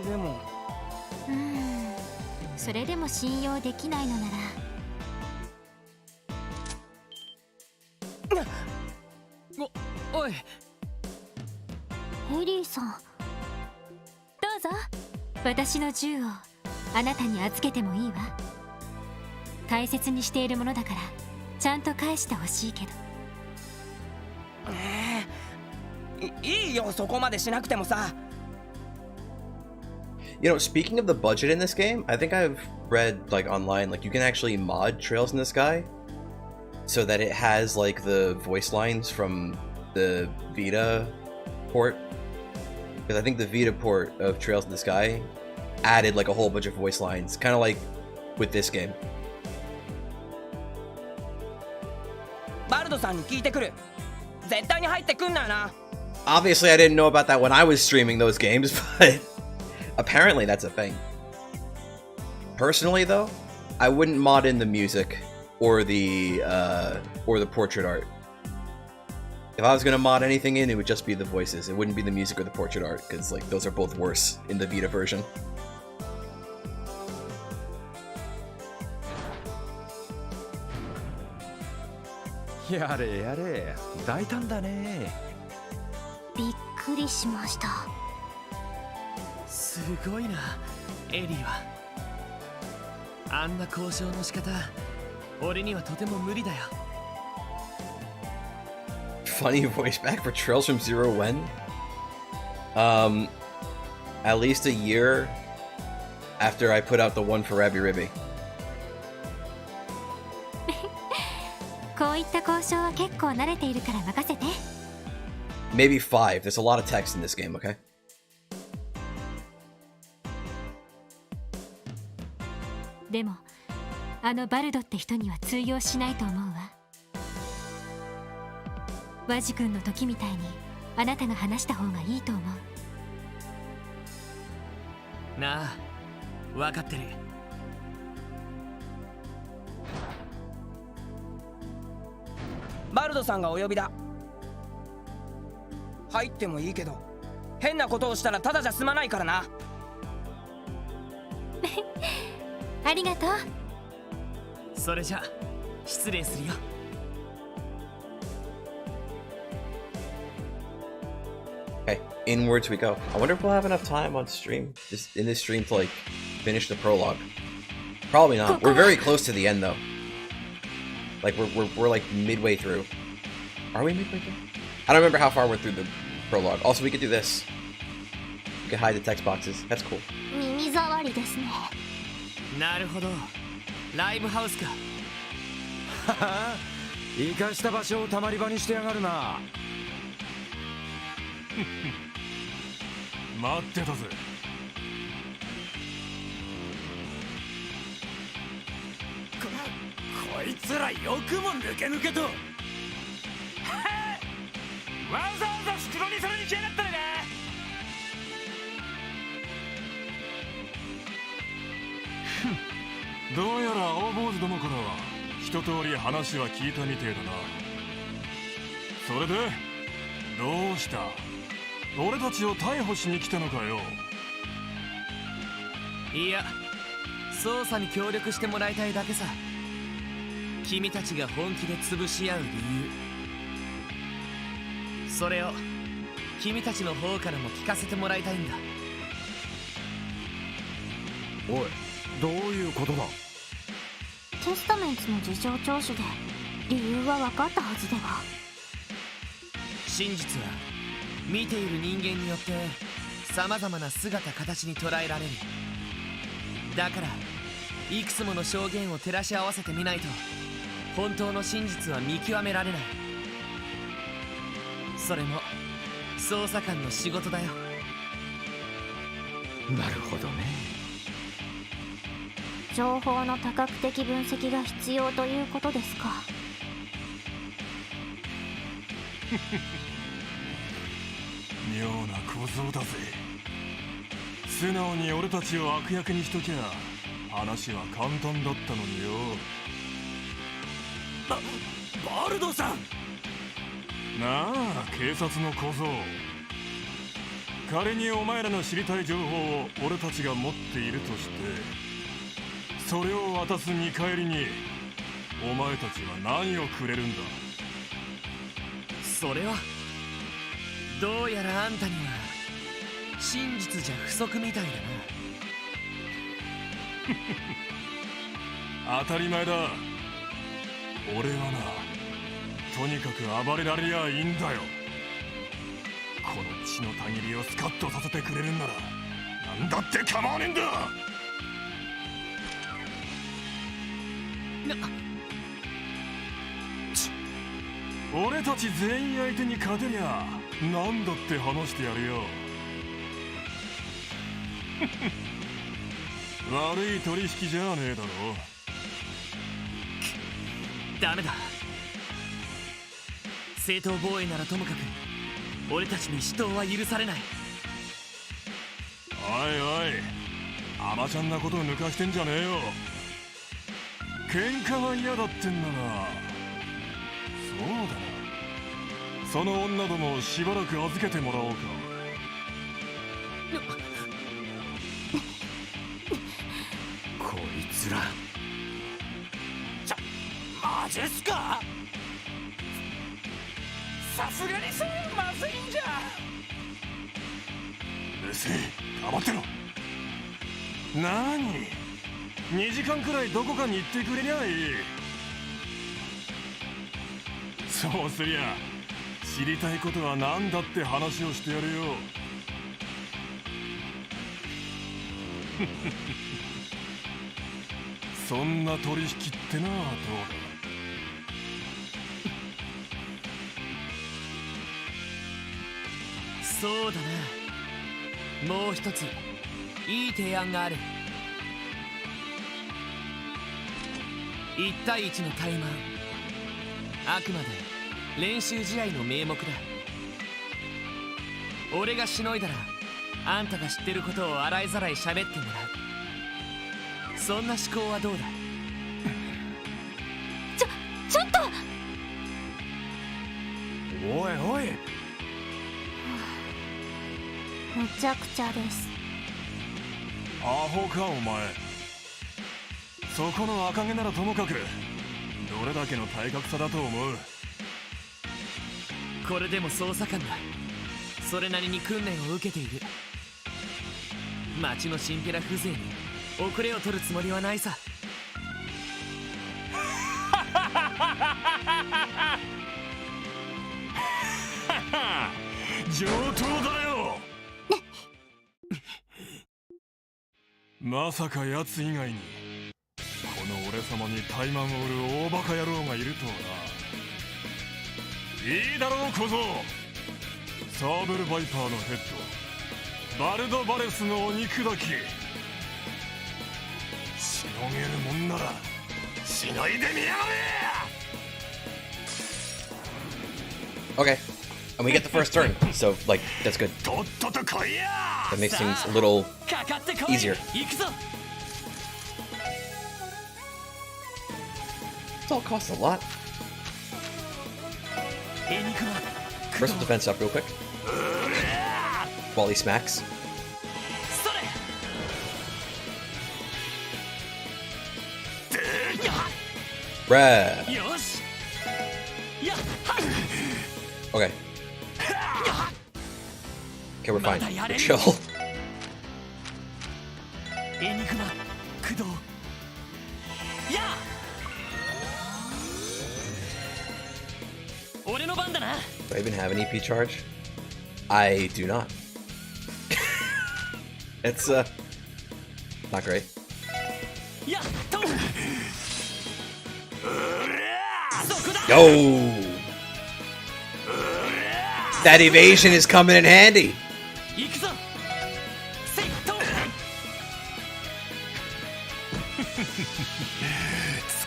でもそれでも信用できないのなら。おい、ヘリーさん、どうぞ、私の銃をあなたに預けてもいいわ。大切にしているものだからちゃんと返してほしいけど。いいよ、そこまでしなくてもさ。You know, speaking of the budget in this game, I think I've read, like, online, like, you can actually mod Trails in the Sky so that it has, like, the voice lines from the Vita port. Because I think the Vita port of Trails in the Sky added, like, a whole bunch of voice lines, kind of like with this game. バルドさんに聞いてくる。絶対に入ってくんなよな。Obviously, I didn't know about that when I was streaming those games, but apparently that's a thing. Personally, though, I wouldn't mod in the music or the portrait art. If I was gonna mod anything in, it would just be the voices. It wouldn't be the music or the portrait art, because like those are both worse in the Vita version. やれやれ、大胆だね。びっくりしました。すごいな、エリーは。あんな交渉の仕方俺にはとても無理だよ。 Funny voice back for Trails from Zero when? At least a year after I put out the one for Rabby Ribby. こういった交渉は結構慣れているから任せて。 Maybe 5. There's a lot of text in this game, okay? でもあのバルドって人には通用しないと思うわ。ワジ君の時みたいにあなたが話した方がいいと思う。なあ、分かってる。バルドさんがお呼びだ。入ってもいいけど変なことをしたらただじゃ済まないからな。ありがとう。それじゃ失礼するよ。Okay, inwards we go. I wonder if we'll have enough time on stream, in this stream to like finish the prologue. Probably not. We're very close to the end though. Like we're like midway through. Are we midway through? I don't remember how far we're through the prologue. Also, we could do this. We could hide the text boxes. That's cool. 耳障りですね。なるほど、ライブハウスか。はは生かした場所をたまり場にしてやがるな。待ってたぜ。こいつらよくも抜け抜けと。わざわざ袋にされに来やがったのか。どうやら青坊主どもからは一通り話は聞いたみてえだな。それでどうした？俺たちを逮捕しに来たのかよ。いや、捜査に協力してもらいたいだけさ。君たちが本気で潰し合う理由、それを君たちの方からも聞かせてもらいたいんだ。おい、どういうことだ？テスタメンツの事情聴取で理由は分かったはずでは。真実は見ている人間によって様々な姿形に捉えられる。だからいくつもの証言を照らし合わせてみないと本当の真実は見極められない。それも捜査官の仕事だよ。なるほどね。情報の多角的分析が必要ということですか。妙な小僧だぜ。素直に俺たちを悪役にしときゃ話は簡単だったのによ。バルドさん。なあ、警察の小僧。仮にお前らの知りたい情報を俺たちが持っているとして、それを渡す見返りにお前たちは何をくれるんだ？それはどうやらあんたには真実じゃ不足みたいだな。当たり前だ。俺はな、とにかく暴れられりゃいいんだよ。この血のたぎりをスカッとさせてくれるんなら何だって構わねえんだ。俺たち全員相手に勝てりゃ何だって話してやるよ。悪い取引じゃねえだろ。ダメだ。正当防衛ならともかく俺たちに死闘は許されない。おいおい、甘ちゃんなこと抜かしてんじゃねえよ。喧嘩が嫌だってんならそうだな、その女どもをしばらく預けてもらおうか。こいつらマジっすか。さすがにそれまずいんじゃ。うるせえ、黙ってろ。何2時間くらいどこかに行ってくれりゃいい。そうすりゃ知りたいことは何だって話をしてやるよ。そんな取引ってのはどうだ。そうだな。もう一ついい提案がある。1対1の対マン、あくまで練習試合の名目だ。俺がしのいだらあんたが知ってることを洗いざらい喋ってもらう。そんな思考はどうだ。ちょっと。おいおい、むちゃくちゃです。アホかお前。そこの赤毛ならともかくどれだけの体格差だと思う。これでも捜査官だ。それなりに訓練を受けている。町のチンピラ風情に遅れを取るつもりはないさ。上等だよ。まさか奴以外にこの俺様に怠慢を売る大バカ野郎がいるとはな。いいだろう小僧。サーベルバイパーのヘッドバルドバレスのお肉だき。しのげるもんならしのいでみやがれ。 Okay. And we get the first turn, so, like, that's good. とっとと来いや。 That makes things a little かかってこい。 easier. 行くぞ。 This all costs a lot. エニグマ First we'll defense up real quick. While he smacks. それ。Brad. よし。やっはっ。 Okay. Okay, we're fine. We're chill. エニグマ駆動。やあ。俺の番だな。 Do I even have an EP charge? I do not. It's, not great. やっと。そこだ。 Yo! That evasion is coming in handy! 行くぞ。セット。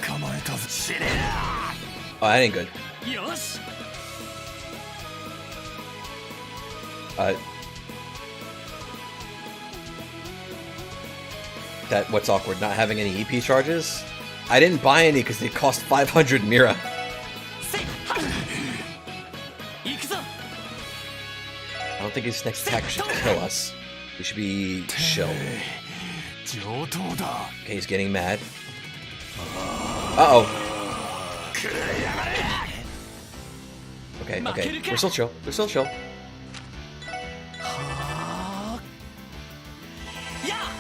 捕まえたぞ。死ね。 Oh, that ain't good. よし。 That, what's awkward? Not having any EP charges? I didn't buy any because they cost 500 Mira. せっはっ。行くぞ。 I don't think his next attack should kill us. He should be chill. 上等だ。 Okay, he's getting mad. Uh-oh. Okay, okay. We're still chill. We're still chill. やあ。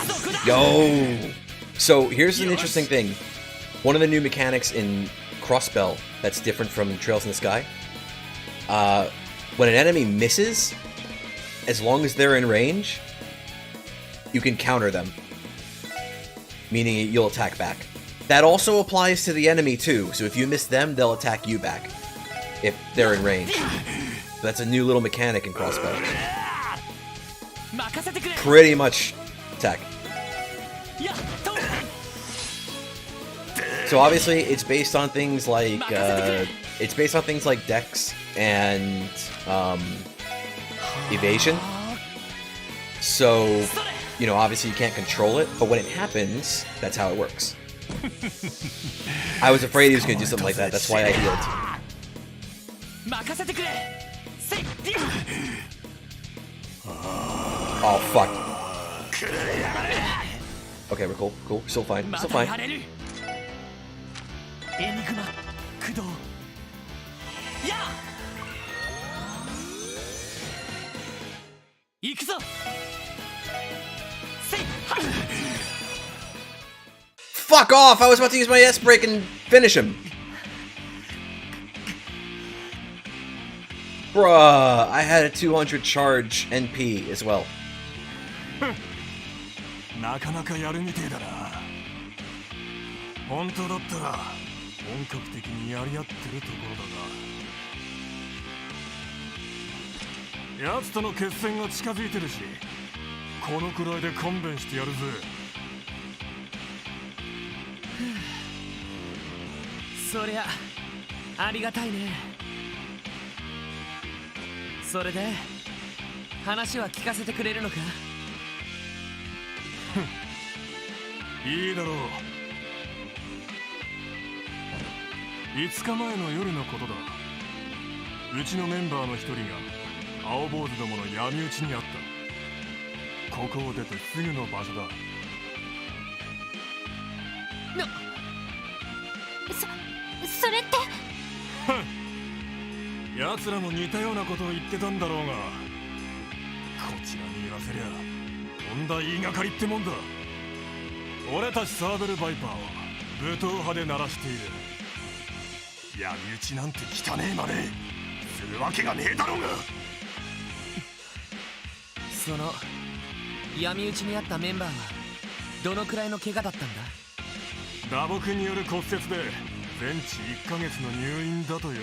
そこだ。 Yo! So, here's an interesting thing. One of the new mechanics in Crossbell that's different from Trails in the Sky. When an enemy misses, as long as they're in range, you can counter them. Meaning you'll attack back. That also applies to the enemy too, so if you miss them, they'll attack you back. If they're in range. That's a new little mechanic in Crossbow. 任せてくれ。 Pretty much attack. やっと。 So obviously, it's based on things like Dex and evasion. So, you know, obviously you can't control it, but when it happens, that's how it works. I was afraid he was going to do something like that. That's why I healed. 任せてくれ。せっぴゃ。 Oh fuck. Okay, we're cool. Cool. Still fine. ま Still た fine. やれる。エニグマ駆動。やあ。行く行くぞ。せいはっ。 Fuck off! I was about to use my S break and finish him. Bruh, I had a 200 charge NP as well. なかなかやるみてえだな。本当だったら本格的にやり合ってるところだが、奴との決戦が近づいてるし、このくらいで勘弁してやるぜ。そりゃありがたいね。それで話は聞かせてくれるのか。いいだろう。5日前の夜のことだ。うちのメンバーの一人が青坊主どもの闇討ちにあった。ここを出てすぐの場所だ。それって奴らも似たようなことを言ってたんだろうが、こちらに言わせりゃとんだ言いがかりってもんだ。俺たちサーベルバイパーは武闘派で鳴らしている。闇討ちなんて汚ねえまでするわけがねえだろうが。その闇討ちにあったメンバーはどのくらいの怪我だったんだ。打撲による骨折で全治1ヶ月の入院だとよ。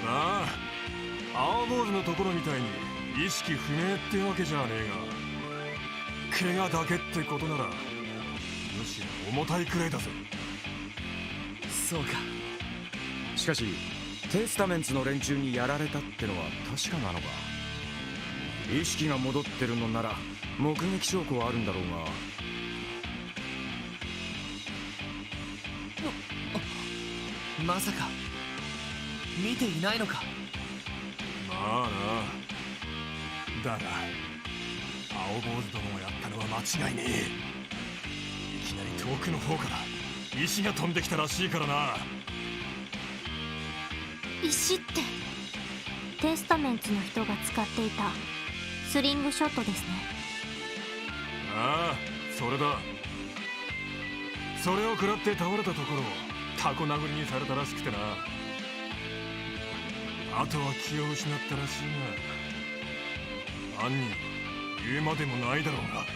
まあ青坊主のところみたいに意識不明ってわけじゃねえが、怪我だけってことならむしろ重たいくらいだぜ。そうか。しかしテスタメンツの連中にやられたってのは確かなのか。意識が戻ってるのなら目撃証拠はあるんだろうが。まさか見ていないのか。まあな。だが青坊主どもがやったのは間違いねえ。いきなり遠くの方から石が飛んできたらしいからな。石ってテスタメンツの人が使っていたスリングショットですね。ああ、それだ。それを食らって倒れたところをタコ殴りにされたらしくてな。あとは気を失ったらしいが、犯人は言うまでもないだろうが。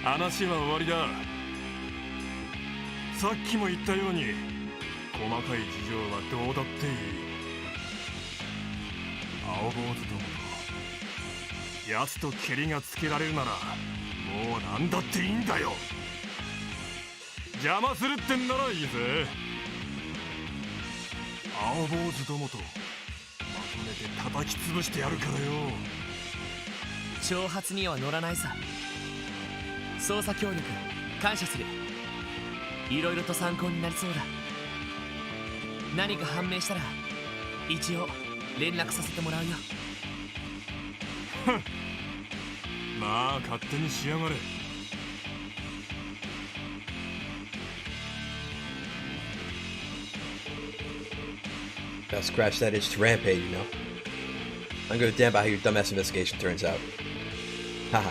話は終わりだ。さっきも言ったように細かい事情はどうだっていい。青坊主どもと奴と蹴りがつけられるならもう何だっていいんだよ。邪魔するってんならいいぜ。青坊主どもとまとめて叩き潰してやるからよ。挑発には乗らないさ。捜査協力感謝する。いろいろと参考になりそうだ。何か判明したら一応連絡させてもらうよ。まあ勝手にしやがれ。Gotta scratch that itch to rampage, you know. I'm gonna damn about how your dumbass investigation turns out. Haha.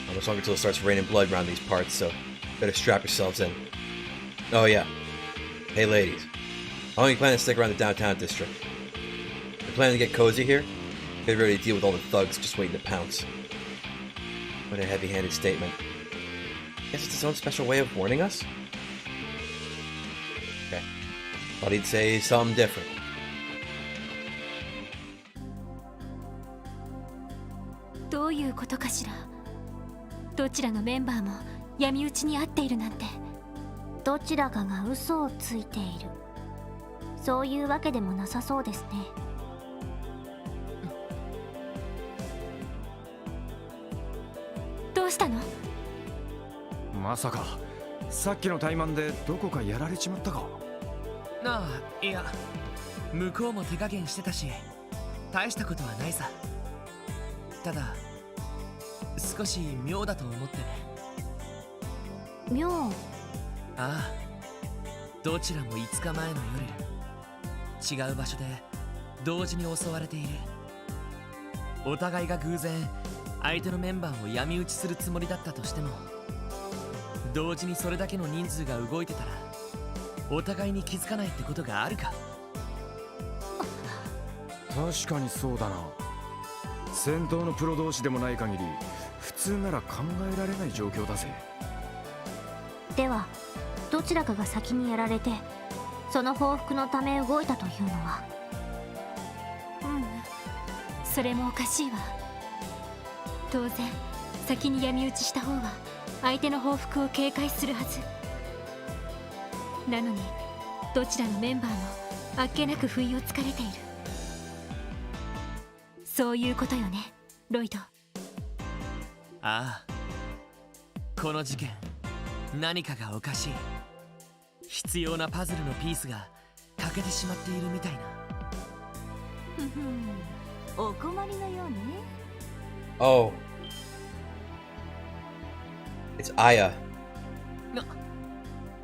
How much longer till it starts raining blood around these parts, so better strap yourselves in. Oh yeah. Hey ladies. How long are you planning to stick around the downtown district? You're planning to get cozy here? Get ready to deal with all the thugs just waiting to pounce. What a heavy-handed statement. Guess it's its own special way of warning us? Okay. Thought he'd say something different. どういうことかしら。どちらのメンバーも闇討ちに遭っているなんて。どちらかが嘘をついている、そういうわけでもなさそうですね。どうしたの？まさかさっきの怠慢でどこかやられちまったか。ああ、いや向こうも手加減してたし大したことはないさ。ただ少し妙だと思ってね。妙？ああ、どちらも5日前の夜違う場所で同時に襲われている。お互いが偶然相手のメンバーを闇討ちするつもりだったとしても、同時にそれだけの人数が動いてたらお互いに気づかないってことがあるか。確かにそうだな。戦闘のプロ同士でもない限り普通なら考えられない状況だぜ。ではどちらかが先にやられてその報復のため動いたというのは。それもおかしいわ。当然先に闇討ちした方は相手の報復を警戒するはずなのに、どちらのメンバーもあっけなく不意をつかれている。そういうことよね、ロイド。ああ、この事件何かがおかしい。必要なパズルのピースが欠けてしまっているみたいな。お困りのようね。Oh. It's Aya.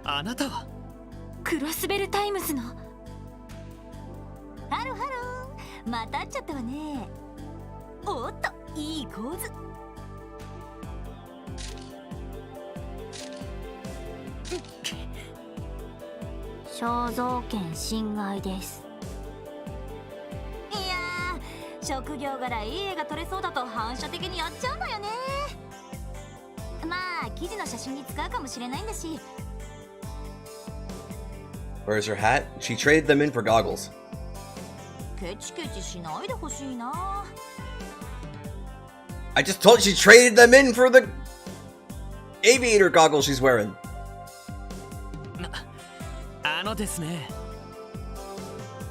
あなたはクロスベルタイムズの。ハロハロ、また会っちゃったわね。おっと、いい構図。肖像権侵害です。いやー、職業柄いい絵が撮れそうだと反射的にやっちゃうのよね。まあ記事の写真に使うかもしれないんだし。Where's her hat? She traded them in for goggles. ケチケチしないでほしいな。I just told you she traded them in for the aviator goggles she's wearing. あのですね。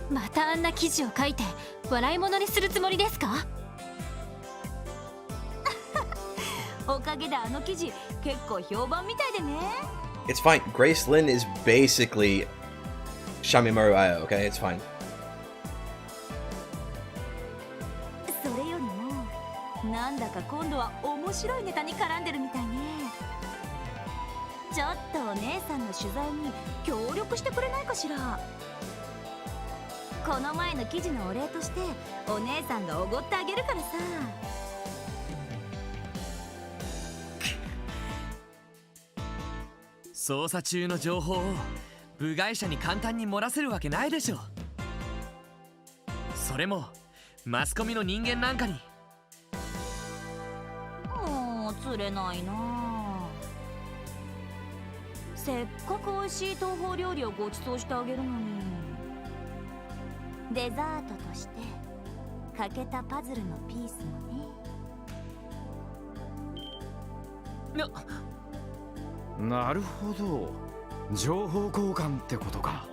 またあんな記事を書いて笑い物にするつもりですか？おかげであの記事結構評判みたいでね。It's fine. Grace Lynn is basically Shamimaru Aya, okay? It's fine. それよりもなんだか今度は面白いネタに絡んでるみたいね。ちょっとお姉さんの取材に協力してくれないかしら。この前の記事のお礼としてお姉さんがおごってあげるからさ。捜査中の情報を部外者に簡単に漏らせるわけないでしょ。それもマスコミの人間なんかに。もう釣れないな。せっかく美味しい東方料理をご馳走してあげるのに。デザートとして欠けたパズルのピースもね。なるほど、情報交換ってことか。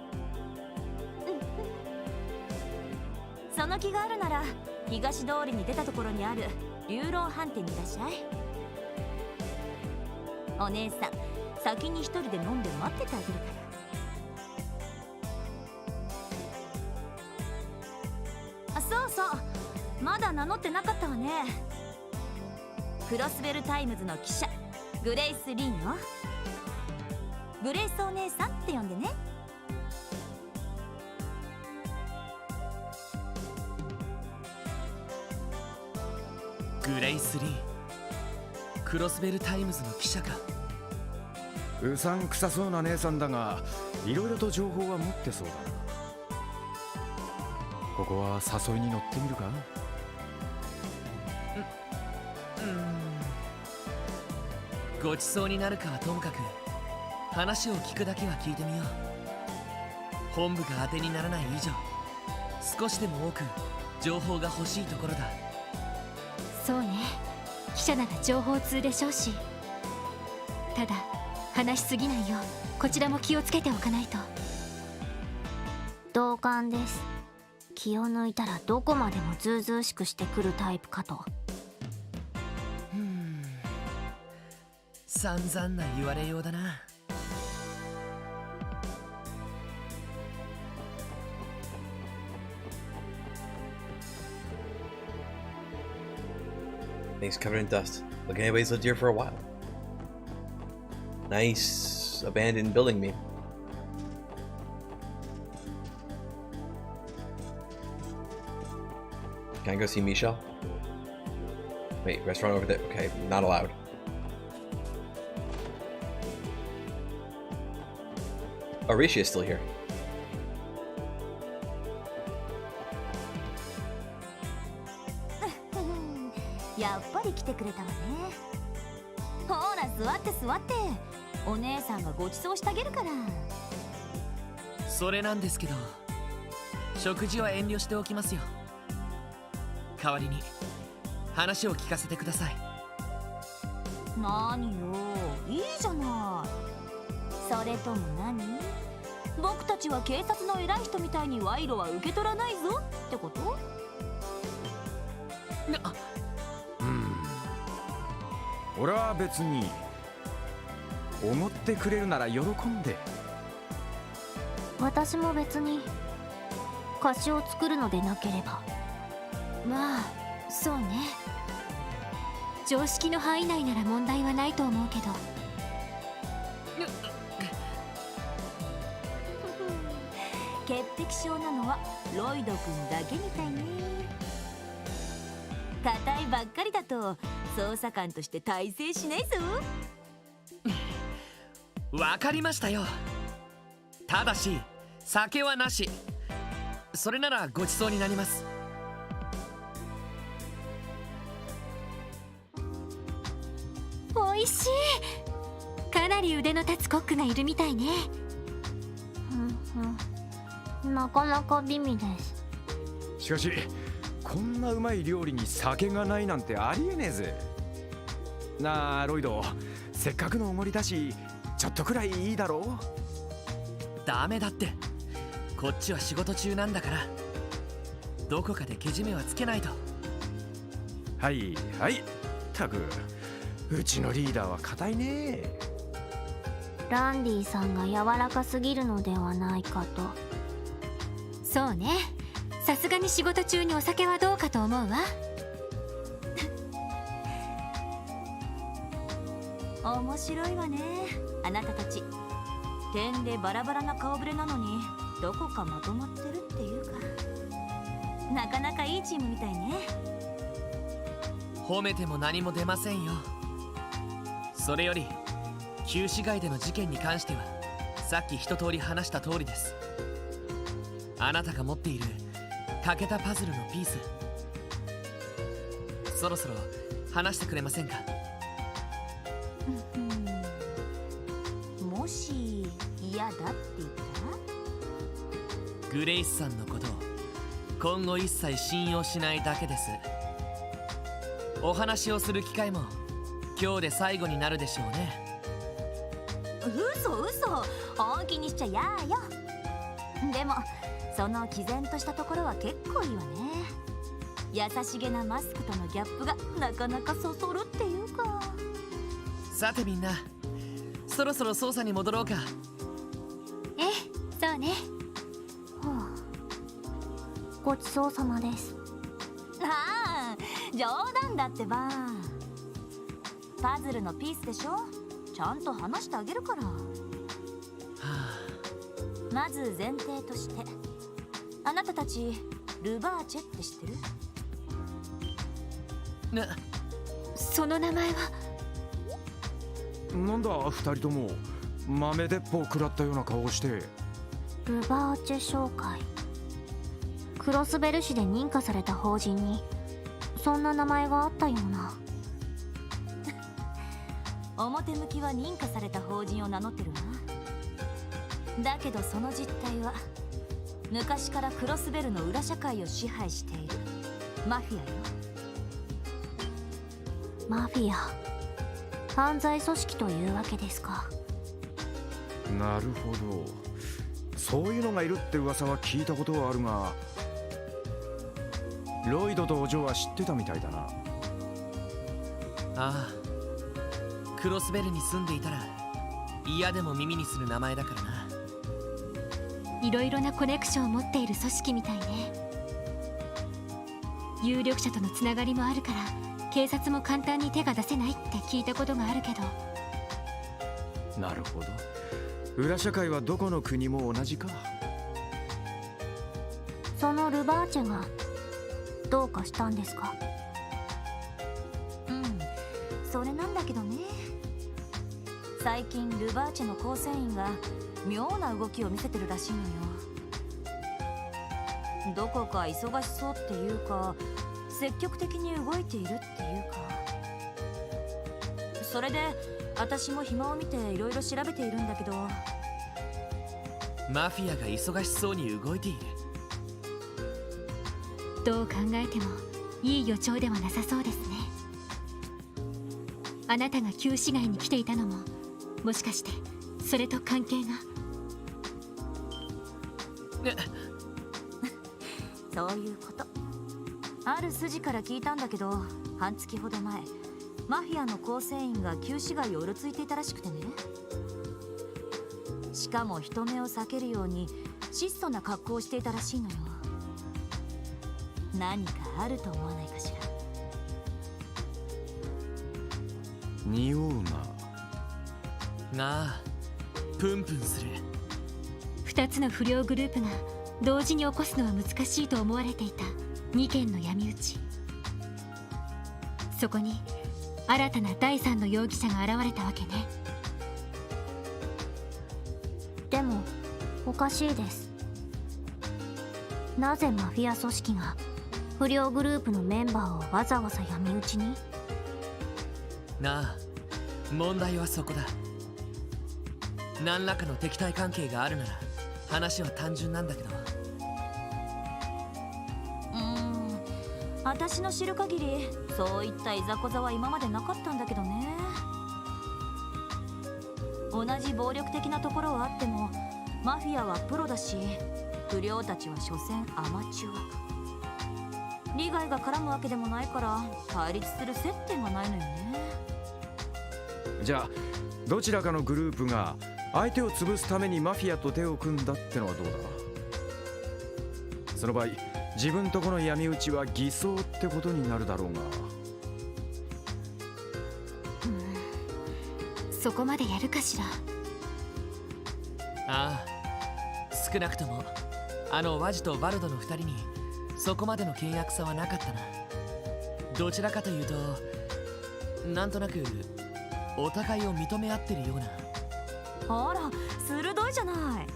その気があるなら東通りに出たところにある龍楼飯店にいらっしゃい。お姉さん先に一人で飲んで待っててあげるから。そうそう、まだ名乗ってなかったわね。クロスベルタイムズの記者グレイス・リンよ。グレイスお姉さんって呼んでね。グレイス・リー、クロスベルタイムズの記者か。うさんくさそうな姉さんだが、いろいろと情報は持ってそうだな。ここは誘いに乗ってみるか？ごちそうになるかはともかく話を聞くだけは聞いてみよう。本部が当てにならない以上少しでも多く情報が欲しいところだ。そうね、記者なら情報通でしょうし。ただ話しすぎないようこちらも気をつけておかないと。同感です。気を抜いたらどこまでもずうずうしくしてくるタイプかと。散々な言われようだな。Things covered in dust. Like anybody's lived here for a while. Nice abandoned building, me. Can I go see Michelle? Wait, restaurant over there. Okay, not allowed. Oh, Rishi is still here. やっぱり来てくれたわね。ほら座って座って、お姉さんがご馳走してあげるから。それなんですけど、食事は遠慮しておきますよ。代わりに話を聞かせてください。何よ、いいじゃない。それとも何？僕たちは警察の偉い人みたいに賄賂は受け取らないぞってこと？俺は別におごってくれるなら喜んで。私も別に貸しを作るのでなければ。まあそうね。常識の範囲内なら問題はないと思うけど。潔癖症なのはロイド君だけみたいね。硬いばっかりだと捜査官として大成しないぞ。わかりましたよ。ただし酒はなし。それならごちそうになります。美味しい。かなり腕の立つコックがいるみたいね。なかなか美味です。しかしこんなうまい料理に酒がないなんてありえねえぜ。なあロイド、せっかくのおごりだしちょっとくらいいいだろう。ダメだって、こっちは仕事中なんだから。どこかでけじめはつけないと。はいはい。ったくうちのリーダーは固いね。ランディさんが柔らかすぎるのではないかと。そうね。さすがに仕事中にお酒はどうかと思うわ。面白いわね、あなたたち。点でバラバラな顔ぶれなのにどこかまとまってるっていうか、なかなかいいチームみたいね。褒めても何も出ませんよ。それより旧市街での事件に関してはさっき一通り話した通りです。あなたが持っている欠けたパズルのピース、そろそろ話してくれませんか？もし嫌だって言ったら？グレイスさんのことを今後一切信用しないだけです。お話をする機会も今日で最後になるでしょうね。嘘本気にしちゃやーよ。でもその毅然としたところは結構いいわね。優しげなマスクとのギャップがなかなかそそるっていうか。さてみんな、そろそろ捜査に戻ろうか。ええ、そうね。ごちそうさまです。ああ、冗談だってば。パズルのピースでしょ、ちゃんと話してあげるから。まず前提として、あなたたちルバーチェって知ってる？その名前は。なんだ二人とも豆鉄砲食らったような顔をして。ルバーチェ商会、クロスベル市で認可された法人にそんな名前があったような。表向きは認可された法人を名乗ってるわ。だけどその実態は昔からクロスベルの裏社会を支配しているマフィアよ。マフィア、犯罪組織というわけですか。なるほど、そういうのがいるって噂は聞いたことはあるが、ロイドとお嬢は知ってたみたいだな。ああ、クロスベルに住んでいたら嫌でも耳にする名前だからな。いろいろなコネクションを持っている組織みたいね。有力者とのつながりもあるから警察も簡単に手が出せないって聞いたことがあるけど。なるほど、裏社会はどこの国も同じか。そのルバーチェがどうかしたんですか？それなんだけどね、最近ルバーチェの構成員が妙な動きを見せてるらしいのよ。どこか忙しそうっていうか、積極的に動いているっていうか。それで私も暇を見ていろいろ調べているんだけど、マフィアが忙しそうに動いている。どう考えてもいい予兆ではなさそうですね。あなたが旧市街に来ていたのも、もしかしてそれと関係が？そういうこと。ある筋から聞いたんだけど、半月ほど前マフィアの構成員が旧市街をうろついていたらしくてね。しかも人目を避けるように質素な格好をしていたらしいのよ。何かあると思わないかしら。匂うな。なあ、プンプンする。2つの不良グループが同時に起こすのは難しいと思われていた2件の闇討ち。そこに新たな第3の容疑者が現れたわけね。でもおかしいです。なぜマフィア組織が不良グループのメンバーをわざわざ闇討ちに？なあ、問題はそこだ。何らかの敵対関係があるなら話は単純なんだけど。私の知る限りそういったいざこざは今までなかったんだけどね。同じ暴力的なところはあっても、マフィアはプロだし、不良たちは所詮アマチュア。利害が絡むわけでもないから対立する接点がないのよね。じゃあどちらかのグループが相手を潰すためにマフィアと手を組んだってのはどうだ？その場合自分とこの闇討ちは偽装ってことになるだろうが。そこまでやるかしら。ああ、少なくともあのワジとバルドの2人にそこまでの険悪さはなかったな。どちらかというとなんとなくお互いを認め合ってるような。あら、鋭いじゃない。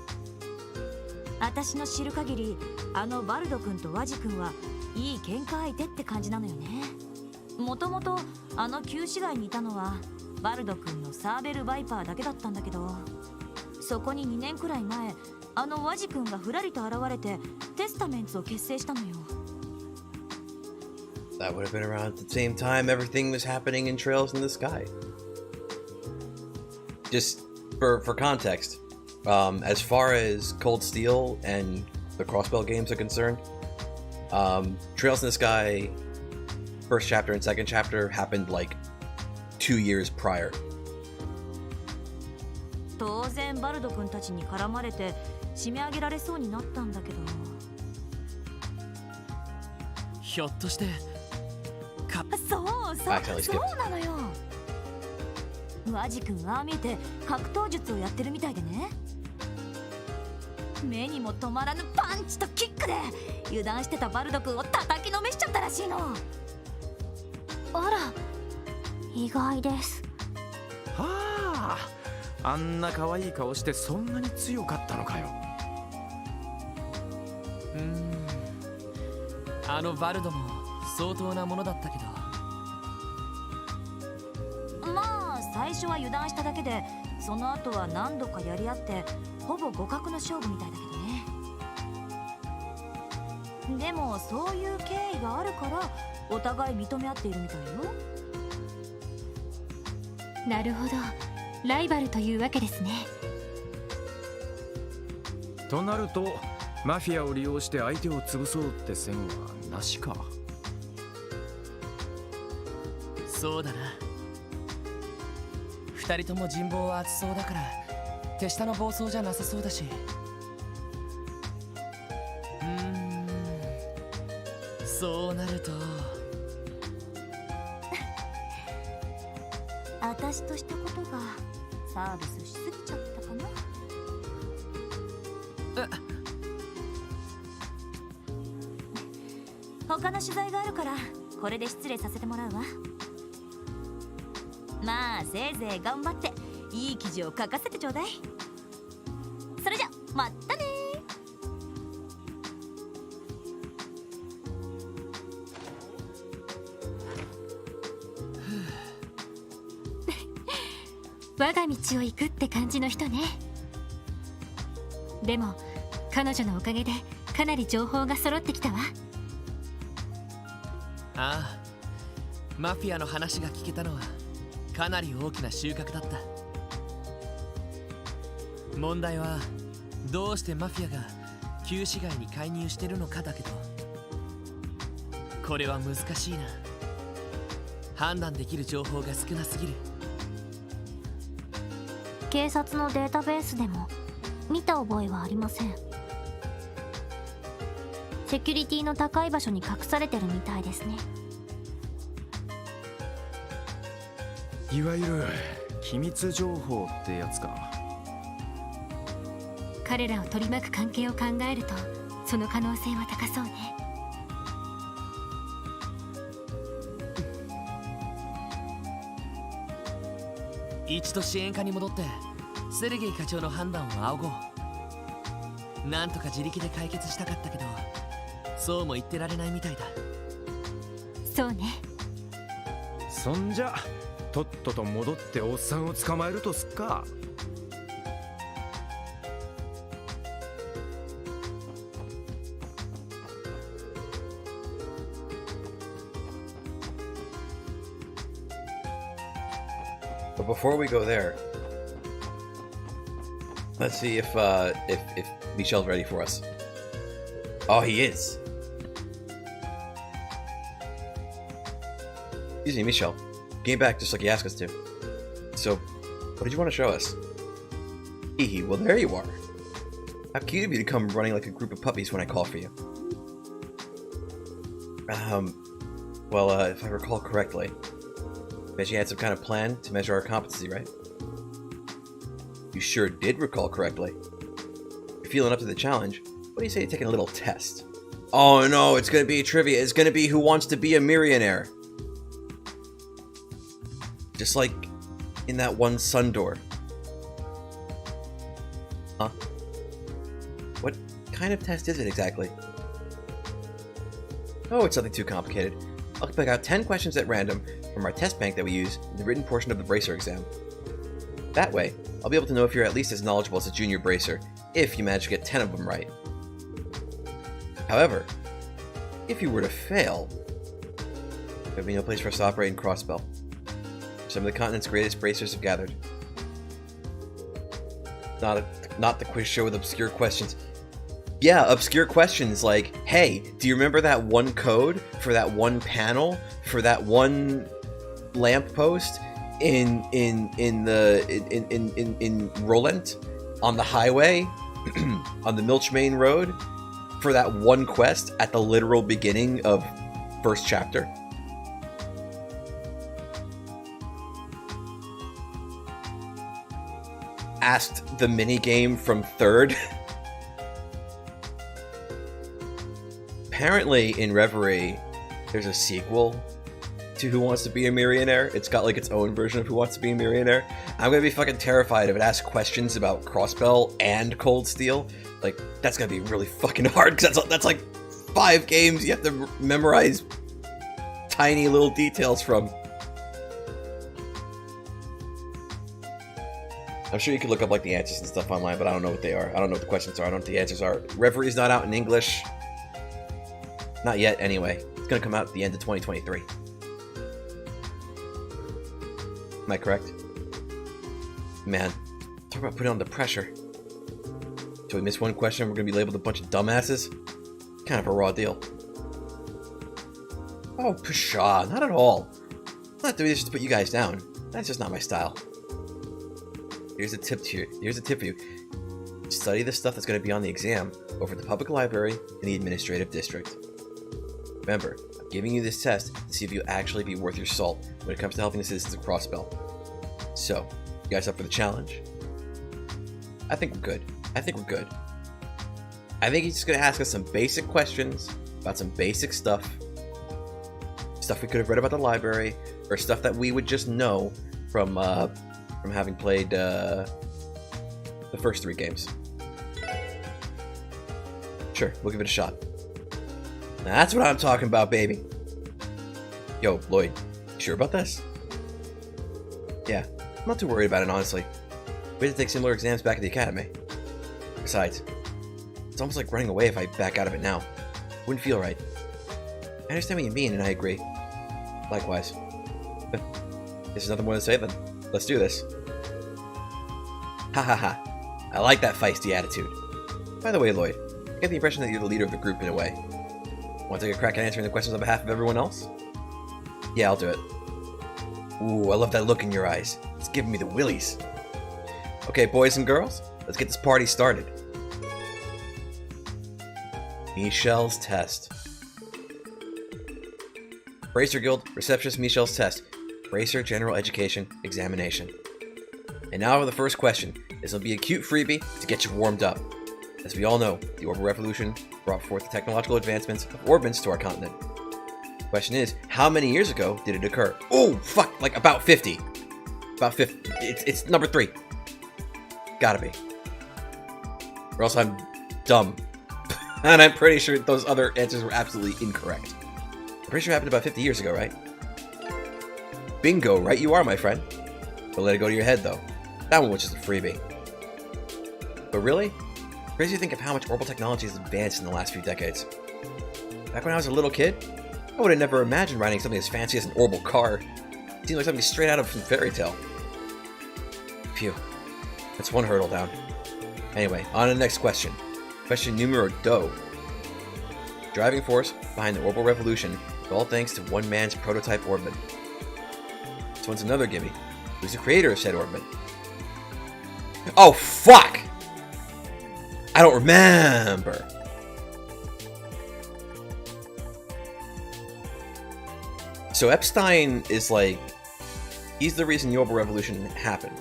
私の知る限りあのバルド君とワジ君はいい喧嘩相手って感じなのよね。もともとあの旧市街にいたのはバルド君のサーベルバイパーだけだったんだけど、そこに2年くらい前あのワジ君がふらりと現れてテスタメンツを結成したのよ。 That would have been around at the same time everything was happening in Trails in the Sky. Just for context, as far as Cold Steel and the Crossbell games are concerned, Trails in the Sky first chapter and second chapter happened like 2 years prior. 当然バルド君たちに絡まれて締め上げられそうになったんだけど、ひょっとしてそうなのよ。ワジ君ああ見えて格闘術をやってるみたいでね、目にも止まらぬパンチとキックで油断してたバルド君を叩きのめしちゃったらしいの。あら、意外です。はあ、あんな可愛い顔してそんなに強かったのかよ。あのバルドも相当なものだったけど。まあ最初は油断しただけで、その後は何度かやり合ってほぼ互角の勝負みたいだけどね。でもそういう経緯があるからお互い認め合っているみたいよ。なるほど、ライバルというわけですね。となるとマフィアを利用して相手を潰そうって線はなしか。そうだな。2人とも人望は厚そうだから手下の暴走じゃなさそうだし。そうなると私としたことがサービスしすぎちゃったかな。他の取材があるからこれで失礼させてもらうわ。まあせいぜい頑張っていい記事を書かせてちょうだい。それじゃまたね。我が道を行くって感じの人ね。でも彼女のおかげでかなり情報が揃ってきたわ。ああ、マフィアの話が聞けたのはかなり大きな収穫だった。問題はどうしてマフィアが旧市街に介入してるのかだけど、これは難しいな。判断できる情報が少なすぎる。警察のデータベースでも見た覚えはありません。セキュリティの高い場所に隠されてるみたいですね。いわゆる機密情報ってやつか。彼らを取り巻く関係を考えるとその可能性は高そうね。一度支援課に戻ってセルゲイ課長の判断を仰ごう。なんとか自力で解決したかったけど、そうも言ってられないみたいだ。そうね。そんじゃとっとと戻っておっさんを捕まえるとすっか。But before we go there, let's see if Michelle's ready for us. Oh, he is. Excuse me, Michelle. Came back just like you asked us to. So, what did you want to show us? Hee, well there you are. How cute of you to come running like a group of puppies when I call for you. If I recall correctly, bet you had some kind of plan to measure our competency, right? You sure did recall correctly. You're feeling up to the challenge. What do you say to taking a little test? Oh no, it's gonna be trivia. It's gonna be who wants to be a millionaire. Just like in that one sun door. Huh? What kind of test is it exactly? Oh, it's nothing too complicated. I'll pick out 10 questions at random from our test bank that we use in the written portion of the bracer exam. That way, I'll be able to know if you're at least as knowledgeable as a junior bracer, if you manage to get 10 of them right. However, if you were to fail, there'd be no place for us to operate in Crossbell. Some of the continent's greatest bracers have gathered. Not the quiz show with obscure questions. Yeah, obscure questions like, hey, do you remember that one code for that one panel for that one lamppost in Roland on the highway on the Milchmain Road for that one quest at the literal beginning of first chapter? Asked the minigame from third. Apparently in Reverie there's a sequel to Who Wants to Be a Millionaire. It's got like its own version of Who Wants to Be a Millionaire. I'm gonna be fucking terrified if it asks questions about Crossbell and Cold Steel. Like, that's gonna be really fucking hard, because that's like 5 games you have to memorize tiny little details from. I'm sure you could look up like the answers and stuff online, but I don't know what they are. I don't know what the questions are. I don't know what the answers are. Reverie's not out in English. Not yet, anyway. It's gonna come out at the end of 2023. Am I correct? Man, talk about putting on the pressure. So we miss one question, we're gonna be labeled a bunch of dumbasses? Kind of a raw deal. Oh, pshaw, not at all. I'm not doing this just to put you guys down. That's just not my style. Here's a tip to you. Here's a tip for you. Study the stuff that's going to be on the exam over at the public library in the administrative district. Remember, I'm giving you this test to see if you'll actually be worth your salt when it comes to helping the citizens of Crossbell. So, you guys up for the challenge? I think we're good. I think he's just going to ask us some basic questions about some basic stuff. Stuff we could have read about the library, or stuff that we would just know from having played the first 3 games. Sure, we'll give it a shot. Now that's what I'm talking about, baby. Yo, Lloyd, you sure about this? Yeah, I'm not too worried about it, honestly. We had to take similar exams back at the academy. Besides, it's almost like running away if I back out of it now. Wouldn't feel right. I understand what you mean, and I agree. Likewise. There's nothing more to say then. Let's do this. Ha ha ha. I like that feisty attitude. By the way, Lloyd, I get the impression that you're the leader of the group in a way. Want to take a crack at answering the questions on behalf of everyone else? Yeah, I'll do it. Ooh, I love that look in your eyes. It's giving me the willies. Okay, boys and girls, let's get this party started. Michelle's test. Bracer Guild, Receptionist Michelle's test. Bracer General Education Examination. And now for the first question. This will be a cute freebie to get you warmed up. As we all know, the Orbital Revolution brought forth the technological advancements of orbits to our continent. The question is, how many years ago did it occur? Oh, fuck, like about 50. About 50. It's number 3. Gotta be. Or else I'm dumb. And I'm pretty sure those other answers were absolutely incorrect. I'm pretty sure it happened about 50 years ago, right? Bingo, right you are, my friend. Don't let it go to your head, though. That one was just a freebie. But really? Crazy to think of how much orbital technology has advanced in the last few decades. Back when I was a little kid, I would have never imagined riding something as fancy as an orbital car. It seemed like something straight out of some fairy tale. Phew. That's one hurdle down. Anyway, on to the next question. Question numero 2. Driving force behind the orbital revolution is all thanks to one man's prototype orbit. This one's another gimme. Who's the creator of said orbit? Oh, fuck! I don't remember. So Epstein is like, he's the reason the orbital revolution happened.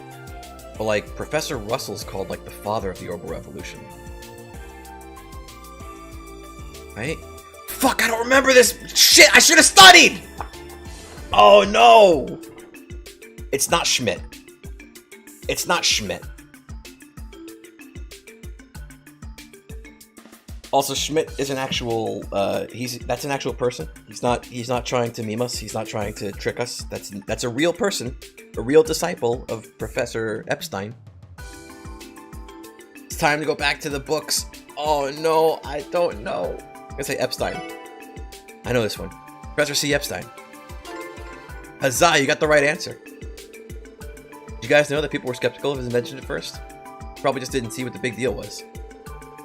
But like, Professor Russell's called like the father of the orbital revolution. Right? Fuck, I don't remember this shit! I should have studied! Oh no! It's not Schmidt. It's not Schmidt. Also, Schmidt is an actual, that's an actual person. He's not trying to meme us. He's not trying to trick us. That's a real person, a real disciple of Professor Epstein. It's time to go back to the books. Oh no, I don't know. I'm gonna say Epstein. I know this one. Professor C. Epstein. Huzzah, you got the right answer. Did you guys know that people were skeptical of his invention at first? Probably just didn't see what the big deal was.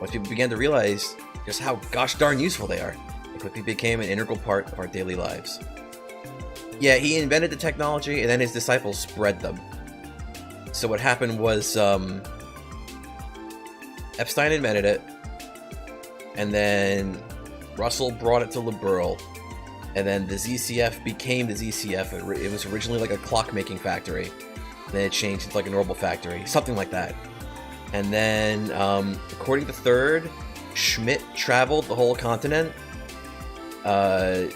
Once people began to realize just how gosh darn useful they are, they quickly became an integral part of our daily lives. Yeah, he invented the technology and then his disciples spread them. So what happened was, Epstein invented it, and then Russell brought it to Liberl, and then the ZCF became the ZCF. It was originally like a clock-making factory, then it changed into like an orbital factory, something like that. And then, according to Third, Schmidt traveled the whole continent to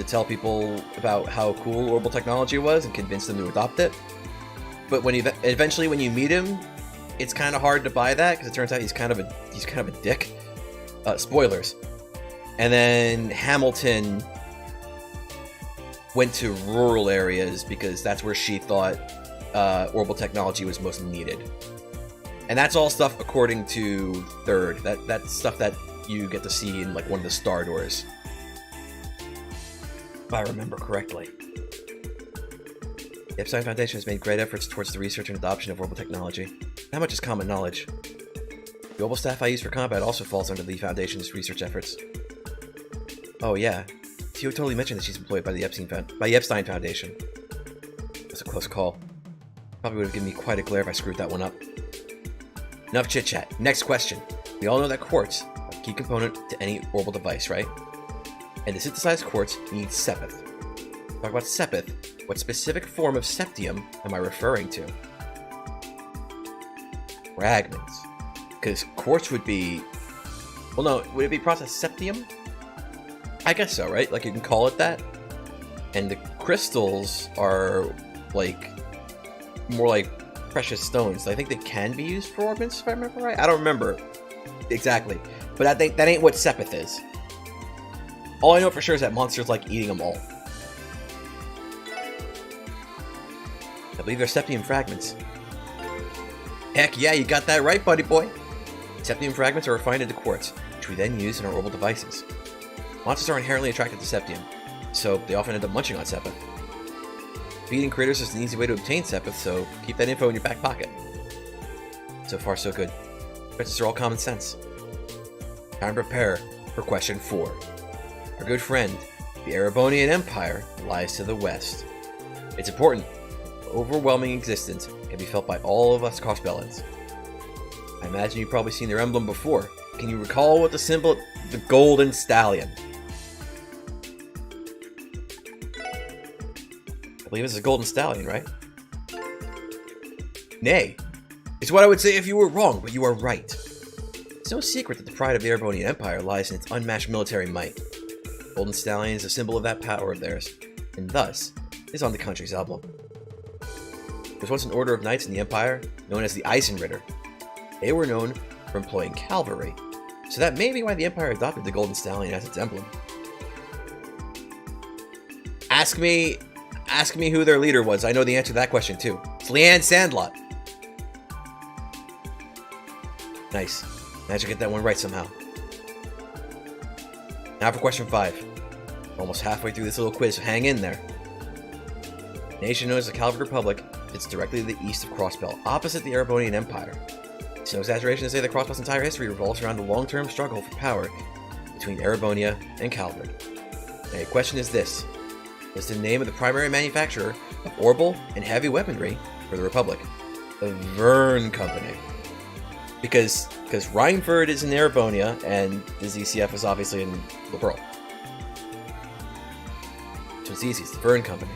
tell people about how cool orbital technology was and convince them to adopt it. But when eventually when you meet him, it's kind of hard to buy that because it turns out he's kind of a dick. Spoilers. And then Hamilton went to rural areas because that's where she thought orbital technology was most needed. And that's all stuff according to Third. That's stuff that you get to see in like one of the Star Doors. If I remember correctly. The Epstein Foundation has made great efforts towards the research and adoption of orbital technology. That much is common knowledge. The orbital staff I use for combat also falls under the Foundation's research efforts. Oh yeah, Tio totally mentioned that she's employed by the Epstein Foundation. That's a close call. Probably would have given me quite a glare if I screwed that one up. Enough chit-chat. Next question. We all know that quartz is a key component to any orbital device, right? And to synthesize quartz, you need sepith. Talk about sepith. What specific form of septium am I referring to? Fragments. Because quartz would be... Well, no. Would it be processed septium? I guess so, right? Like, you can call it that. And the crystals are, like, more like precious stones. I think they can be used for organs, if I remember right. I don't remember exactly. But that ain't what Sepith is. All I know for sure is that monsters like eating them all. I believe they're septium fragments. Heck yeah, you got that right, buddy boy. Septium fragments are refined into quartz, which we then use in our orbital devices. Monsters are inherently attracted to septium, so they often end up munching on Sepith. Feeding critters is an easy way to obtain Sepith, so keep that info in your back pocket. So far, so good. Questions are all common sense. Time to prepare for question 4. Our good friend, the Erebonian Empire, lies to the west. It's important. Overwhelming existence can be felt by all of us Cosbellans. I imagine you've probably seen their emblem before. Can you recall what the symbol? The golden stallion. I believe it's a golden stallion, right? Nay. It's what I would say if you were wrong, but you are right. It's no secret that the pride of the Erebonian Empire lies in its unmatched military might. Golden Stallion is a symbol of that power of theirs, and thus is on the country's emblem. There was once an order of knights in the Empire known as the Eisenritter. They were known for employing cavalry, so that may be why the Empire adopted the Golden Stallion as its emblem. Ask me who their leader was. I know the answer to that question too. It's Leanne Sandlot. Nice. Managed to get that one right somehow. Now for question 5. Almost halfway through this little quiz, so hang in there. The nation known as the Calvert Republic sits directly to the east of Crossbell, opposite the Erebonian Empire. It's no exaggeration to say that Crossbell's entire history revolves around the long-term struggle for power between Erebonia and Calvert. Now, your question is this. What's the name of the primary manufacturer of orbital and heavy weaponry for the Republic? The Verne Company. Because Rhineford is in Erebonia, and the ZCF is obviously in the Pearl. So it's easy, it's the Verne Company.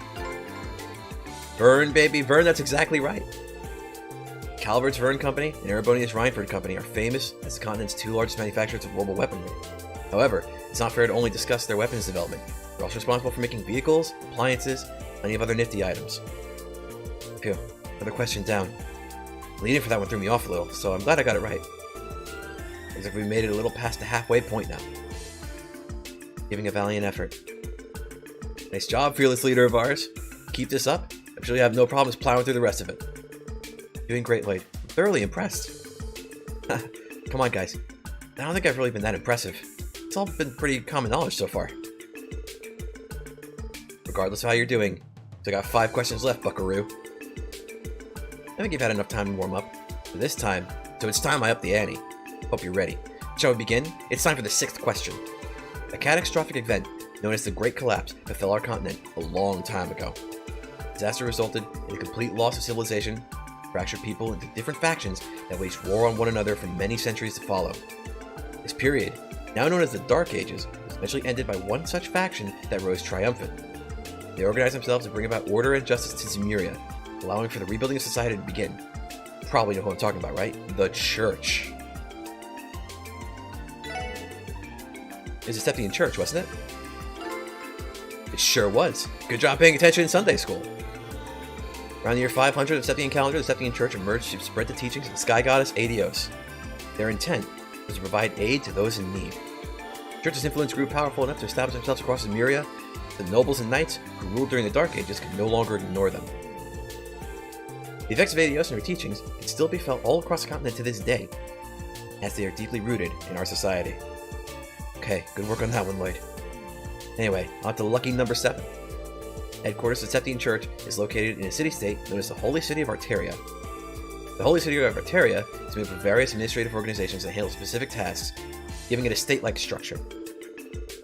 Verne, baby, Verne, that's exactly right. Calvert's Verne Company and Erebonia's Rhineford Company are famous as the continent's 2 largest manufacturers of orbital weaponry. However, it's not fair to only discuss their weapons development. They're also responsible for making vehicles, appliances, and plenty of other nifty items. Phew, another question down. Leading for that one threw me off a little, so I'm glad I got it right. Looks like we made it a little past the halfway point now. Giving a valiant effort. Nice job, fearless leader of ours. Keep this up. I'm sure you have no problems plowing through the rest of it. Doing great, Lloyd. I'm thoroughly impressed. Come on, guys. I don't think I've really been that impressive. It's all been pretty common knowledge so far. Regardless of how you're doing, still got 5 questions left, buckaroo. I think you've had enough time to warm up. So it's time I up the ante. Hope you're ready. Shall we begin? It's time for the 6th question. A catastrophic event known as the Great Collapse befell our continent a long time ago. Disaster resulted in a complete loss of civilization, fractured people into different factions that waged war on one another for many centuries to follow. This period, now known as the Dark Ages, was eventually ended by one such faction that rose triumphant. They organized themselves to bring about order and justice to Zemuria, allowing for the rebuilding of society to begin. You probably know who I'm talking about, right? The Church. It was a Septian Church, wasn't it? It sure was. Good job paying attention in Sunday school. Around the year 500 of Septian calendar, the Septian Church emerged to spread the teachings of the sky goddess Adios. Their intent was to provide aid to those in need. The Church's influence grew powerful enough to establish themselves across Zemuria. The nobles and knights who ruled during the Dark Ages could no longer ignore them. The effects of Adios and her teachings can still be felt all across the continent to this day, as they are deeply rooted in our society. Okay, good work on that one, Lloyd. Anyway, on to lucky number 7. Headquarters of the Septian Church is located in a city-state known as the Holy City of Arteria. The Holy City of Arteria is made up of various administrative organizations that handle specific tasks, giving it a state-like structure.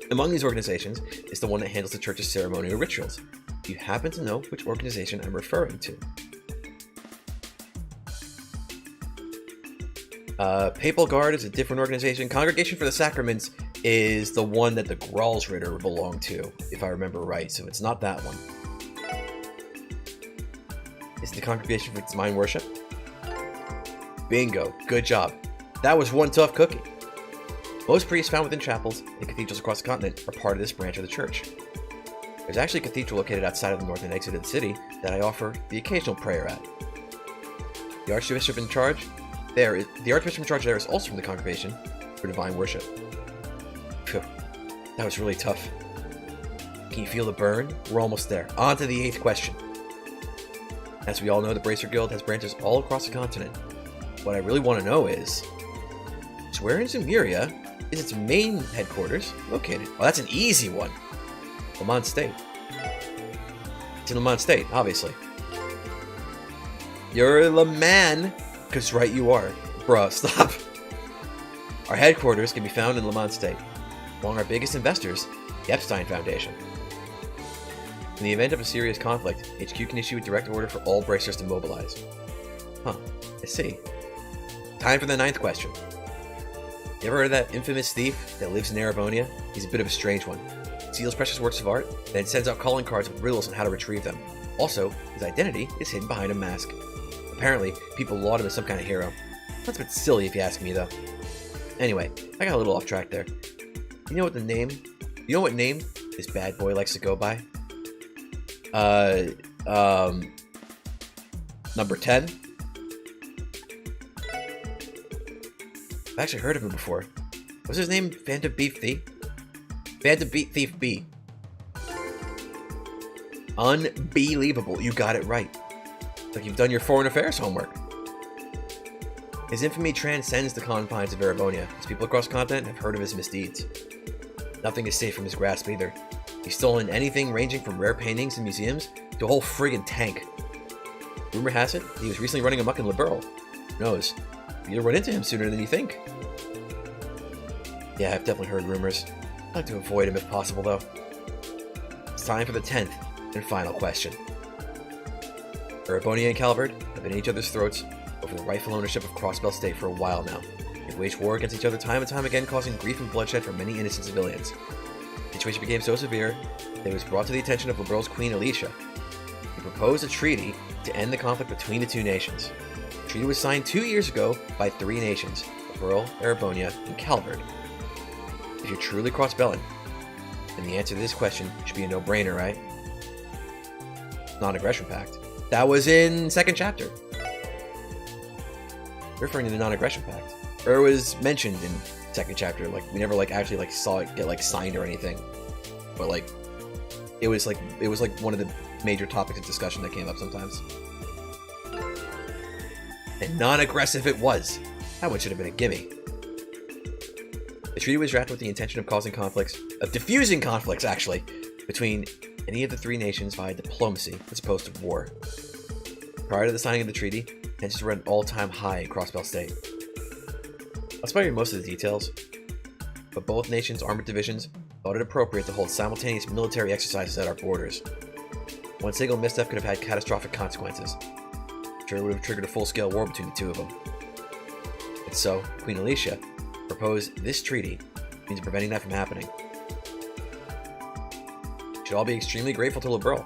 Among these organizations is the one that handles the Church's ceremonial rituals. Do you happen to know which organization I'm referring to? Papal Guard is a different organization. Congregation for the Sacraments is the one that the Gralsritter belong to, if I remember right, so it's not that one. Is it the Congregation for Divine Worship? Bingo, good job. That was one tough cookie. Most priests found within chapels and cathedrals across the continent are part of this branch of the church. There's actually a cathedral located outside of the northern exit of the city that I offer the occasional prayer at. The Archbishop in charge there is also from the congregation for divine worship. Phew, that was really tough. Can you feel the burn? We're almost there. On to the 8th question. As we all know, the Bracer Guild has branches all across the continent. What I really want to know is where in Zemuria is its main headquarters located? Well, that's an easy one. Lamont State. It's in Lamont State, obviously. You're a Laman, because right you are. Bruh, stop. Our headquarters can be found in Lamont State. Among our biggest investors, the Epstein Foundation. In the event of a serious conflict, HQ can issue a direct order for all bracers to mobilize. Huh, I see. Time for the 9th question. You ever heard of that infamous thief that lives in Erebonia? He's a bit of a strange one. Steals precious works of art, then sends out calling cards with riddles on how to retrieve them. Also, his identity is hidden behind a mask. Apparently, people laud him as some kind of hero. That's a bit silly if you ask me, though. Anyway, I got a little off track there. You know what name this bad boy likes to go by? Number 10? I've actually heard of him before. What's his name? Phantom Beef Thief? Phantom Beat Thief B. Unbelievable. You got it right. It's like you've done your foreign affairs homework. His infamy transcends the confines of Erebonia, as people across the continent have heard of his misdeeds. Nothing is safe from his grasp either. He's stolen anything ranging from rare paintings in museums to a whole friggin' tank. Rumor has it, he was recently running amok in Liberl. Who knows? You'll run into him sooner than you think. Yeah, I've definitely heard rumors. I'd like to avoid him if possible, though. It's time for the 10th and final question. Erebonia and Calvert have been at each other's throats over the rightful ownership of Crossbell State for a while now. They've waged war against each other time and time again, causing grief and bloodshed for many innocent civilians. The situation became so severe that it was brought to the attention of Liberl's Queen Alicia. He proposed a treaty to end the conflict between the two nations. The treaty was signed 2 years ago by 3 nations, Liberl, Erebonia, and Calvert. If you're truly cross-belling, then the answer to this question should be a no-brainer, right? Non-aggression pact. That was in 2nd chapter. Referring to the non-aggression pact. Or was mentioned in 2nd chapter. Like, we never actually saw it get signed or anything. But it was one of the major topics of discussion that came up sometimes. And non-aggressive it was. That one should have been a gimme. The treaty was drafted with the intention of diffusing conflicts, actually, between any of the 3 nations via diplomacy as opposed to war. Prior to the signing of the treaty, tensions were at an all-time high in Crossbell State. I'll spare you most of the details, but both nations' armored divisions thought it appropriate to hold simultaneous military exercises at our borders. One single misstep could have had catastrophic consequences. Sure, it would have triggered a full-scale war between the 2 of them. And so, Queen Alicia proposed this treaty means preventing that from happening. We should all be extremely grateful to Liberl.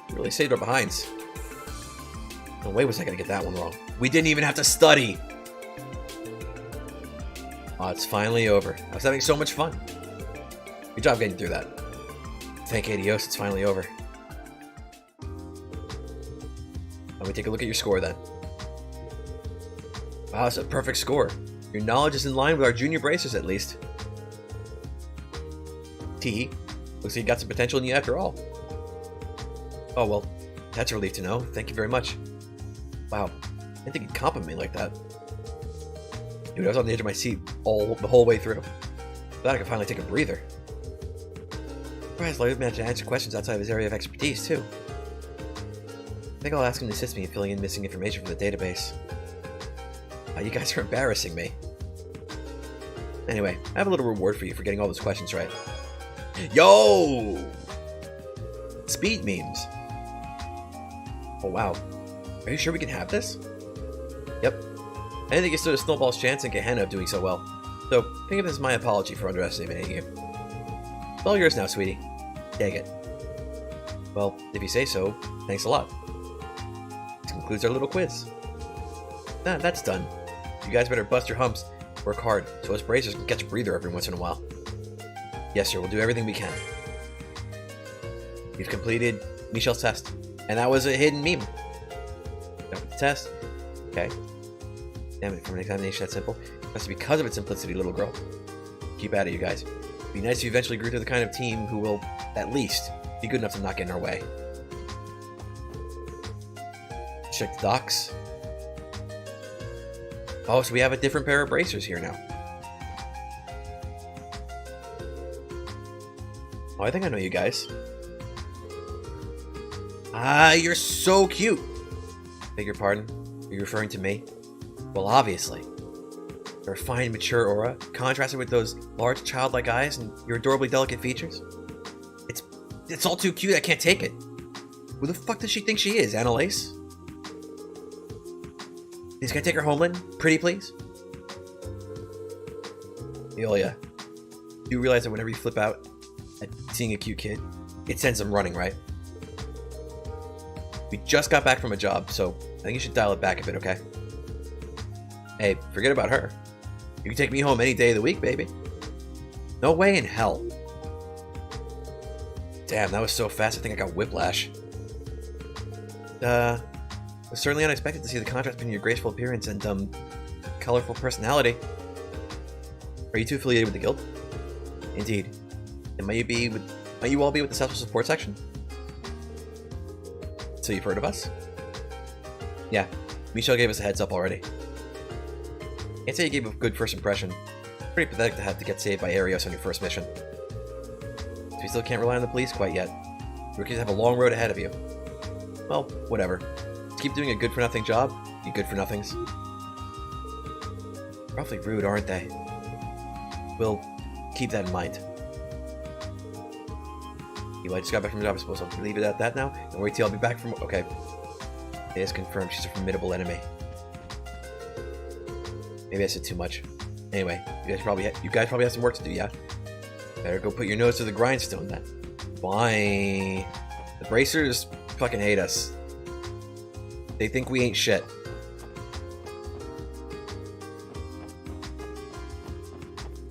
He really saved our behinds. No way was I going to get that one wrong. We didn't even have to study! Oh, it's finally over. I was having so much fun. Good job getting through that. Thank Adios, it's finally over. Let me take a look at your score then. Wow, that's a perfect score. Your knowledge is in line with our junior bracers, at least. T. Looks like you got some potential in you after all. Oh, well, that's a relief to know. Thank you very much. Wow, I didn't think you'd compliment me like that. Dude, I was on the edge of my seat the whole way through. Glad I could finally take a breather. Surprised Larry managed to answer questions outside of his area of expertise, too. I think I'll ask him to assist me in filling in missing information from the database. You guys are embarrassing me. Anyway, I have a little reward for you for getting all those questions right. Yo! Speed memes. Oh wow. Are you sure we can have this? Yep. I didn't think you stood a snowball's chance in Gehenna of doing so well. So, think of this as my apology for underestimating you. It's all yours now, sweetie. Take it. Well, if you say so, thanks a lot. This concludes our little quiz. That's done. You guys better bust your humps Work hard, so us bracers can catch a breather every once in a while. Yes, sir, we'll do everything we can. You've completed Michelle's test, and that was a hidden meme. Got the test. Okay. Damn it, from an examination that simple. Must be because of its simplicity, little girl. Keep at it, you guys. It'd be nice if you eventually grew to the kind of team who will, at least, be good enough to not get in our way. Check the docks. Oh, so we have a different pair of bracers here now. Oh, I think I know you guys. Ah, you're so cute. Beg your pardon? Are you referring to me? Well, obviously. Your refined, mature aura, contrasted with those large, childlike eyes and your adorably delicate features. It's all too cute, I can't take it. Who the fuck does she think she is, Annalise? Please, can I take her home, Lynn? Pretty, please? Eolia, you realize that whenever you flip out at seeing a cute kid, it sends them running, right? We just got back from a job, so I think you should dial it back a bit, okay? Hey, forget about her. You can take me home any day of the week, baby. No way in hell. Damn, that was so fast, I think I got whiplash. It was certainly unexpected to see the contrast between your graceful appearance and, colorful personality. Are you two affiliated with the guild? Indeed. And might you all be with the special support section? So you've heard of us? Yeah, Michelle gave us a heads up already. Can't say you gave a good first impression. Pretty pathetic to have to get saved by Arios on your first mission. So you still can't rely on the police quite yet. Rookies have a long road ahead of you. Well, whatever. Just keep doing a good-for-nothing job, you good-for-nothings. Roughly rude, aren't they? We'll keep that in mind. I just got back from the job, I suppose I'll leave it at that now. Don't wait till I'll be back from... Okay. It is confirmed she's a formidable enemy. Maybe I said too much. Anyway, you guys probably have some work to do, yeah? Better go put your nose to the grindstone then. Bye. The bracers fucking hate us. They think we ain't shit.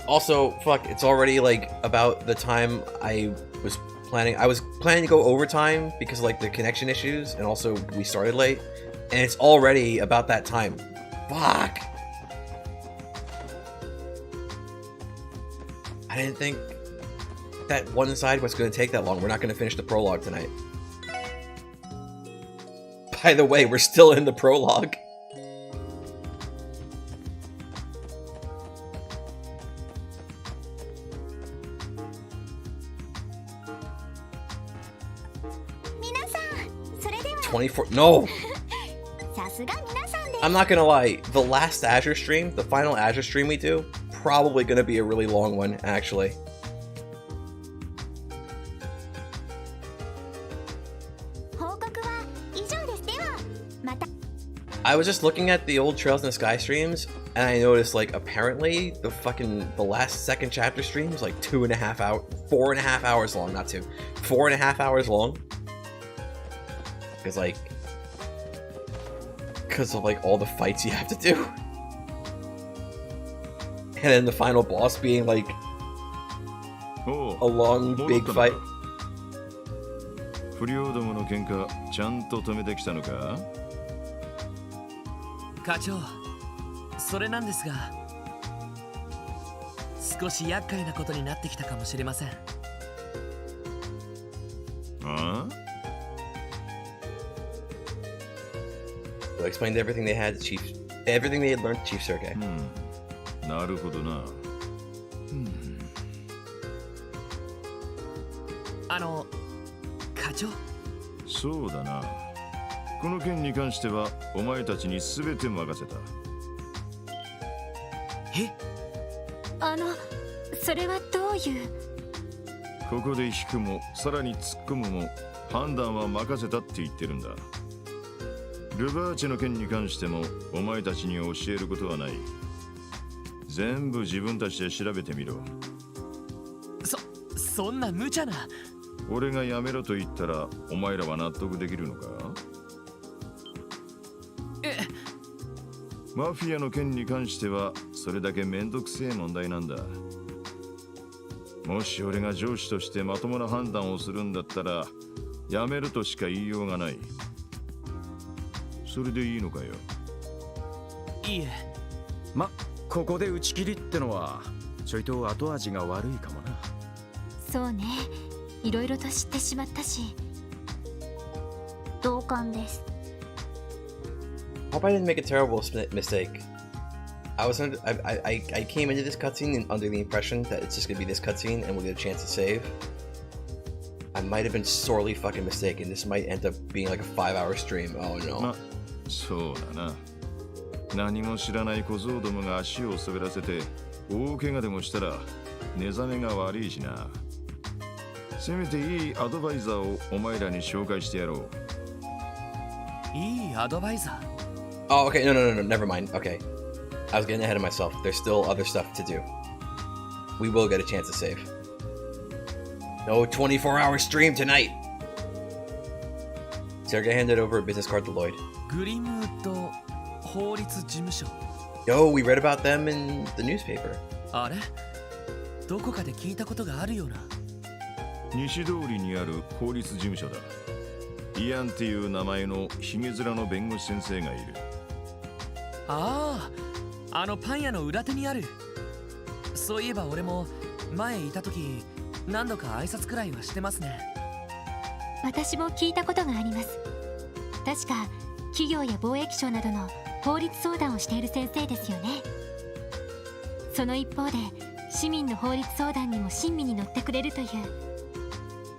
Also, fuck, it's already like about the time I was planning to go overtime because of like the connection issues, and also we started late, and it's already about that time. Fuck. I didn't think that one side was going to take that long. We're not going to finish the prologue tonight. By the way, we're still in the prologue. No! I'm not gonna lie, the last Azure stream, the final Azure stream we do, probably gonna be a really long one, actually. I was just looking at the old Trails in the Sky streams, and I noticed, like, apparently the last second chapter stream is like 4.5 hours long, not 2. 4.5 hours long. Because of like all the fights you have to do, and then the final boss being like a long big fight. 不良どもの喧嘩ちゃんと止めてきたのか？課長、それなんですが、少し厄介なことになってきたかもしれません。ああ？ So I explained everything they had learned to Chief Sergei. なるほどな。課長。そうだな。この件に関してはお前たちに全て任せた。え？それはどういう？ここで引くもさらに突っ込むも判断は任せたって言ってるんだ。ルバーチェの件に関してもお前たちに教えることはない。全部自分たちで調べてみろ。そんな無茶な。俺がやめろと言ったらお前らは納得できるのか？マフィアの件に関してはそれだけめんどくせえ問題なんだ。もし俺が上司としてまともな判断をするんだったらやめるとしか言いようがない。それでいいのかよ。いいえ。ここで打ち切りってのはちょいと後味が悪いかもな。そうね、いろいろと知ってしまったし。同感です。 Hope I didn't make a terrible mistake. I came into this cutscene under the impression that it's just gonna be this cutscene and we'll get a chance to save. I might have been sorely fucking mistaken. This might end up being like a 5-hour stream. Oh no. そうだな。何も知らない小僧どもが足を滑らせて大怪我でもしたら寝覚めが悪いしな。せめていいアドバイザーをお前らに紹介してやろう。いいアドバイザー。 Oh, okay. No, never mind. Okay. I was getting ahead of myself. There's still other stuff to do. We will get a chance to save. No 24-hour stream tonight. Sergey handed over a business card to Lloyd. グリムウッド法律事務所。 Yo, we read about them in the newspaper. あれ？どこかで聞いたことがあるような。西通りにある法律事務所だ。イアンっていう名前のヒゲ面の弁護士先生がいる。ああ、あのパン屋の裏手にある。そういえば俺も前いた時何度か挨拶くらいはしてますね。私も聞いたことがあります。確か企業や貿易商などの法律相談をしている先生ですよね。その一方で市民の法律相談にも親身に乗ってくれるという。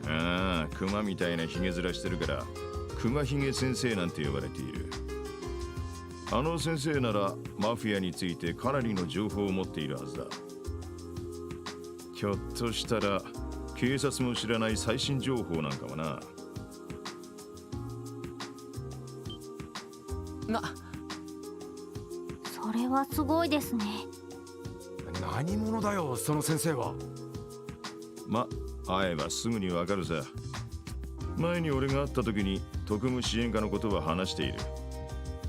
ああ、クマみたいなヒゲ面してるからクマヒゲ先生なんて呼ばれている。あの先生ならマフィアについてかなりの情報を持っているはずだ。ひょっとしたら警察も知らない最新情報なんかもな。それはすごいですね。何者だよその先生は。会えばすぐにわかるさ。前に俺が会った時に特務支援課のことは話している。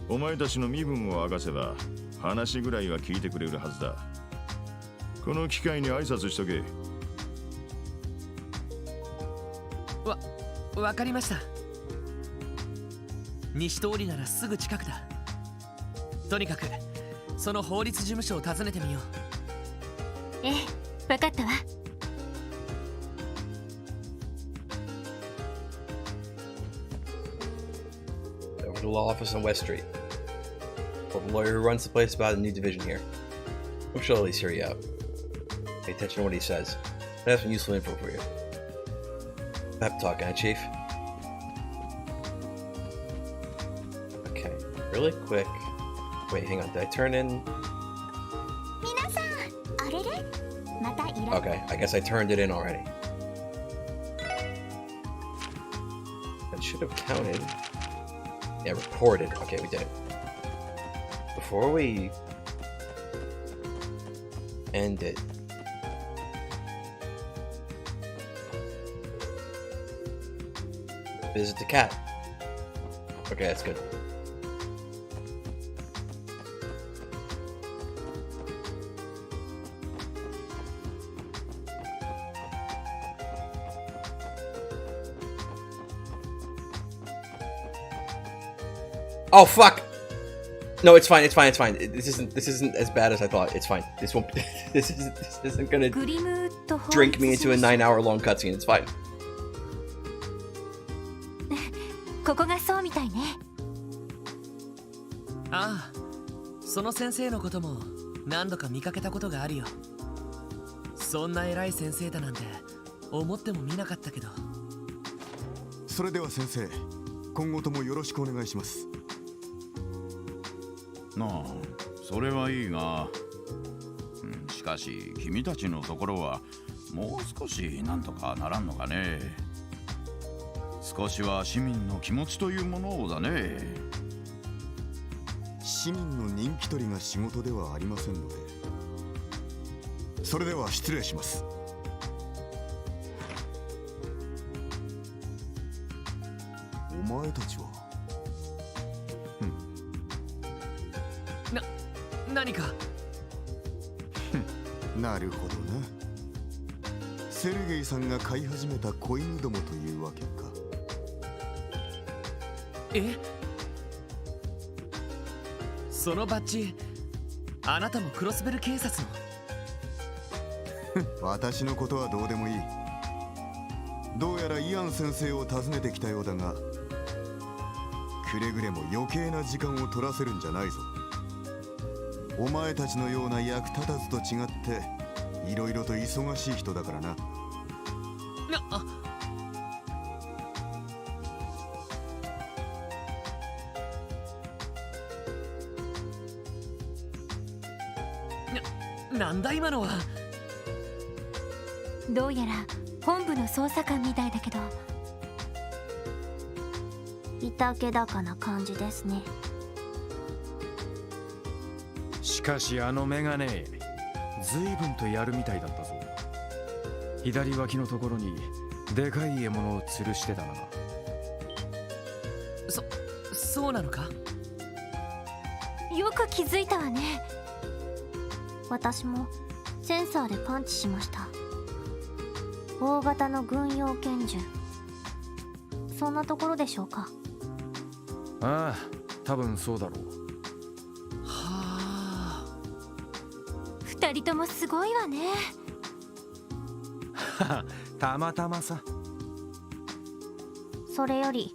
お前たちの身分を明かせば話ぐらいは聞いてくれるはずだ。この機会に挨拶しとけ。わかりました。西通りならすぐ近くだ。とにかくその法律事務所を訪ねてみよう。ええ、わかったわ。Over to the law office on West Street. Well, the lawyer who runs the place about a new division here. I'm sure he'll at least hear you out. Pay attention to what he says. I have some useful info for you. Pep talk, huh, Chief? Okay, really quick. Wait, hang on. Did I turn in? 皆さん、あれれ？またいら。 Okay, I guess I turned it in already. That should have counted. Yeah, recorded. Okay, we did it. Before we end it, visit the cat. Okay, that's good. Oh fuck! No, it's fine. It's fine. It's fine. This isn't as bad as I thought. It's fine. This won't. This isn't gonna drink me into a 9-hour-long cutscene. It's fine. ここがそうみたいね。ああ、その先生のことも何度か見かけたことがあるよ。そんな偉い先生だなんて思ってもみなかったけど。それでは先生、今後ともよろしくお願いします。なあ、それはいいが、しかし君たちのところはもう少しなんとかならんのかね。少しは市民の気持ちというものをだね。市民の人気取りが仕事ではありませんので。それでは失礼します。お前たちは何か？なるほどな。セルゲイさんが飼い始めた子犬どもというわけか。え、そのバッジ、あなたもクロスベル警察の？私のことはどうでもいい。どうやらイアン先生を訪ねてきたようだが、くれぐれも余計な時間を取らせるんじゃないぞ。お前たちのような役立たずと違っていろいろと忙しい人だからな。なんだ今のは。どうやら本部の捜査官みたいだけど、いたけだかな感じですね。しかしあのメガネ随分とやるみたいだったぞ。左脇のところにでかい獲物を吊るしてたな。そうなのか？よく気づいたわね。私もセンサーで感知しました。大型の軍用拳銃、そんなところでしょうか。ああ、多分そうだろう。はあ、二人ともすごいわね。たまたまさ。それより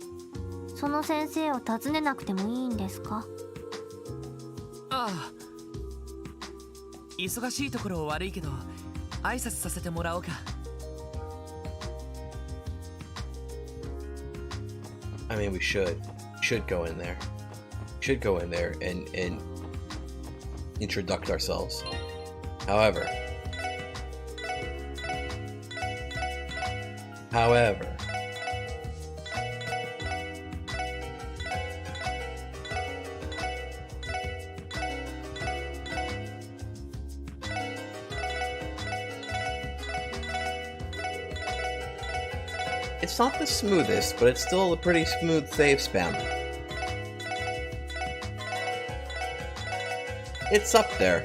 その先生を訪ねなくてもいいんですか？ああ、忙しいところ悪いけど挨拶させてもらおうか。I mean, we should go in there. Should go in there and introduce ourselves. However, it's not the smoothest, but it's still a pretty smooth save spam. It's up there.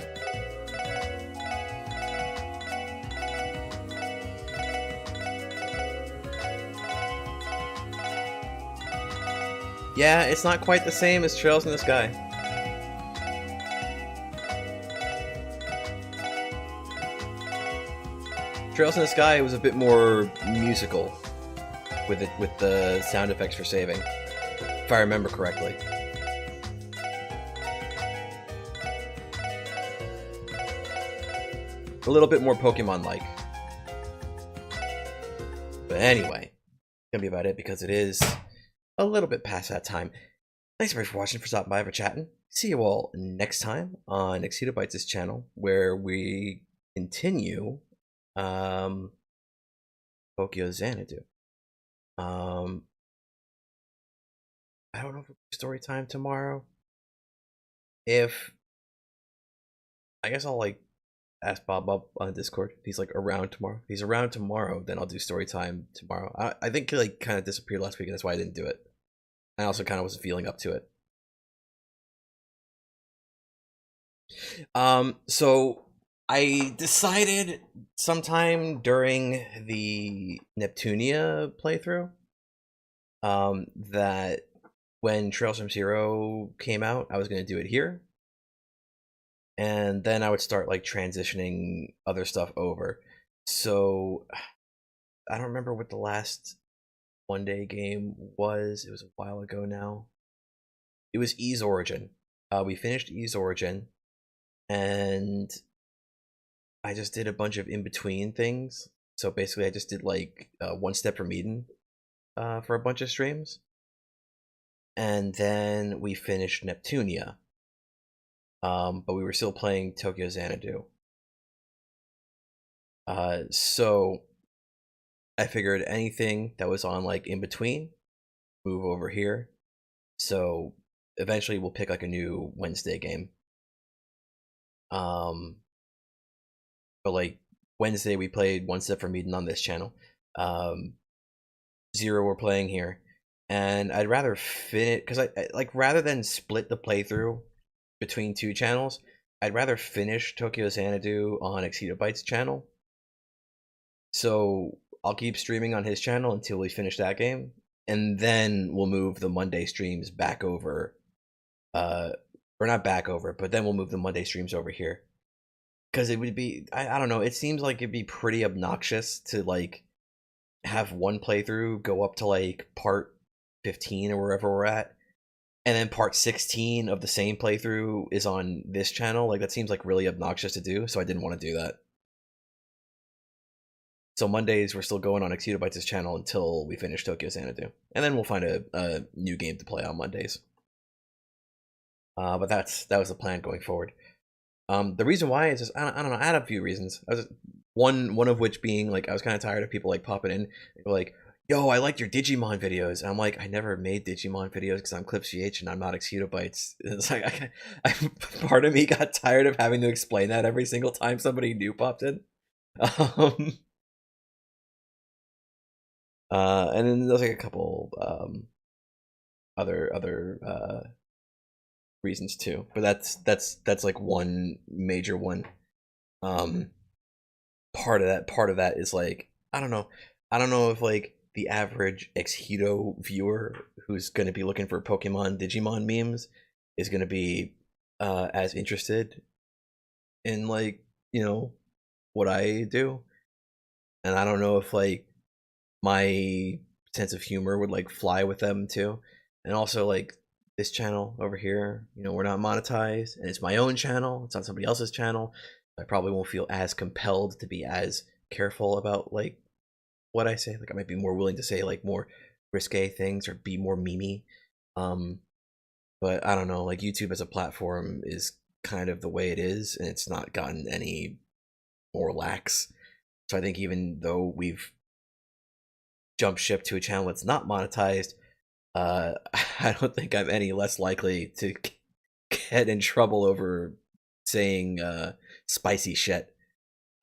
Yeah, it's not quite the same as Trails in the Sky. Trails in the Sky was a bit more musical with the sound effects for saving, if I remember correctly. A little bit more Pokemon-like. But anyway, gonna be about it because it is a little bit past that time. Thanks everybody for watching, for stopping by, for chatting. See you all next time on Excedobytes' channel, where we continue Tokyo Xanadu. I don't know if we'll do story time tomorrow. If I guess I'll like ask Bob up on Discord if he's like around tomorrow. If he's around tomorrow, then I'll do story time tomorrow. I think he like kind of disappeared last week, and that's why I didn't do it. I also kind of wasn't feeling up to it. So I decided sometime during the Neptunia playthrough that when Trails from Zero came out, I was going to do it here. And then I would start like transitioning other stuff over. So I don't remember what the last one-day game was. It was a while ago now. It was Ys Origin. We finished Ys Origin, and I just did a bunch of in-between things. So basically I just did like One Step from Eden for a bunch of streams. And then we finished Neptunia. But we were still playing Tokyo Xanadu. So I figured anything that was on like in between, move over here. So eventually we'll pick like a new Wednesday game. But like Wednesday we played One Step from Eden on this channel. Zero we're playing here. And I'd rather finish, because I like rather than split the playthrough between two channels, I'd rather finish Tokyo Xanadu on Excedobyte's channel. So I'll keep streaming on his channel until we finish that game, and then we'll move the Monday streams back over. Or not back over, but then we'll move the Monday streams over here. Because it would be, I don't know, it seems like it'd be pretty obnoxious to like have one playthrough go up to like part 15 or wherever we're at, and then part 16 of the same playthrough is on this channel. Like, that seems like really obnoxious to do, so I didn't want to do that. So Mondays, we're still going on Excedobytes' channel until we finish Tokyo Xanadu. And then we'll find a new game to play on Mondays. But that was the plan going forward. The reason why is just, I don't know, I had a few reasons. One of which being, like, I was kind of tired of people, like, popping in, like, yo, I liked your Digimon videos. And I'm like, I never made Digimon videos because I'm clipsvh and I'm not Excedobytes. It's like, part of me got tired of having to explain that every single time somebody new popped in. And then there's like a couple other reasons too, but that's like one major one. Part of that is like, I don't know if like the average Excedo viewer who's going to be looking for Pokemon Digimon memes is going to be as interested in, like, you know, what I do, and I don't know if like my sense of humor would like fly with them too. And also, like, this channel over here, you know, we're not monetized, and it's my own channel, it's not somebody else's channel. I probably won't feel as compelled to be as careful about like what I say. Like, I might be more willing to say like more risque things or be more memey. But I don't know, like, YouTube as a platform is kind of the way it is, and it's not gotten any more lax. So I think even though we've jump ship to a channel that's not monetized, I don't think I'm any less likely to get in trouble over saying spicy shit,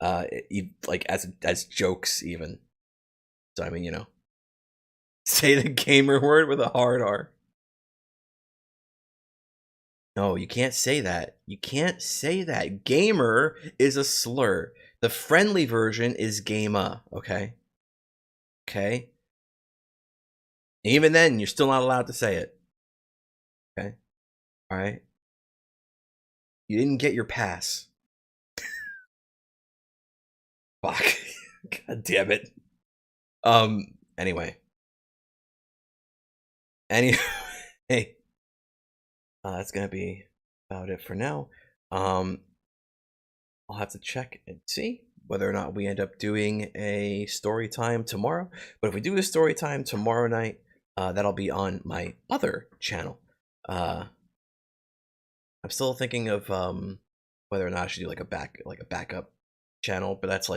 like as jokes even. So I mean, you know, say the gamer word with a hard R. No, you can't say that. You can't say that. Gamer is a slur. The friendly version is gamer, okay? Okay? Even then, you're still not allowed to say it. Okay? Alright? You didn't get your pass. Fuck. God damn it. Anyway. That's gonna be about it for now. I'll have to check and see whether or not we end up doing a story time tomorrow. But if we do a story time tomorrow night, that'll be on my other channel. I'm still thinking of whether or not I should do like a backup channel, but that's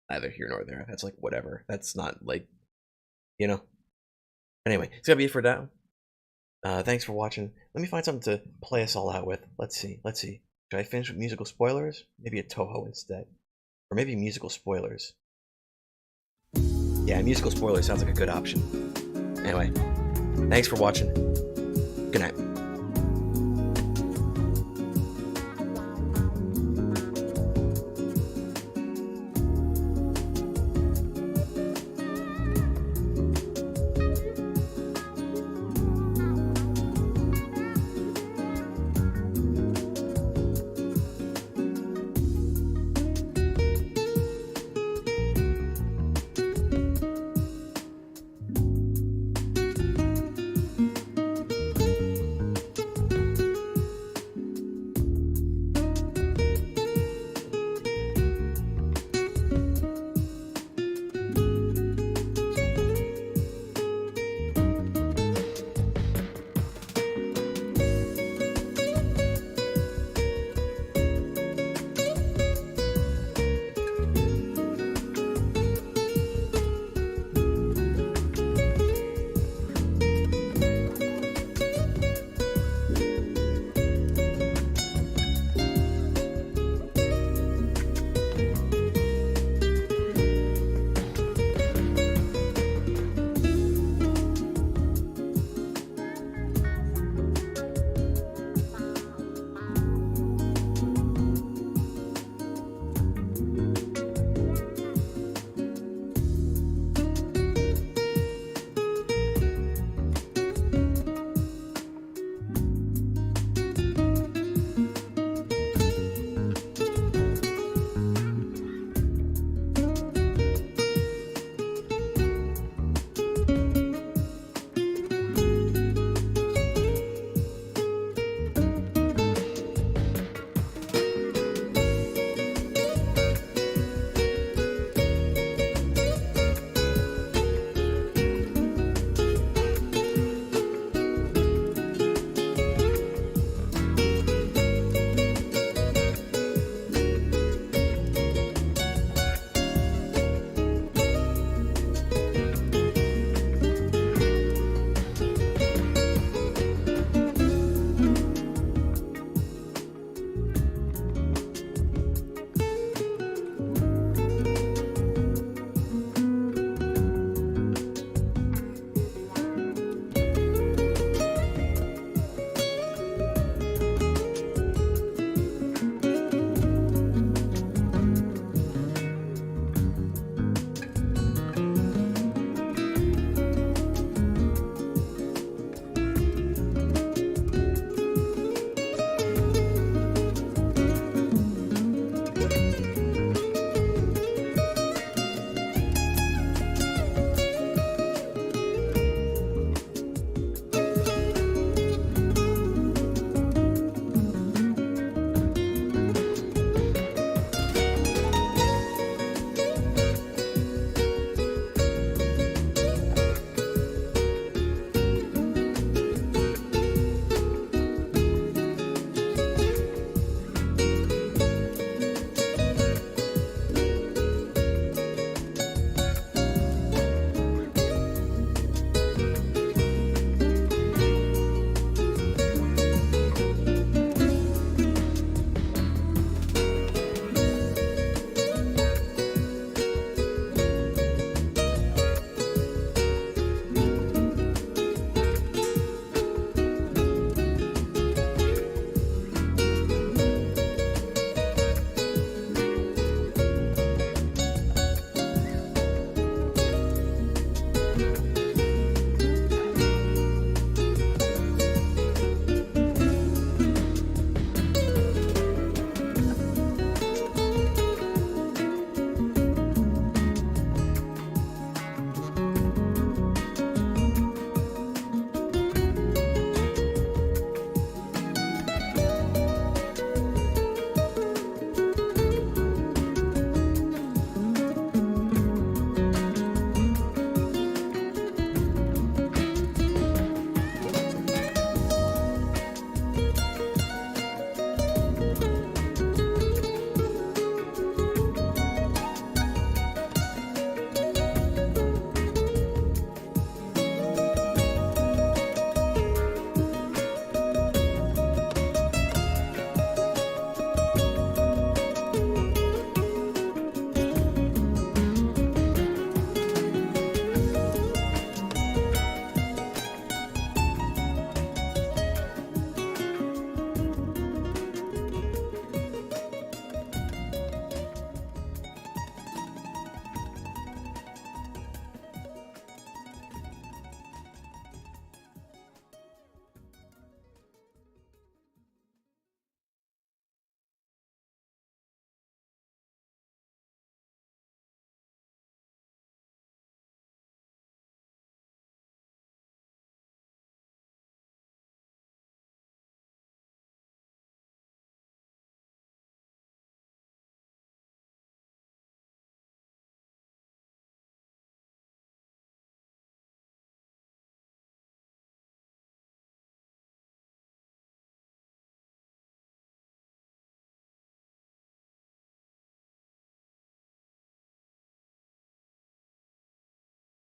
neither here nor there. That's like whatever. That's not like, you know. Anyway, it's gonna be it for now. Thanks for watching. Let me find something to play us all out with. Let's see. Should I finish with musical spoilers? Maybe a Toho instead. Or maybe musical spoilers. Yeah, musical spoilers sounds like a good option. Anyway, thanks for watching. Good night.